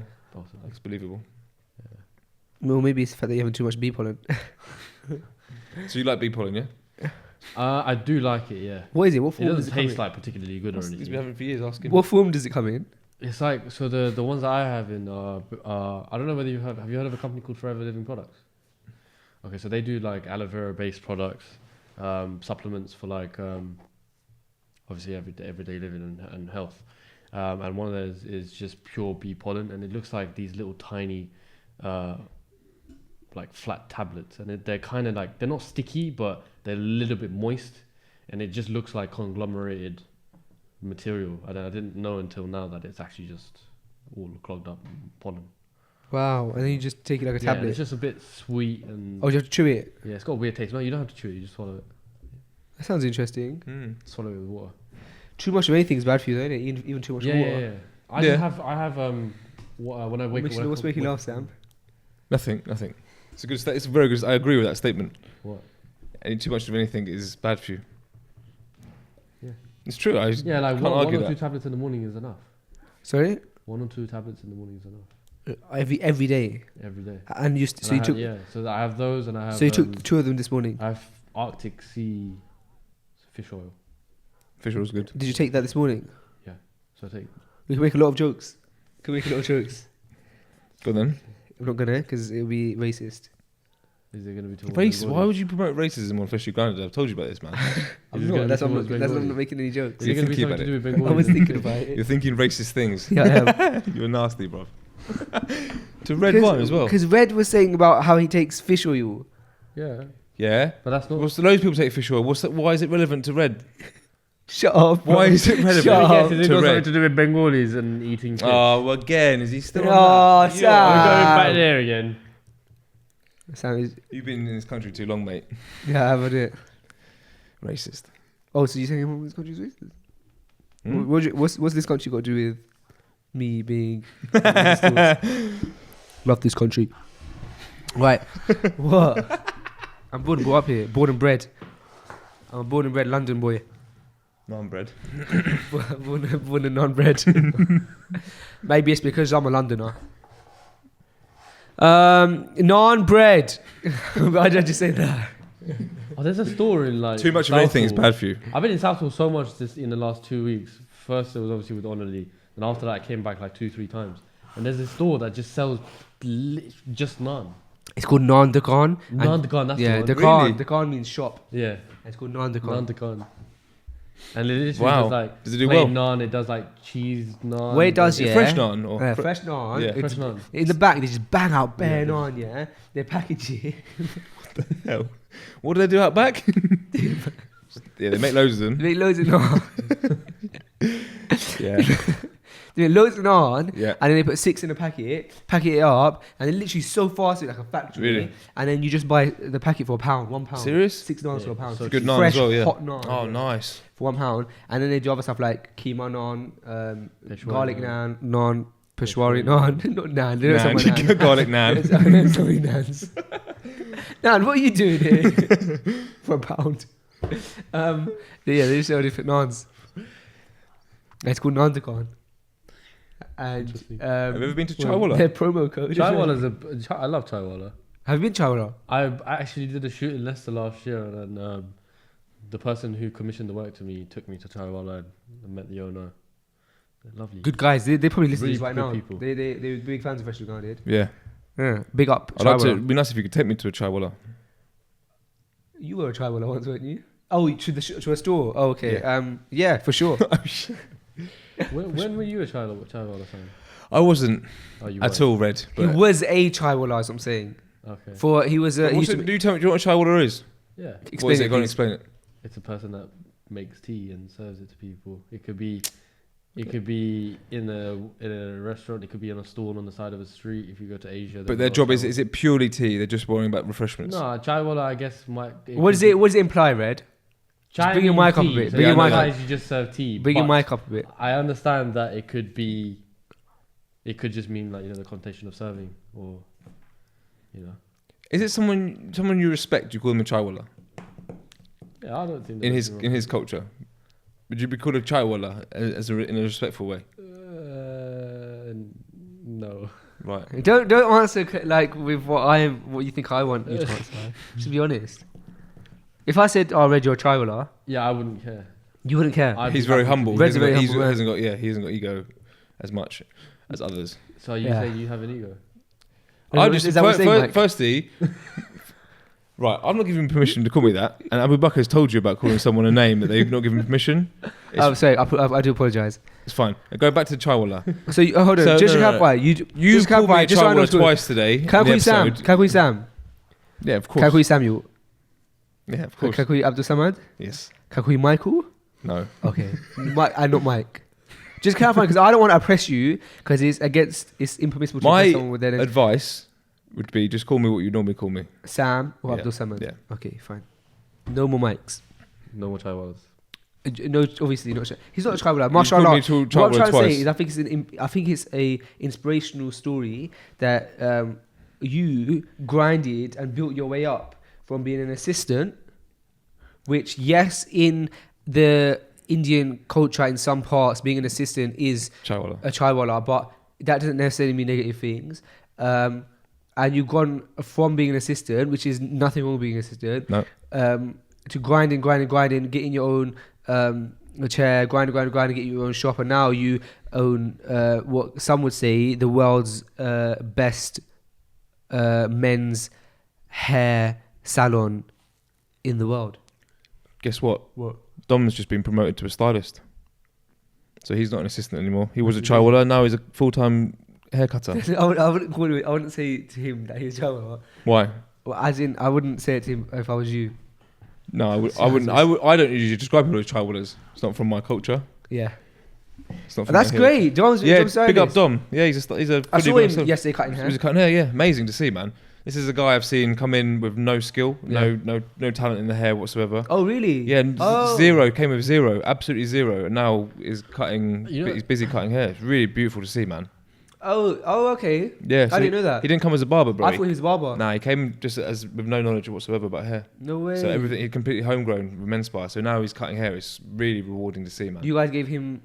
That's believable. Yeah. Well, maybe it's the fact that you have too much bee pollen. So you like bee pollen, yeah? I do like it, yeah. What is it? What form it does it doesn't taste like particularly good or anything. He's been having it for years. Asking. What form does it come in? It's like the ones that I have in. I don't know whether have you heard of a company called Forever Living Products? Okay, so they do like aloe vera based products, supplements for like obviously everyday living and health. And one of those is just pure bee pollen, and it looks like these little tiny like flat tablets, and they're kind of like, they're not sticky, but they're a little bit moist, and it just looks like conglomerated material. I didn't know until now that it's actually just all clogged up pollen. Wow. And then you just take it like a tablet. It's just a bit sweet and... Oh, you have to chew it? Yeah, it's got a weird taste. No, you don't have to chew it, you just swallow it. That sounds interesting. Swallow it with water. Too much of anything is bad for you, isn't it? Even too much water. Yeah. I have when I wake up... What's making you laugh, Sam? Nothing. It's a good. It's very good. I agree with that statement. What? Too much of anything is bad for you. Yeah. It's true. Like can't one argue or that. 2 tablets in the morning is enough. Sorry? 1 or 2 tablets in the morning is enough. Every day. every day. And you So I have those, and I have. So you took 2 of them this morning. I have Arctic Sea fish oil. Fish oil's good. Did you take that this morning? Yeah. So I take. We can make a lot of jokes. Go on then. I'm not gonna, because it'll be racist. Is it going to be Racist? Why would you promote racism on Freshly Grounded? I've told you about this, man. I'm not. That's why I'm not making any jokes. You're thinking about it. I was thinking about it. You're thinking racist things. Yeah, I am. You're nasty, bro. To Red wine as well. Because Red was saying about how he takes fish oil. Yeah. Yeah. But that's not. Well, so loads of people take fish oil. Why is it relevant to Red? Shut up. Why is it relevant It's to got Red? something to do with Bengalis and eating fish. Oh, well, again, is he still Oh, on that? Sam. We're going back there again. You've been in this country too long, mate. Yeah, I've had it. Racist. Oh, so you're saying this country's racist? Hmm? What's this country got to do with me being... Love this country. Right. What? I'm born and brought up here. Born and bred. I'm a born and bred London boy. Non-bread. born and non-bred. Maybe it's because I'm a Londoner. Non-bred. Why did I just say that? Oh, there's a store in like. Too much of anything is Southall. bad for you. I've been in Southall so much in the last 2 weeks. First, it was obviously with Honolulu, and after that, I came back like 2-3 times. And there's this store that just sells just naan. It's called Naan Dukan. Naan Dukan, that's yeah, the one. Dukan. Really? Dukan means shop. Yeah, It's called Naan Naan Dukan. Dukan. And it literally Wow. does like Does it do plain well? naan. It does like cheese naan. Where it does, yeah. Fresh naan or Fresh naan. Yeah. It's- Fresh naan. In the back, they just bang out bare Yeah. naan, yeah? They package it. hell? What do they do out back? Yeah, they make loads of them. They make loads of naan. Yeah. They make loads of naan. Yeah. And then they put 6 in a packet it up, and they literally so fast, like a factory. Really? And then you just buy the packet for £1. Serious? 6 naans for Yeah, £1. so Good naan Fresh, as well, yeah. hot naan. Oh, nice. For £1. And then they do other stuff like keema naan, Peshwari garlic naan. naan, Peshwari naan. Not naan. They don't sell my Naan. naan. Garlic naan. Sorry, Nans. Nan, what are you doing here? For £1. Yeah, they just sell different naans. It's called Naan Dukan. And Interesting. Have you ever been to Chaiwala? Their promo code. Chaiwala's I love Chaiwala. Have you been Chaiwala? I actually did a shoot in Leicester last year, and the person who commissioned the work to me took me to Chaiwala and met the owner. They're lovely. Good guys. They probably listen Really to this right good now. people. They were big fans of Freshly Grounded. Yeah. Yeah. Big up. I'd like to. Chaiwala. It'd be nice if you could take me to a Chaiwala. You were a Chaiwala once, weren't you? Oh, to a store. Oh, okay. Yeah. Yeah, for sure. When were you a Chaiwala fan? I wasn't Oh, you at were. all red. He But was a Chaiwala, as I'm saying. Okay. He was. He What's used it, to do you tell me? Do you know what a Chaiwala is? Yeah. What explain is it, it? Go and please. explain it. It's a person that makes tea and serves it to people. It could be in a restaurant. It could be on a stall on the side of a street. If you go to Asia, But their job is it purely tea? They're just worrying about refreshments. No, Chaiwala, I guess might. What does it imply, Red? Chai bring your means mic up a tea, bit. so Bring your mic implies up. You just serve tea. Bring your but mic up a bit. I understand that it could be. It could just mean like the connotation of serving, or Is it someone you respect? You call them a Chaiwala Yeah, I don't think in there's his anything wrong. culture. Would you be called a Chaiwala in a respectful way? No. Right. Don't answer with what you think I want you to answer. Just be honest. If I said, "Oh, Red, you're a Chaiwala," Yeah, I wouldn't care. you wouldn't care. I'd He's be very happy to humble. be- Red's a very He humble man. hasn't got ego as much as others. So you Yeah. say you have an ego? Is that what you're saying, Mike? Firstly, right, I'm not giving permission to call me that, and Abu Bakr has told you about calling someone a name that they've not given permission. Oh, sorry. I do apologize. It's fine. Go back to Chaiwala. So hold on. So, Just to no. clarify, you You've called me a just so I know Chaiwala what's good. twice today. Can I in call the you Sam? episode. Can I call you Sam? Yeah, of Can I course. call you Samuel? Yeah, of Can I course. call you Abdul Samad? Yes. Can I call you Michael? No. Okay. Mike, and not Mike. Just clarify, because I don't want to oppress you, because it's impermissible to My oppress someone with their name. advice would be just call me what you normally call me. Sam or Yeah, Abdul Samad. yeah. Okay, fine. No more mics. No more Chaiwalas. No, obviously not. He's not a Chaiwala. called Mashallah. me to What I'm Chaiwala trying to twice. say is, I think it's a inspirational story that you grinded and built your way up from being an assistant, which yes, in the Indian culture, in some parts, being an assistant is Chaiwala. a Chaiwala, but that doesn't necessarily mean negative things. And you've gone from being an assistant, which is nothing wrong with being an assistant, No. to grinding, getting your own chair, grinding, get your own shop, and now you own what some would say the world's best men's hair salon in the world. Guess what? What? Dom's just been promoted to a stylist. So he's not an assistant anymore. He was a Chaiwala, now he's a full-time hair cutter. I wouldn't call him. I wouldn't say to him that he's Chaiwala. Why? Well, as in, I wouldn't say it to him if I was you. No, I wouldn't. I don't usually describe people as Chaiwalas. It's not from my culture. Yeah. It's not from That's my great. Dom's Yeah, Dom's big up Dom. Yeah, he's a. I saw goodie him himself. yesterday cutting hair. He was cutting hair. Yeah, amazing to see, man. This is a guy I've seen come in with no skill, no talent in the hair whatsoever. Oh, really? Yeah, zero, came with zero, absolutely zero, and now is cutting. He's busy cutting hair. It's really beautiful to see, man. Oh, okay. Yeah, so I didn't know that. He didn't come as a barber, bro. I thought he was a barber. Nah, he came just as with no knowledge whatsoever about hair. No way. So everything, he's completely homegrown with Menspire. So now he's cutting hair. It's really rewarding to see, man. You guys gave him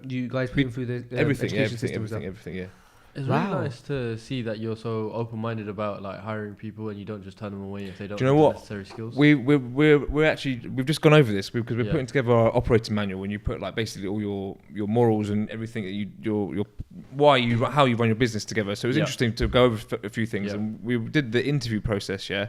you guys put him through the everything, education system. everything, yeah. It's really nice to see that you're so open-minded about like hiring people and you don't just turn them away if they don't have the necessary skills. We're actually we've just gone over this because we're putting together our operating manual, and you put like basically all your morals and everything that your how you run your business together. So it was interesting to go over a few things, and we did the interview process, and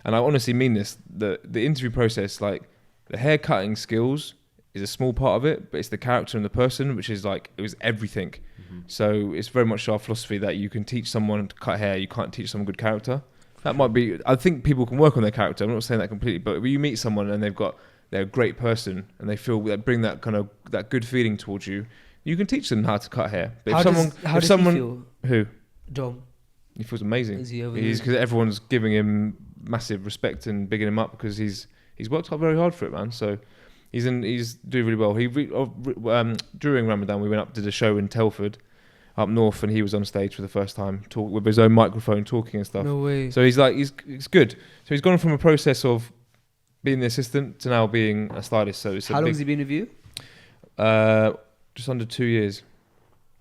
I honestly mean this: the interview process, like the hair cutting skills is a small part of it, but it's the character and the person, which is like, it was everything. Mm-hmm. So it's very much our philosophy that you can teach someone to cut hair, you can't teach someone good character. That might be, I think people can work on their character, I'm not saying that completely, but when you meet someone and they're a great person and they bring that kind of, that good feeling towards you, you can teach them how to cut hair. But how does he feel? Who? Dom. He feels amazing. Is he over there? Because everyone's giving him massive respect and bigging him up because he's worked hard, very hard for it, man. So he's doing really well. During Ramadan, we went up, did a show in Telford, up north, and he was on stage for the first time, with his own microphone, talking and stuff. No way. So he's good. So he's gone from a process of being the assistant to now being a stylist. So it's how long has he been with you? Just under 2 years.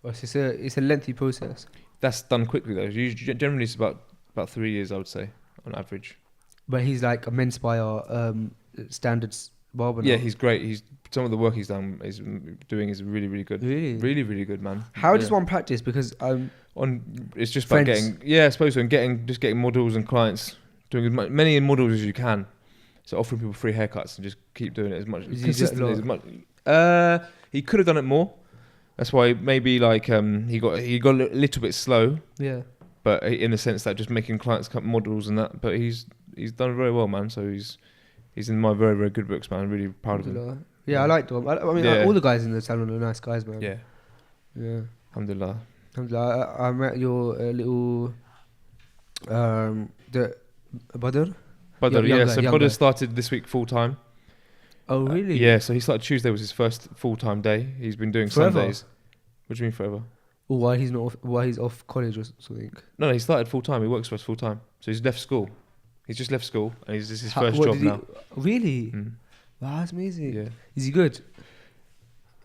Oh, so it's a lengthy process. That's done quickly though. Generally, it's about 3 years, I would say, on average. But he's like a Menspire standards barber now. Yeah, he's great. Some of the work he's is really, really good. Really? Really, really good, man. How does one practice? Because it's just about I suppose so, and getting models and clients, doing as many models as you can. So offering people free haircuts and just keep doing it as much consistently as much. He could have done it more. That's why maybe like he got a little bit slow. Yeah. But in the sense that just making clients cut models and that, but he's done very well, man. So he's in my very, very good books, man. I'm really proud of him. Yeah, I like Dom. I mean, all the guys in the salon are nice guys, man. Yeah. Yeah. Alhamdulillah. I met your little the Badr. So Badr started this week full time. Oh really? Yeah. So he started Tuesday was his first full time day. He's been doing forever? Sundays. What do you mean forever? Or why he's not off? Why he's off college or something? No, he started full time. He works for us full time. So he's left school. He's just left school and this is his first job now. Really? Mm. Wow, that's amazing. Yeah. Is he good?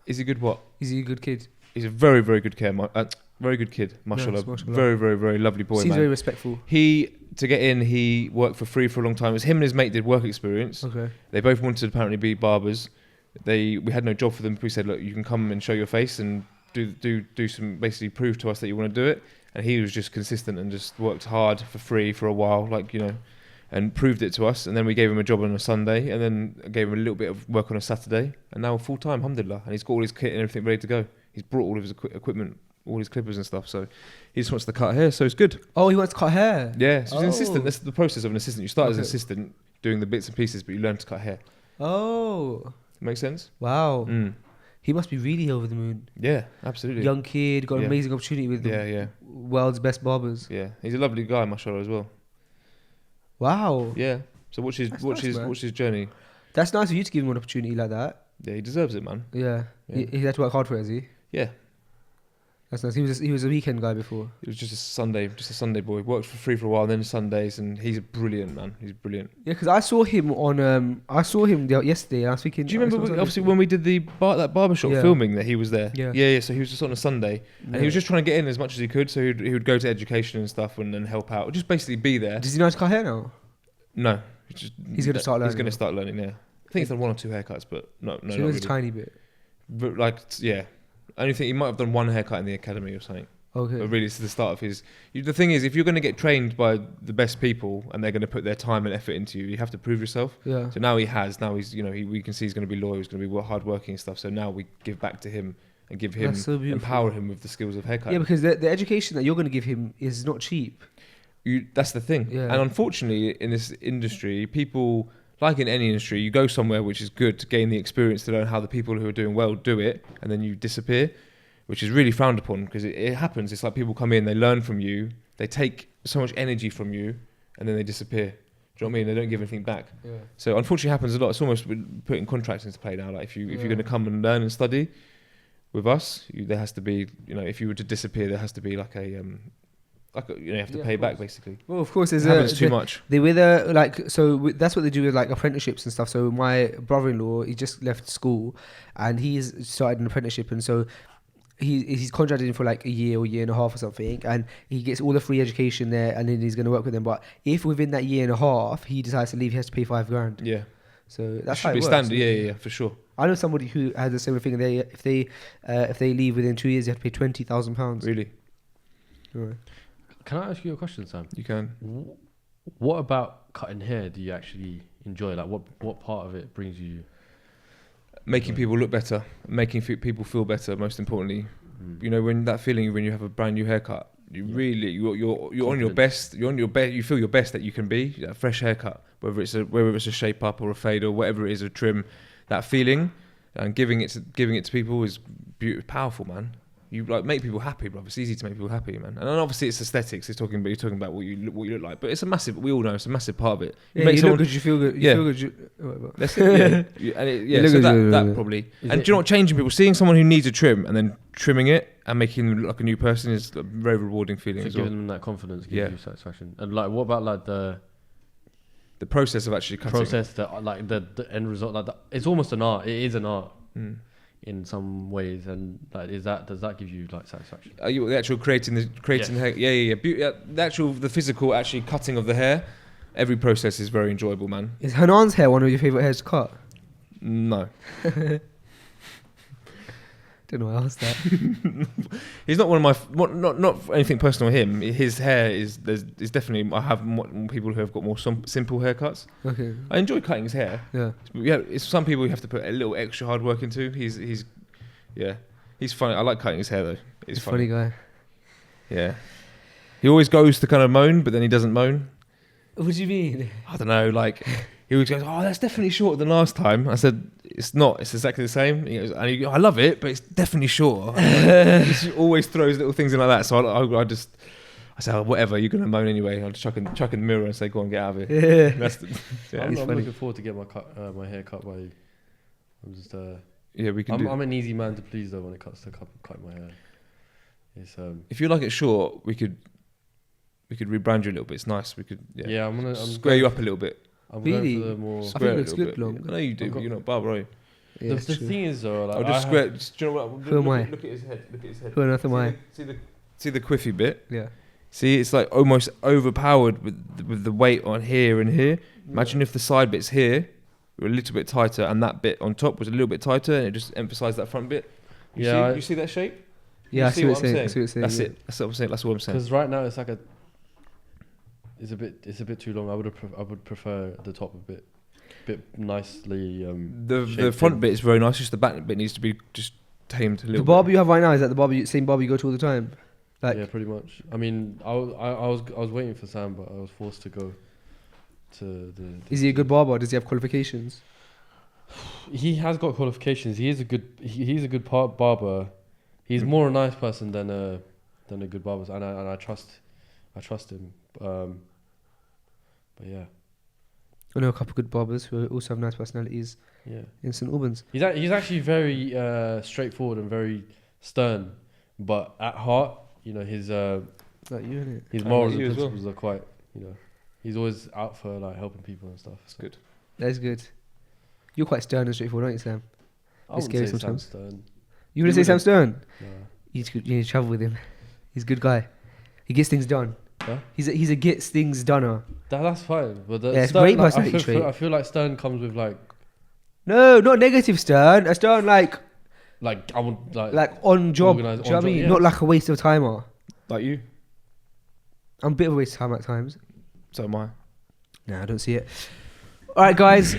Is he good? What? Is he a good kid? He's a very, very good very good kid. Mashallah. Nice, very, very, very lovely boy. Seems man. very respectful. To get in, he worked for free for a long time. It was him and his mate did work experience. Okay. They both wanted to apparently be barbers. We had no job for them. We said, look, you can come and show your face and do some, basically prove to us that you want to do it. And he was just consistent and just worked hard for free for a while, and proved it to us. And then we gave him a job on a Sunday, and then gave him a little bit of work on a Saturday, and now full time, alhamdulillah. And he's got all his kit and everything ready to go. He's brought all of his equipment, all his clippers and stuff. So he just wants to cut hair. So it's good. Oh, he wants to cut hair. Yeah, so he's an assistant. That's the process of an assistant. You start as an assistant doing the bits and pieces, but you learn to cut hair. Oh, makes sense. Wow. He must be really over the moon. Yeah, absolutely. Young kid, got an amazing opportunity with the world's best barbers. Yeah, he's a lovely guy, mashallah, as well. Wow. Yeah. So watch his journey. That's nice of you to give him an opportunity like that. Yeah, he deserves it, man. Yeah. He had to work hard for it, has he? Yeah. That's nice. He was a weekend guy before. It was just a Sunday boy. Worked for free for a while, then Sundays, and he's a brilliant man. He's brilliant. Yeah, because I saw him yesterday. And I was thinking. Do you remember obviously when we did that barbershop filming that he was there? Yeah. So he was just on a Sunday, and he was just trying to get in as much as he could. So he would go to education and stuff and help out, just basically be there. Does he know how to cut hair now? No, he's going to start learning. He's going to start learning. Yeah, I think he's done 1 or 2 haircuts, but no, so not he knows really. a tiny bit. But only thing he might have done 1 haircut in the academy or something. Okay. But really, it's the start of his. The thing is, if you're going to get trained by the best people and they're going to put their time and effort into you, you have to prove yourself. Yeah. So now he has. Now he's, we can see he's going to be loyal. He's going to be hardworking and stuff. So now we give back to him and give him, empower him with the skills of haircut. Yeah, because the education that you're going to give him is not cheap. That's the thing. Yeah. And unfortunately, in this industry, people, like in any industry, you go somewhere which is good to gain the experience to learn how the people who are doing well do it, and then you disappear, which is really frowned upon because it happens. It's like people come in, they learn from you, they take so much energy from you, and then they disappear. Do you know what I mean? They don't give anything back. Yeah. So unfortunately, it happens a lot. It's almost putting contracts into play now. Like if you're going to come and learn and study with us, there has to be, if you were to disappear, there has to be like a you have to pay back basically. Well, of course, happens too much. They were that's what they do with like apprenticeships and stuff. So my brother-in-law, he just left school, and he's started an apprenticeship, and so he's contracted in for like a year or year and a half or something, and he gets all the free education there, and then he's going to work with them. But if within that year and a half he decides to leave, he has to pay $5,000. Yeah. So that's should be standard. Yeah, for sure. I know somebody who had the same thing. If they leave within 2 years, they have to pay £20,000. Really? Right. Can I ask you a question, Sam? You can. What about cutting hair do you actually enjoy? Like, what part of it brings you? Making people look better, making people feel better. Most importantly, when that feeling when you have a brand new haircut, you're on your best. You're on your best. You feel your best that you can be. A fresh haircut, whether it's a shape up or a fade or whatever it is, a trim. That feeling and giving it to people is powerful, man. You make people happy, bro. It's easy to make people happy, man. And then obviously it's aesthetics. You're talking about what you look like, but it's a massive. We all know it's a massive part of it. Yeah, you look good. You feel good. You feel good. That's it. Yeah. So that probably. And do you know what? Changing people, seeing someone who needs a trim and then trimming it and making them look like a new person is a very rewarding feeling. So giving them that confidence gives you satisfaction. And what about the process of actually cutting? The end result. It's almost an art. It is an art. In some ways, and does that give you satisfaction? The actual creating the hair? Yeah. The physical actually cutting of the hair. Every process is very enjoyable, man. Is Hanan's hair one of your favorite hairs to cut? No. Don't know why I asked that. He's not one of my not anything personal with him. His hair is definitely. I have more people who have got more simple haircuts. Okay. I enjoy cutting his hair. Yeah. It's some people you have to put a little extra hard work into. He's funny. I like cutting his hair though. He's a funny guy. Yeah. He always goes to kind of moan, but then he doesn't moan. What do you mean? I don't know. He always goes, "Oh, that's definitely shorter than last time." I said, "It's not. It's exactly the same." He goes, "I love it, but it's definitely shorter." He always throws little things in like that. So I say, "Oh, whatever. You're gonna moan anyway." I'll just chuck in the mirror and say, "Go on, get out of here." Yeah. I'm looking forward to get my hair cut by. I'm just. We can. I'm an easy man to please though when it comes to cutting my hair. It's If you like it short, we could rebrand you a little bit. It's nice. We could. Yeah. I'm square you up a little bit. I'm going for the more. I think it looks good long. I know you do, but you're not Barber, are you? Yeah, the thing is though, I'll just square. Do you know what? Who am I? Look at his head. Who on earth am I? See the quiffy bit? Yeah. See, it's like almost overpowered with the weight on here and here. Imagine if the side bits here were a little bit tighter and that bit on top was a little bit tighter, and it just emphasised that front bit. You see that shape? Yeah, I see what you're saying. That's it. That's what I'm saying. That's what I'm saying. Because right now it's like it's a bit too long. I would prefer the top a bit nicely. The front bit is very nice. Just the back bit needs to be just tamed a little. The barber you have right now, is that the same barber you go to all the time? Yeah, pretty much. I mean, I was waiting for Sam, but I was forced to go to the. Is he a good barber? Does he have qualifications? He has got qualifications. He's a good barber. He's more a nice person than a good barber, and I trust him. But yeah, I know a couple of good barbers who also have nice personalities. Yeah, in St Albans. He's actually very straightforward and very stern, but at heart, you know, his Like you, innit? his morals you and as well. principles are quite, you know, he's always out for like helping people and stuff. That's good. That's good. You're quite stern and straightforward, aren't you, Sam? I It's wouldn't scary say Sam sometimes. Stern. You want to say Sam Stern? No. You need to travel with him. He's a good guy. He gets things done. Huh? He's a gets things doneer. That's fine. But Yeah, it's a Stern, great like, personality trait. I feel like Stern comes with like No, not negative stern. A stern like I want on job. Do you organised know what I on mean? job, yeah. Not like a waste of timer. Like you? I'm a bit of a waste of time at times. So am I. Nah, I don't see it. All right, guys.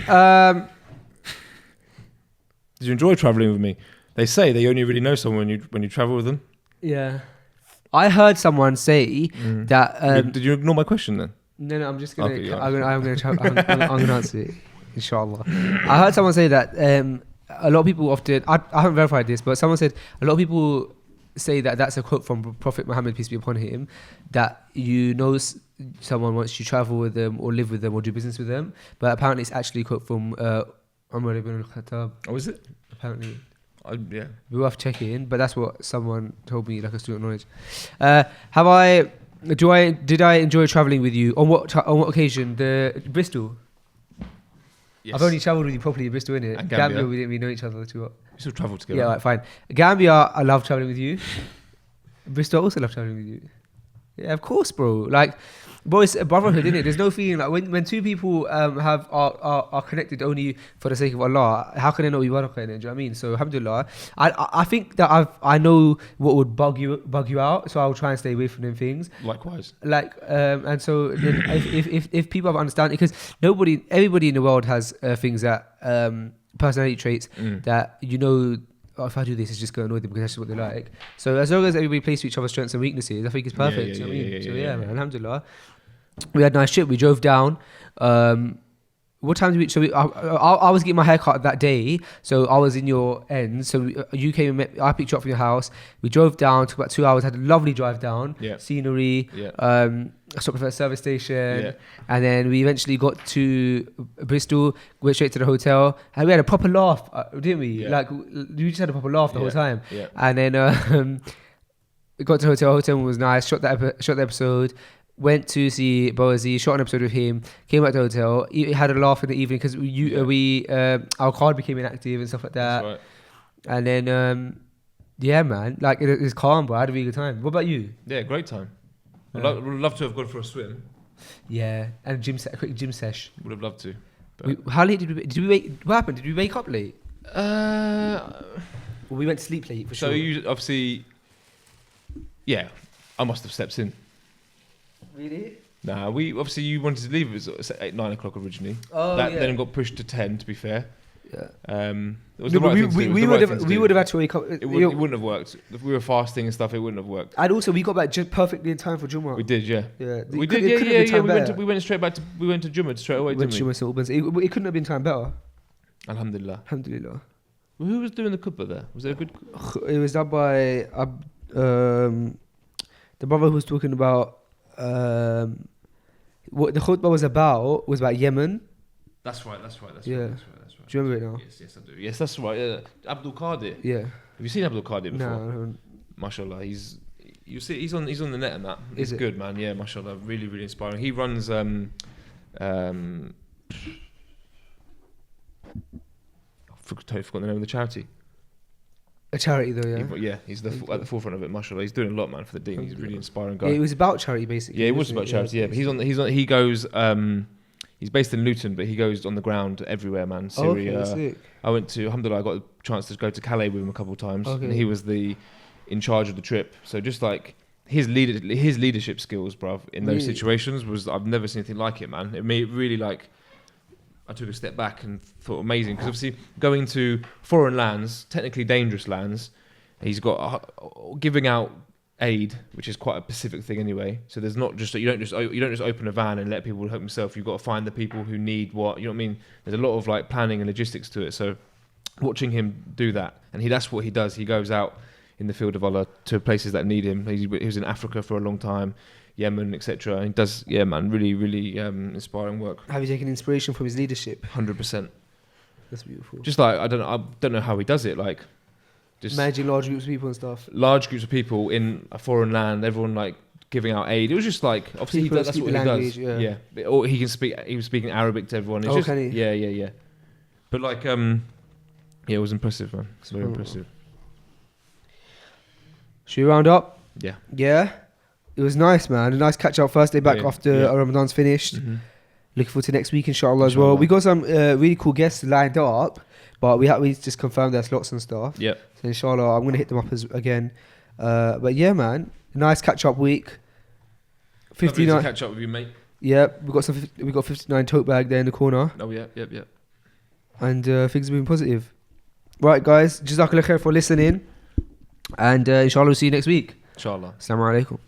Did you enjoy travelling with me? They say they only really know someone when you travel with them. Yeah. I heard someone say that. Did you ignore my question then? No, I'm just gonna. Okay, yeah. I'm gonna answer it, inshallah. I heard someone say that a lot of people often. I haven't verified this, but someone said a lot of people say that that's a quote from Prophet Muhammad, peace be upon him, that you know someone once you travel with them or live with them or do business with them. But apparently, it's actually a quote from Umar ibn al-Khattab. Oh, is it? Apparently. Yeah. Be worth checking, but that's what someone told me, like a student knowledge. Did I enjoy travelling with you? On what occasion? The Bristol. Yes. I've only travelled with you properly in Bristol, innit? And Gambia, Gambia. we didn't really know each other too well. We still travel together. Yeah, right, fine. Gambia, I love travelling with you. Bristol, I also love travelling with you. Yeah, of course, bro. Like, bro, it's a brotherhood, innit? There's no feeling like when two people are connected only for the sake of Allah. How can they not be barakah in it? Do you know what I mean? So, alhamdulillah, I think that I know what would bug you out, so I'll try and stay away from them things. Likewise. Like, and so then if people have understanding, because everybody in the world has things that personality traits that oh, if I do this, it's just going to annoy them because that's just what they like. So as long as everybody plays to each other's strengths and weaknesses, I think it's perfect. You know what I mean? So man, alhamdulillah. We had a nice trip. We drove down. What time did we? So I was getting my hair cut that day, so I was in your end. So you came and met. I picked you up from your house. We drove down. Took about 2 hours. Had a lovely drive down. Yeah. Scenery. Yeah. Stopped at a service station. Yeah. And then we eventually got to Bristol. Went straight to the hotel, and we had a proper laugh, didn't we? Yeah. Like we just had a proper laugh the whole time. Yeah. And then got to the hotel. Hotel was nice. Shot the episode. Went to see Boazi, shot an episode with him, came back to the hotel, had a laugh in the evening because our card became inactive and stuff like that. That's right. And then, yeah, man, like it was calm, but I had a really good time. What about you? Yeah, great time. Would love to have gone for a swim. Yeah, and a quick gym sesh. Would have loved to. How late did we wake? What happened? Did we wake up late? Well, We went to sleep late for so sure. you obviously, yeah, I must have stepped in. Really? Nah, you wanted to leave. It was 9 o'clock originally. Oh, that yeah. then got pushed to 10. To be fair, Yeah. it was No, the right but thing to do. It was we the would right have thing to we do. would have had to wake up. It wouldn't have worked. If we were fasting and stuff, it wouldn't have worked. And also, we got back just perfectly in time for Jummah. We did, yeah. Yeah, We did, yeah. We went straight back to Jummah straight away, Went didn't we? to St Albans. It couldn't have been time better. Alhamdulillah. Alhamdulillah. Well, who was doing the khutbah there? Was it a good? It was done by the brother who was talking about what the khutbah was about Yemen. That's right. Yeah. Do you remember it now? Yes, I do. Yes, that's right. Yeah. Abdul Qadir. Yeah. Have you seen Abdul Qadir before? No. Mashallah, he's on the net and that. Is He's it? good, man. Yeah, mashallah, really, really inspiring. He runs totally forgot the name of the charity. A charity though, yeah. He's at the forefront of it. Mashallah, he's doing a lot, man, for the deen. He's a really inspiring guy. Yeah, it was about charity basically. Yeah, it was about charity. Yeah, but he goes. He's based in Luton, but he goes on the ground everywhere, man. Syria. Okay, sick. I went to Alhamdulillah. I got a chance to go to Calais with him a couple of times, Okay. and he was in charge of the trip. So just like his leadership skills, bruv, in those Really? situations was I've never seen anything like it, man. It made it really like. I took a step back and thought amazing because obviously going to foreign lands, technically dangerous lands, he's got giving out aid, which is quite a specific thing anyway. So there's not just you don't just open a van and let people help themselves. You've got to find the people who need what, you know what I mean. There's a lot of like planning and logistics to it. So watching him do that, and that's what he does. He goes out in the field of Allah to places that need him. He was in Africa for a long time, Yemen, etc. And he does, yeah, man, really, really inspiring work. Have you taken inspiration from his leadership? 100%. That's beautiful. Just like I don't know how he does it. Like just managing large groups of people and stuff. large groups of people in a foreign land, everyone like giving out aid. It was just like obviously People that's speak what the he language, does. yeah. Or he was speaking Arabic to everyone. It's Oh, just, can he? Yeah. But like it was impressive, man. It's very impressive. Should we round up? Yeah. Yeah. It was nice, man. A nice catch up first day back Yeah, after yeah. Ramadan's finished. Mm-hmm. Looking forward to next week, inshallah, as well. Inshallah. We got some really cool guests lined up, but we just confirmed their slots and stuff. Yeah. So inshallah, I'm gonna hit them up again. But yeah, man, nice catch up week. 59. Catch up with you, mate. Yeah, we got 59 tote bag there in the corner, Oh yeah. and things are moving positive. Right, guys, jazakallah khair for listening, and inshallah we'll see you next week. Inshallah. Assalamu alaikum.